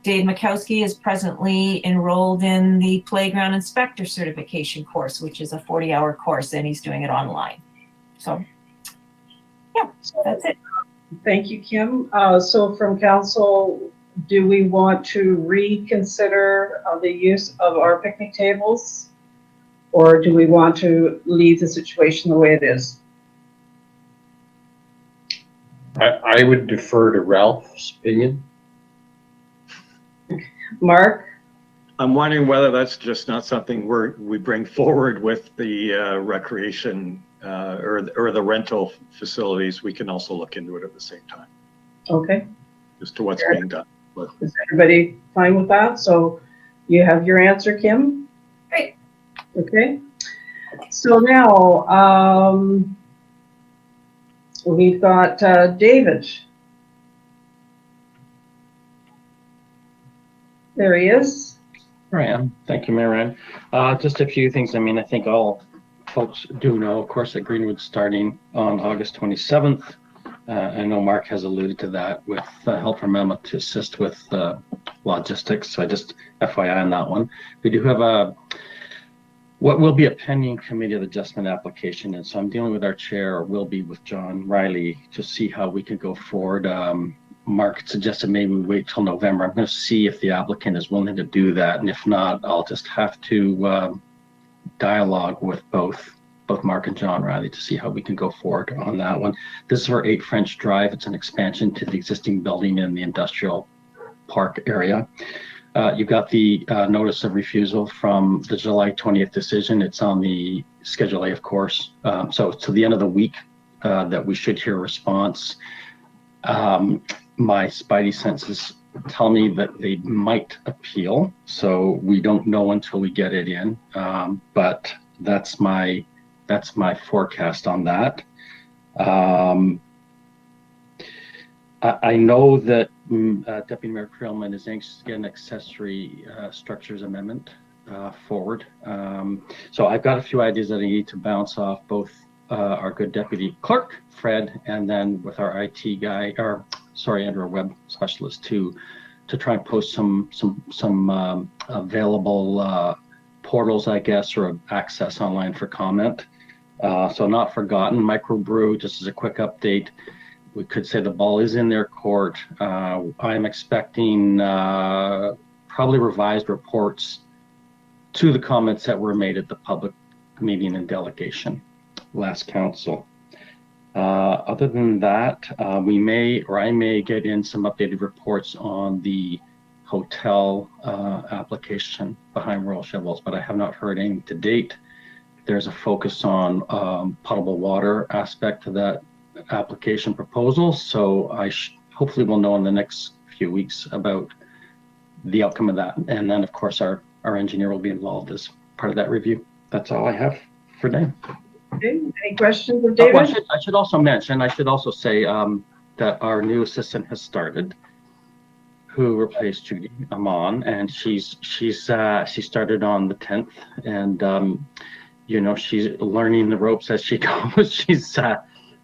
Dave Mikowski is presently enrolled in the playground inspector certification course, which is a 40-hour course, and he's doing it online. So yeah, that's it. Thank you, Kim. So from council, do we want to reconsider the use of our picnic tables, or do we want to leave the situation the way it is? I would defer to Ralph's opinion. Mark? I'm wondering whether that's just not something we bring forward with the recreation or the rental facilities. We can also look into it at the same time. Okay. As to what's being done. Is everybody fine with that? So you have your answer, Kim? Great. Okay. So now we've got David. There he is. Here I am. Thank you, Mayor Ann. Just a few things. I mean, I think all folks do know, of course, that Greenwood's starting on August 27th. I know Mark has alluded to that with help from Emma to assist with logistics. So I just FYI on that one. We do have what will be a pending committee of adjustment application. And so I'm dealing with our chair, or will be with John Riley, to see how we can go forward. Mark suggested maybe we wait till November. I'm going to see if the applicant is willing to do that. And if not, I'll just have to dialogue with both Mark and John Riley to see how we can go forward on that one. This is for 8 French Drive. It's an expansion to the existing building in the industrial park area. You got the notice of refusal from the July 20th decision. It's on the Schedule A, of course. So to the end of the week that we should hear a response. My spidey senses tell me that they might appeal. So we don't know until we get it in. But that's my forecast on that. I know that Deputy Mayor Creelman is anxious to get an accessory structures amendment forward. So I've got a few ideas that I need to bounce off both our good Deputy Clerk, Fred, and then with our IT guy, and our web specialist to try and post some available portals, I guess, or access online for comment. So not forgotten. Microbrew, just as a quick update, we could say the ball is in their court. I'm expecting probably revised reports to the comments that were made at the public meeting and delegation last council. Other than that, I may get in some updated reports on the hotel application behind Royal Shelburne, but I have not heard anything to date. There's a focus on potable water aspect to that application proposal, so I hopefully will know in the next few weeks about the outcome of that. And then, of course, our engineer will be involved as part of that review. That's all I have for today. Okay. Any questions of David? I should also say that our new assistant has started, who replaced Judy Amon, and she started on the 10th, and you know, she's learning the ropes as she goes. She's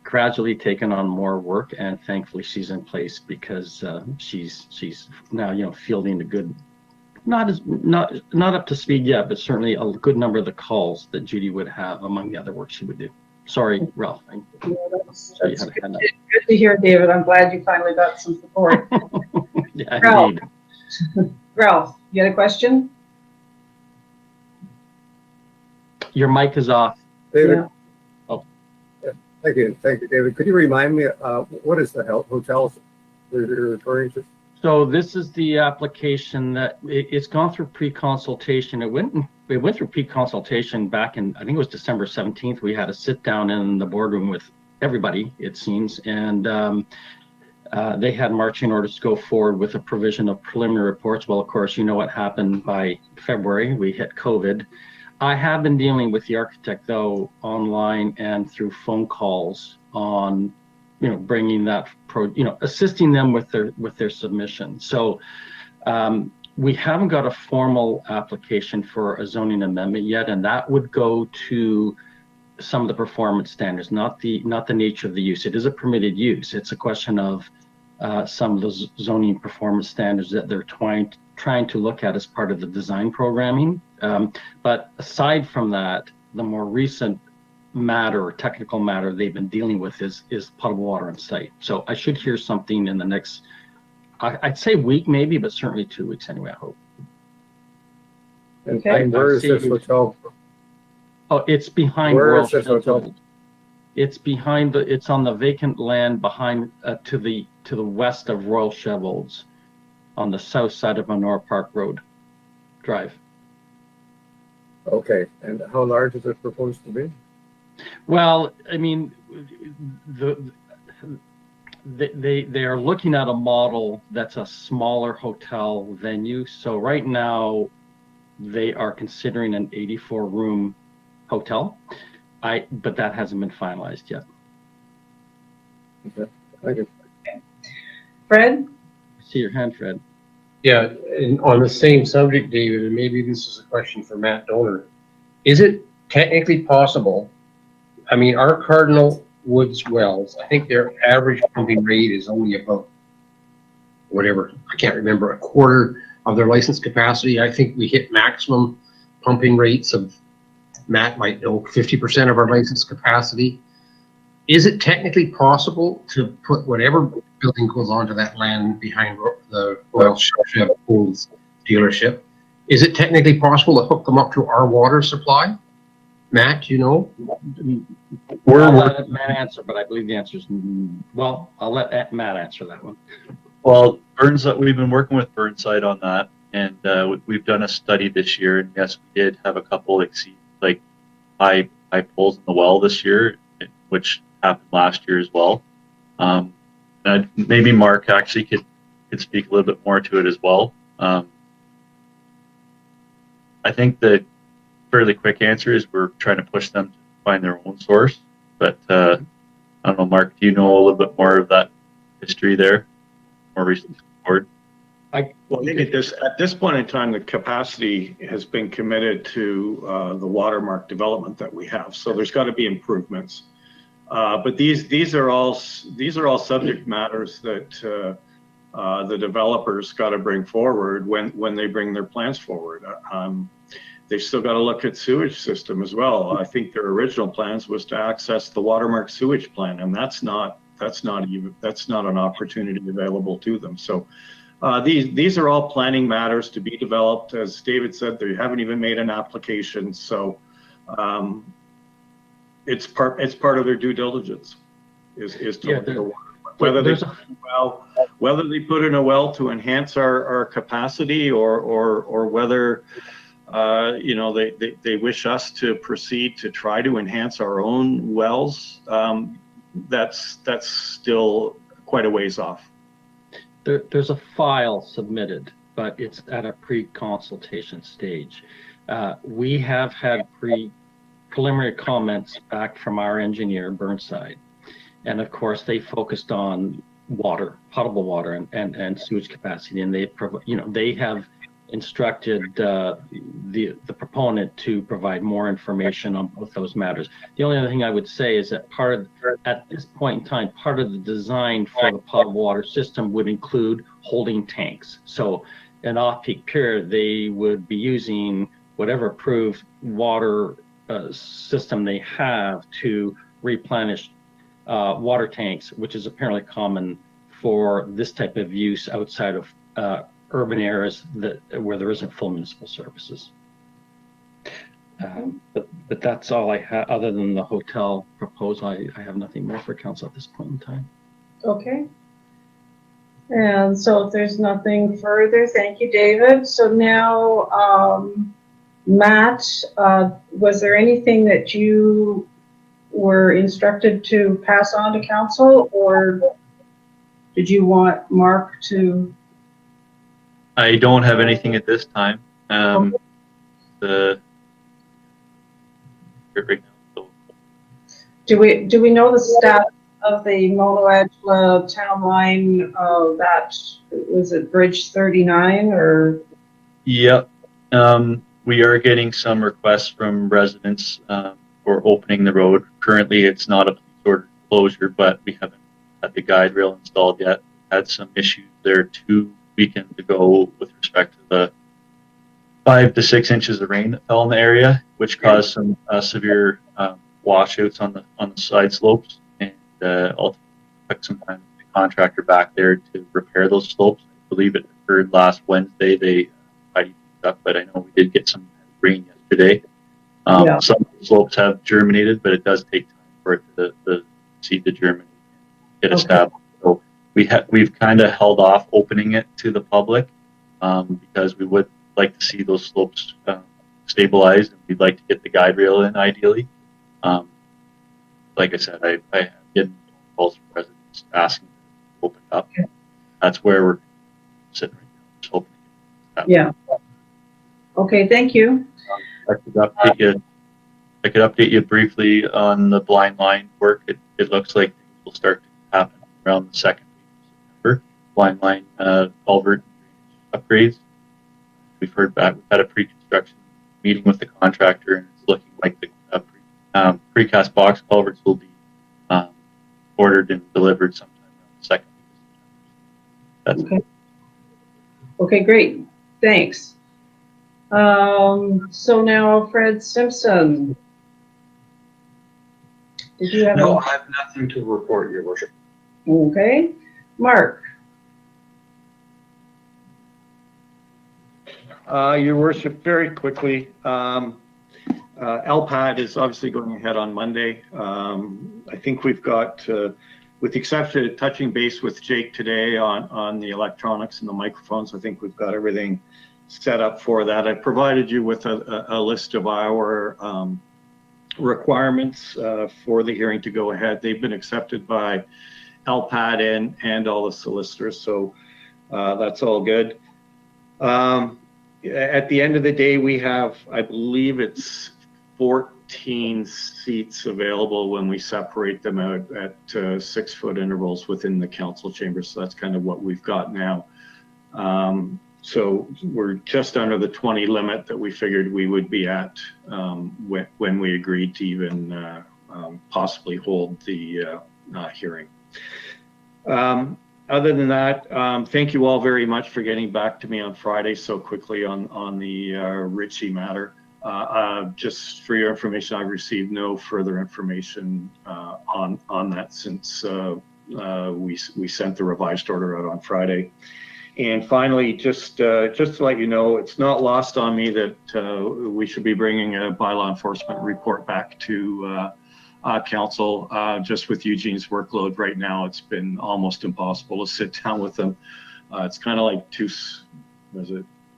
gradually taken on more work, and thankfully she's in place because she's now, you know, fielding a good, not up to speed yet, but certainly a good number of the calls that Judy would have among the other work she would do. Sorry, Ralph. That's good to hear, David. I'm glad you finally got some support. Yeah, Ralph. indeed. Ralph, you had a question? Your mic is off. David? Yeah. Oh. Yeah. Thank you, David. Could you remind me, what is the hotels you're referring to? So this is the application that it's gone through pre-consultation. It went through pre-consultation back in, I think it was December 17th. We had a sit down in the boardroom with everybody, it seems, and they had marching orders to go forward with a provision of preliminary reports. Well, of course, you know what happened by February. We hit COVID. I have been dealing with the architect, though, online and through phone calls on, you know, bringing that assisting them with their submission. So we haven't got a formal application for a zoning amendment yet, and that would go to some of the performance standards, not the nature of the use. It is a permitted use. It's a question of some of those zoning performance standards that they're trying to look at as part of the design programming. But aside from that, the more recent matter or technical matter they've been dealing with is potable water on site. So I should hear something in the next, I'd say week maybe, but certainly 2 weeks anyway, I hope. Okay. And where is this hotel? Oh, it's behind Where Royal is this hotel? It's behind it's on the vacant land behind to the west of Royal Shelburne, on the south side of Manor Park Road Drive. Okay, and how large is it proposed to be? Well, I mean, they are looking at a model that's a smaller hotel venue. So right now, they are considering an 84-room hotel. But that hasn't been finalized yet. Okay, thank you. Fred? I see your hand, Fred. Yeah, and on the same subject, David, and maybe this is a question for Matt Donor. Is it technically possible? I mean, our Cardinal Woods wells, I think their average pumping rate is only about, whatever, I can't remember, a quarter of their license capacity. I think we hit maximum pumping rates of Matt might know, 50% of our licensed capacity. Is it technically possible to put whatever building goes onto that land behind the Royal Sheffield dealership? Is it technically possible to hook them up to our water supply? Matt, you know? I'll let Matt answer, but I believe the answer is, well, I'll let Matt answer that one. Well, we've been working with Burnside on that, and we've done a study this year, and yes, we did have a couple high poles in the well this year, which happened last year as well. And maybe Mark actually could speak a little bit more to it as well. I think the fairly quick answer is we're trying to push them to find their own source. But I don't know, Mark, do you know a little bit more of that history there, more recent support? Well, I think at this point in time, the capacity has been committed to the watermark development that we have. So there's got to be improvements. But these are all subject matters that the developers got to bring forward when they bring their plans forward. They've still got to look at sewage system as well. I think their original plans was to access the watermark sewage plan, and that's not an opportunity available to them. So these are all planning matters to be developed. As David said, they haven't even made an application. So it's part of their due diligence is to look at the water. Whether they put in a well to enhance our capacity or whether they wish us to proceed to try to enhance our own wells, that's still quite a ways off. There's a file submitted, but it's at a pre-consultation stage. We have had preliminary comments back from our engineer, Burnside. And of course, they focused on water, potable water and sewage capacity. And they have instructed the proponent to provide more information on both those matters. The only other thing I would say is that at this point in time, part of the design for the potable water system would include holding tanks. So an off-peak period, they would be using whatever approved water system they have to replenish water tanks, which is apparently common for this type of use outside of urban areas where there isn't full municipal services. But that's all I have. Other than the hotel proposal, I have nothing more for council at this point in time. Okay. And so if there's nothing further, thank you, David. So now, Matt, was there anything that you were instructed to pass on to council, or did you want Mark to? I don't have anything at this time. Do we know the status of the Mono-Edgela town line? That was it, Bridge 39, or? Yep. We are getting some requests from residents for opening the road. Currently, it's not a sort of closure, but we haven't had the guide rail installed yet. Had some issues there 2 weekends ago with respect to the 5 to 6 inches of rain that fell in the area, which caused some severe washouts on the side slopes, and ultimately took some time to the contractor back there to repair those slopes. I believe it occurred last Wednesday. They tidied things up, but I know we did get some rain yesterday. Some of the slopes have germinated, but it does take time for it to seed to germinate and get established. So we've kind of held off opening it to the public because we would like to see those slopes stabilized, and we'd like to get the guide rail in ideally. Like I said, I have getting calls from residents asking to open up. Okay. That's where we're sitting right now. Just hoping to get Okay, thank you. I could update you briefly on the blind line work. It looks like things will start to happen around the second week of September. Blind line culvert upgrades. We've heard back. We've had a pre-construction meeting with the contractor, and it's looking like the precast box culverts will be ordered and delivered sometime around the second week of September. That's okay. Okay, great. Thanks. So now Fred Simpson. Did you have No, I have nothing to report, Your Worship. Okay. Mark? Your worship, very quickly, LPAD is obviously going ahead on Monday. I think we've got, with the exception of touching base with Jake today on the electronics and the microphones, I think we've got everything set up for that. I provided you with a list of our requirements for the hearing to go ahead. They've been accepted by LPAD and all the solicitors, so that's all good. At the end of the day, we have, I believe it's 14 seats available when we separate them out at 6-foot intervals within the council chamber. So that's kind of what we've got now. So we're just under the 20 limit that we figured we would be at when we agreed to even possibly hold the hearing. Other than that, thank you all very much for getting back to me on Friday so quickly on the Ritchie matter. Just for your information, I've received no further information on that since we sent the revised order out on Friday. And finally, just to let you know, it's not lost on me that we should be bringing a bylaw enforcement report back to council. Just with Eugene's workload right now, it's been almost impossible to sit down with them. It's kind of like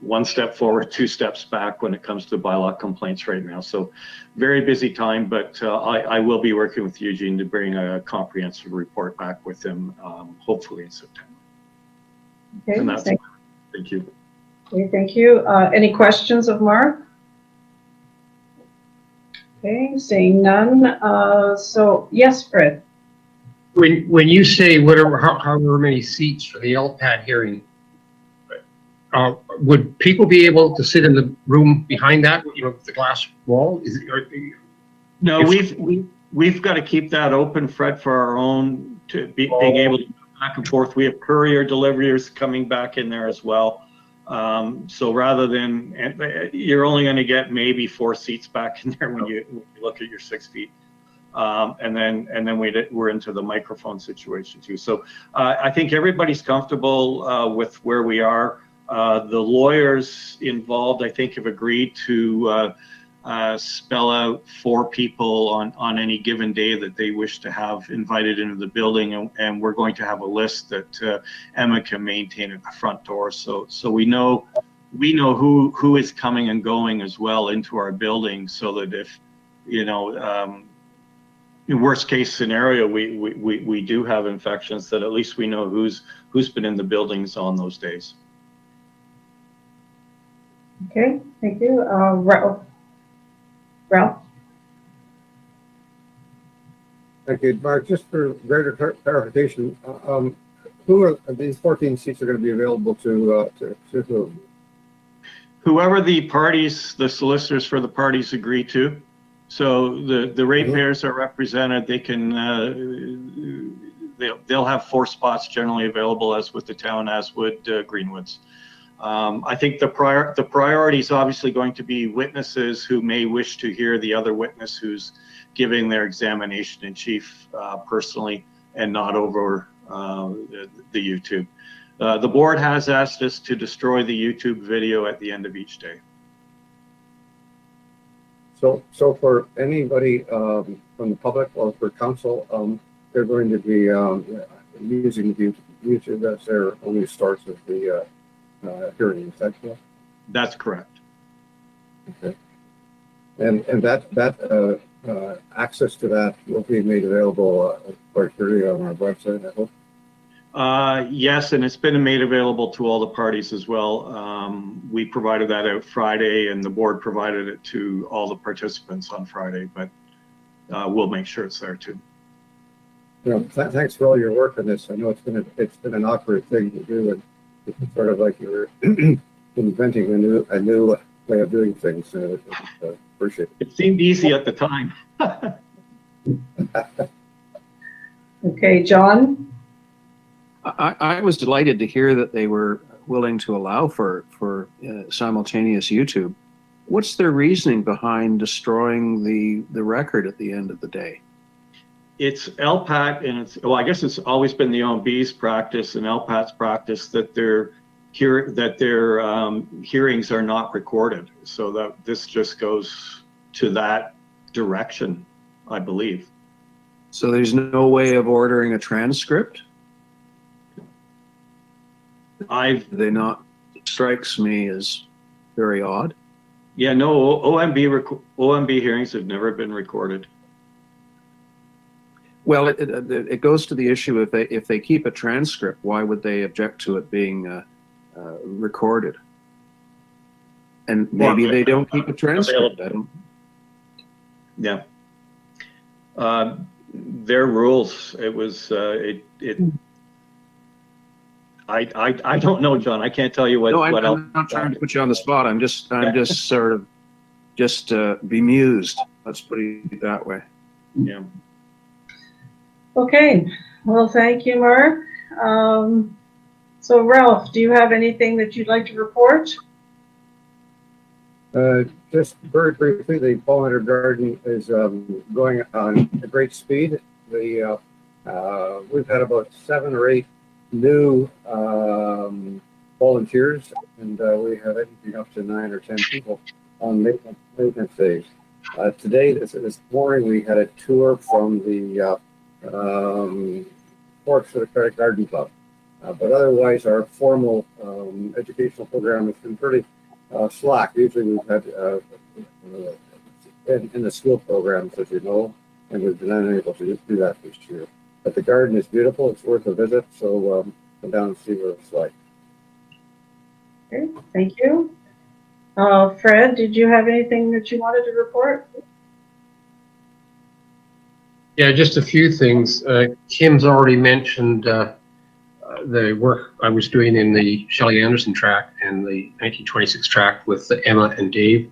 one step forward, 2 steps back when it comes to bylaw complaints right now. So very busy time, but I will be working with Eugene to bring a comprehensive report back with him, hopefully in September. Okay, And that's thank you. Okay, thank you. Any questions of Mark? Okay, seeing none. So yes, Fred. When you say however many seats for the LPAD hearing, would people be able to sit in the room behind that, the glass wall? No, we've got to keep that open, Fred, for our own being able to go back and forth. We have courier deliveries coming back in there as well. So rather than, you're only going to get maybe 4 seats back in there when you look at your 6 feet. And then we're into the microphone situation too. So I think everybody's comfortable with where we are. The lawyers involved, I think, have agreed to spell out 4 people on any given day that they wish to have invited into the building, and we're going to have a list that Emma can maintain at the front door. So we know who is coming and going as well into our building, so that if in worst case scenario we do have infections, that at least we know who's been in the buildings on those days. Okay, thank you. Ralph? Thank you, Mark. Just for greater clarification, who are these 14 seats are going to be available to whom? Whoever the solicitors for the parties agree to. So the ratepayers are represented. They can they'll have 4 spots generally available, as with the town, as would Greenwoods. I think the priority is obviously going to be witnesses who may wish to hear the other witness who's giving their examination in chief personally, and not over the YouTube. The board has asked us to destroy the YouTube video at the end of each day. So for anybody from the public or for council, they're going to be using YouTube as their only source of the hearing. Is that correct? That's correct. Okay. And that access to that will be made available quite clearly on our website, I hope. Yes, and it's been made available to all the parties as well. We provided that out Friday, and the board provided it to all the participants on Friday, but we'll make sure it's there too. Thanks for all your work on this. I know it's been an awkward thing to do, and it's sort of like you were inventing a new way of doing things. Appreciate it. It seemed easy at the time. Okay, John? I was delighted to hear that they were willing to allow for simultaneous YouTube. What's their reasoning behind destroying the record at the end of the day? It's LPAT, and it's, well, I guess it's always been the OMB's practice and LPAT's practice that their hearings are not recorded. So that this just goes to that direction, I believe. So there's no way of ordering a transcript? Do they not? Strikes me as very odd. Yeah, no, OMB hearings have never been recorded. Well, it goes to the issue, if they keep a transcript, why would they object to it being recorded? And maybe they don't keep a transcript. I don't. Yeah. Their rules. It was I don't know, John. I can't tell you what. No, what I'm not trying to put you on the spot. I'm just sort of bemused. Let's put it that way. Yeah. Okay, well, thank you, Mark. So Ralph, do you have anything that you'd like to report? Just very briefly, the pollinator garden is going on a great speed. We've had about 7 or 8 new volunteers, and we have anything up to 9 or 10 people on maintenance days. Today, this morning, we had a tour from the Forest Democratic Garden Club. But otherwise, our formal educational program has been pretty slack. Usually we've had in the school programs, as you know, and we've been unable to do that this year. But the garden is beautiful. It's worth a visit. So come down and see what it's like. Okay, thank you. Fred, did you have anything that you wanted to report? Yeah, just a few things. Kim's already mentioned the work I was doing in the Shelley Anderson tract and the 1926 tract with Emma and Dave.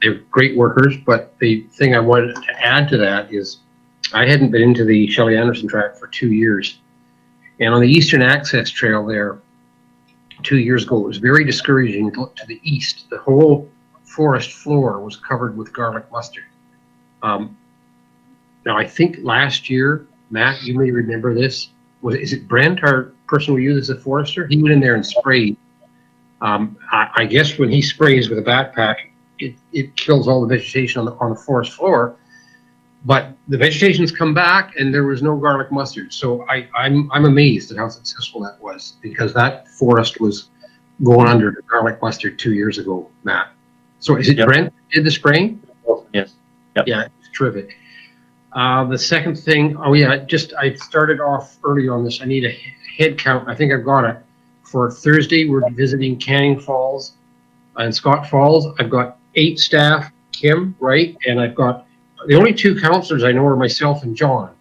They're great workers, but the thing I wanted to add to that is I hadn't been into the Shelley Anderson tract for 2 years. And on the Eastern Access Trail there, 2 years ago, it was very discouraging to look to the east. The whole forest floor was covered with garlic mustard. Now, I think last year, Matt, you may remember this. Is it Brent, our person we use as a forester? He went in there and sprayed. I guess when he sprays with a backpack, it kills all the vegetation on the forest floor. But the vegetation's come back, and there was no garlic mustard. So I'm amazed at how successful that was, because that forest was going under the garlic mustard 2 years ago, Matt. So is it Brent who did the spraying? Yes. Yep. Yeah, it's terrific. The second thing, I started off early on this. I need a head count. I think I've got it. For Thursday, we're visiting Canning Falls and Scott Falls. I've got 8 staff, Kim, right? And I've got, the only 2 counselors I know are myself and John.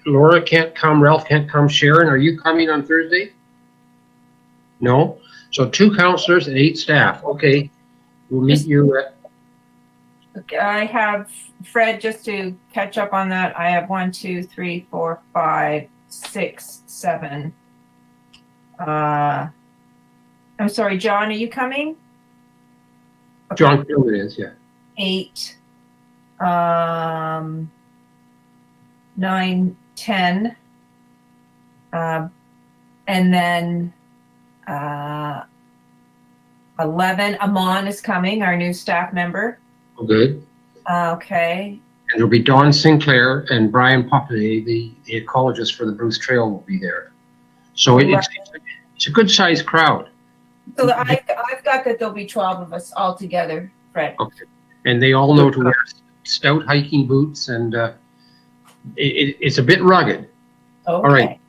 Laura can't come, Ralph can't come. Sharon, are you coming on Thursday? No? So 2 counselors and 8 staff. Okay. We'll meet you at... Okay, I have, Fred, just to catch up on that, I have 1, 2, 3, 4, 5, 6, 7. I'm sorry, John, are you coming? Okay. John Kilman is, yeah. 8, 9, 10, and then 11. Amon is coming, our new staff member. Good. Okay. And there'll be Don Sinclair and Brian Poppy, the ecologist for the Bruce Trail, will be there. So it's a good sized crowd. So I've got that there'll be 12 of us all together, Fred. Okay. And they all know to wear stout hiking boots, and it's a bit rugged. Okay. All right.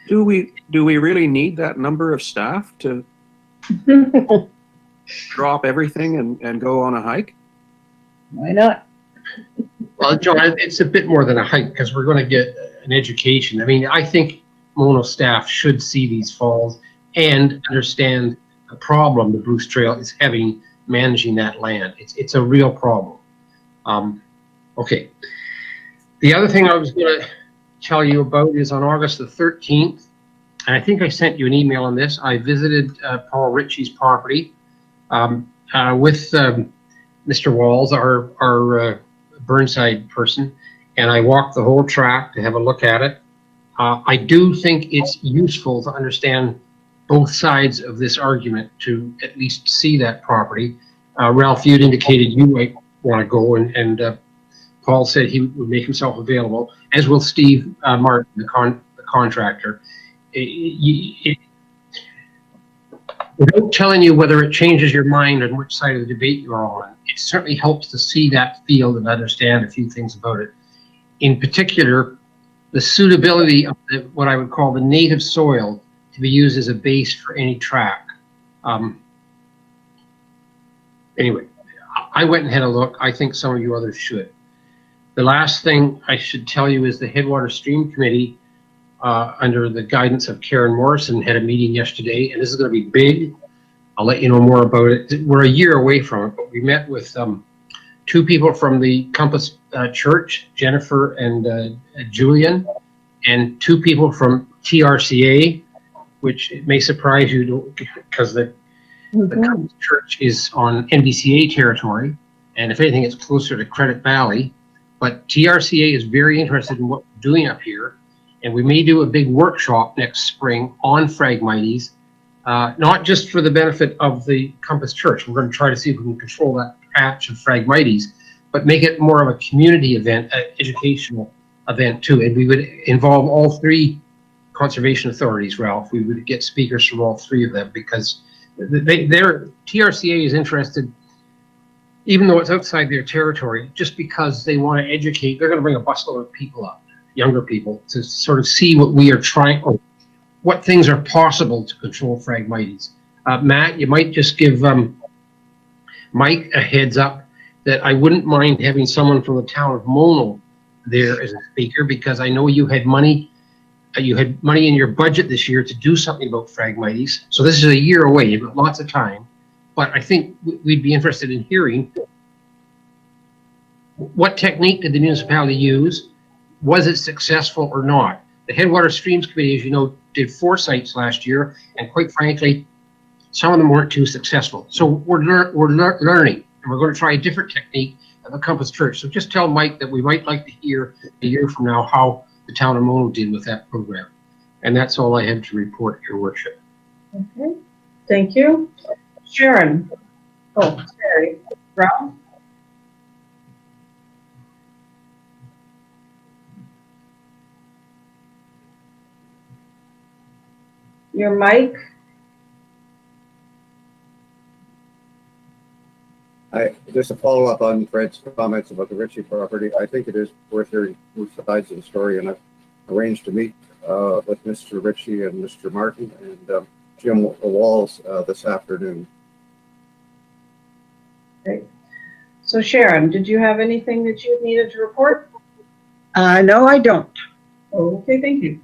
Do we really need that number of staff to drop everything and go on a hike? Why not? Well, John, it's a bit more than a hike, because we're going to get an education. I mean, I think Mono staff should see these falls and understand the problem the Bruce Trail is having managing that land. It's a real problem. Okay. The other thing I was going to tell you about is on August the 13th, and I think I sent you an email on this. I visited Paul Ritchie's property, and with Mr. Walls, our Burnside person, and I walked the whole track to have a look at it. I do think it's useful to understand both sides of this argument to at least see that property. Ralph, you'd indicated you might want to go, and Paul said he would make himself available, as will Steve Martin, the contractor. Without telling you whether it changes your mind on which side of the debate you're on, it certainly helps to see that field and understand a few things about it. In particular, the suitability of what I would call the native soil to be used as a base for any track. Anyway, I went and had a look. I think some of you others should. The last thing I should tell you is the Headwater Stream Committee, under the guidance of Karen Morrison, had a meeting yesterday, and this is going to be big. I'll let you know more about it. We're a year away from it, but we met with two people from the Compass Church, Jennifer and Julian, and two people from TRCA, which may surprise you because the Compass Church is on NBCA territory, and if anything, it's closer to Credit Valley. But TRCA is very interested in what we're doing up here, and we may do a big workshop next spring on Phragmites, not just for the benefit of the Compass Church. We're going to try to see if we can control that patch of Phragmites, but make it more of a community event, an educational event too. And we would involve all three conservation authorities, Ralph. We would get speakers from all three of them because TRCA is interested, even though it's outside their territory, just because they want to educate. They're going to bring a busload of people up, younger people, to sort of see what we are trying, or what things are possible to control Phragmites. Matt, you might just give Mike a heads up that I wouldn't mind having someone from the town of Mono there as a speaker, because I know you had money in your budget this year to do something about Phragmites. So this is a year away. You've got lots of time. But I think we'd be interested in hearing what technique did the municipality use? Was it successful or not? The Headwater Streams Committee, as you know, did 4 sites last year, and quite frankly, some of them weren't too successful. So we're learning, and we're going to try a different technique at the Compass Church. So just tell Mike that we might like to hear a year from now how the town of Mono did with that program. And that's all I have to report, Your Worship. Okay, thank you. Sharon. Oh, sorry. Ralph? Your mic? Just a follow up on Fred's comments about the Ritchie property. I think it is worth hearing both sides of the story, and I've arranged to meet with Mr. Ritchie and Mr. Martin and Jim Walls this afternoon. Okay. So Sharon, did you have anything that you needed to report? No, I don't. Okay, thank you.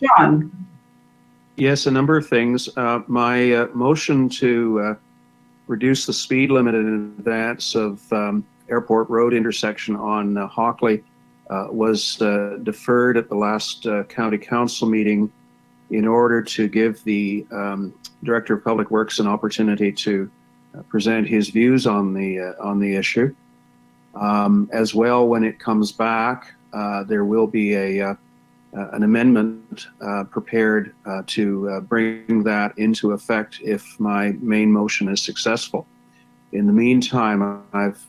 John? Yes, a number of things. My motion to reduce the speed limit in advance of Airport Road intersection on Hockley was deferred at the last county council meeting in order to give the Director of Public Works an opportunity to present his views on the issue. As well, when it comes back, there will be an amendment prepared to bring that into effect if my main motion is successful. In the meantime, I've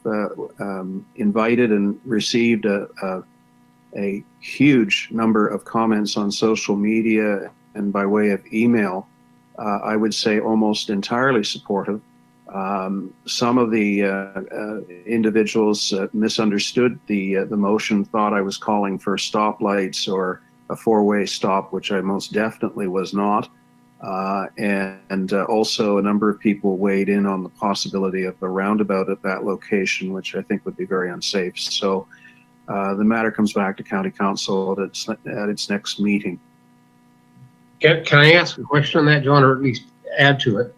invited and received a huge number of comments on social media and by way of email. I would say almost entirely supportive. Some of the individuals misunderstood the motion, thought I was calling for stoplights or a 4-way stop, which I most definitely was not. And also a number of people weighed in on the possibility of a roundabout at that location, which I think would be very unsafe. So the matter comes back to County Council at its next meeting. Can I ask a question on that, John, or at least add to it?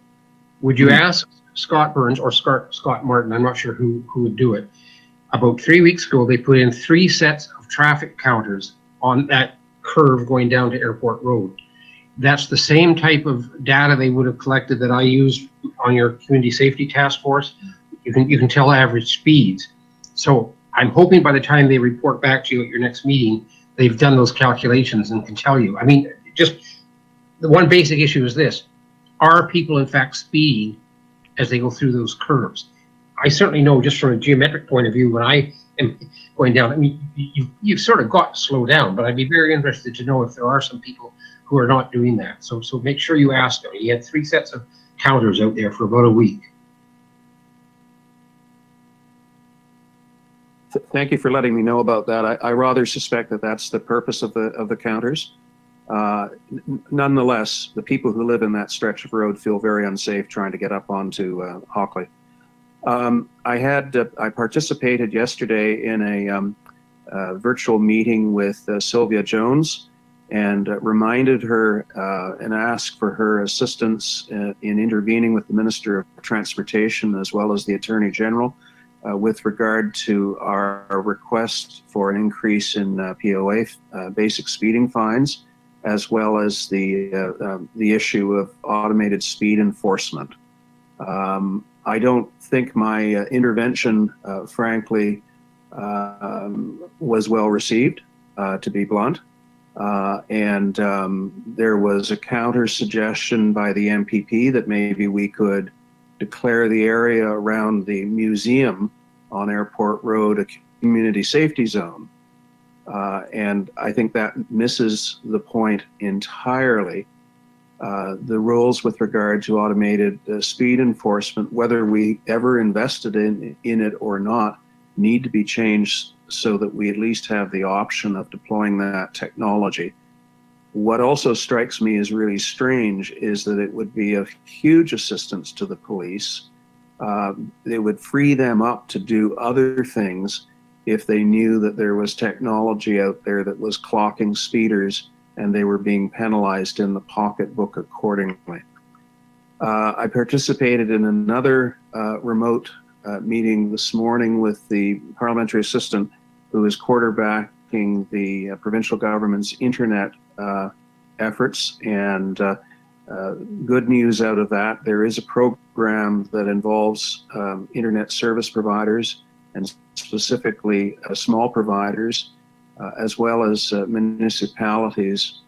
Would you ask Scott Burns or Scott Martin, I'm not sure who would do it. About 3 weeks ago, they put in 3 sets of traffic counters on that curve going down to Airport Road. that's the same type of data they would have collected that I used on your community safety task force. You can tell average speeds. So I'm hoping by the time they report back to you at your next meeting, they've done those calculations and can tell you. I mean, just the one basic issue is this: are people in fact speeding as they go through those curves? I certainly know just from a geometric point of view when I am going down, I mean, you've sort of got to slow down, but I'd be very interested to know if there are some people who are not doing that. So make sure you ask them. He had 3 sets of counters out there for about a week. Thank you for letting me know about that. I rather suspect that that's the purpose of the counters. Nonetheless, the people who live in that stretch of road feel very unsafe trying to get up onto Hockley. I participated yesterday in a virtual meeting with Sylvia Jones, and reminded her and asked for her assistance in intervening with the Minister of Transportation as well as the Attorney General with regard to our request for an increase in POA basic speeding fines, as well as the issue of automated speed enforcement. I don't think my intervention, frankly, was well received, to be blunt. There was a counter suggestion by the MPP that maybe we could declare the area around the museum on Airport Road a community safety zone. And I think that misses the point entirely. The rules with regard to automated speed enforcement, whether we ever invested in it or not, need to be changed so that we at least have the option of deploying that technology. What also strikes me as really strange is that it would be of huge assistance to the police. It would free them up to do other things if they knew that there was technology out there that was clocking speeders and they were being penalized in the pocketbook accordingly. I participated in another remote meeting this morning with the parliamentary assistant who is quarterbacking the provincial government's internet efforts, and good news out of that. There is a program that involves internet service providers, and specifically small providers, as well as municipalities.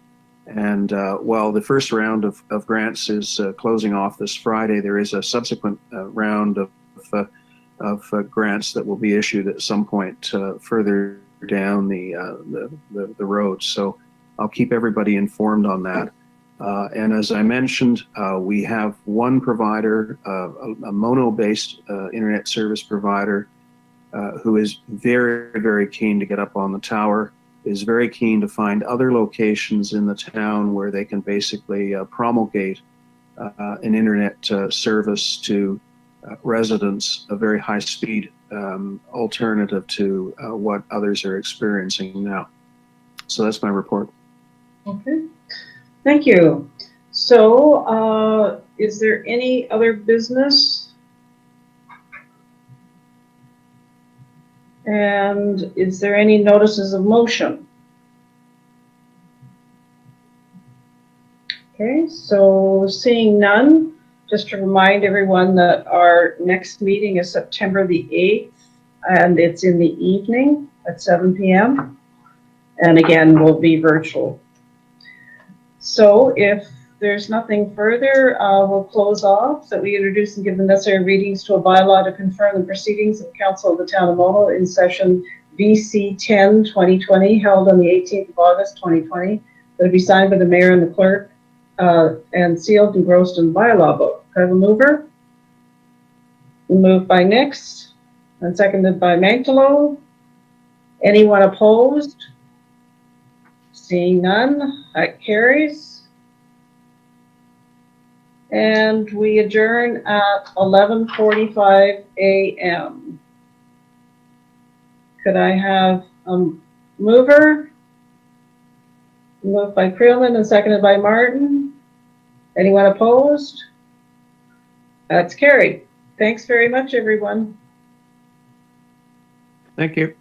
And while the first round of grants is closing off this Friday, there is a subsequent round of grants that will be issued at some point further down the road. So I'll keep everybody informed on that. And as I mentioned, we have one provider, a mono-based internet service provider, who is very, very keen to get up on the tower, is very keen to find other locations in the town where they can basically promulgate an internet service to residents, a very high speed alternative to what others are experiencing now. So that's my report. Okay, thank you. So is there any other business? And is there any notices of motion? Okay, so seeing none, just to remind everyone that our next meeting is September the 8th, and it's in the evening at 7 p.m. And again, we'll be virtual. So if there's nothing further, we'll close off, that we introduce and give the necessary readings to a bylaw to confirm the proceedings of Council of the Town of Mono in session VC10-2020 held on the 18th of August 2020, that will be signed by the mayor and the clerk and sealed and engrossed in the bylaw book. Can I have a mover? Moved by Nix and seconded by Mantalo. Anyone opposed? Seeing none, that carries. And we adjourn at 11:45 a.m. Could I have a mover? Moved by Creelman and seconded by Martin. Anyone opposed? That's carried. Thanks very much, everyone. Thank you.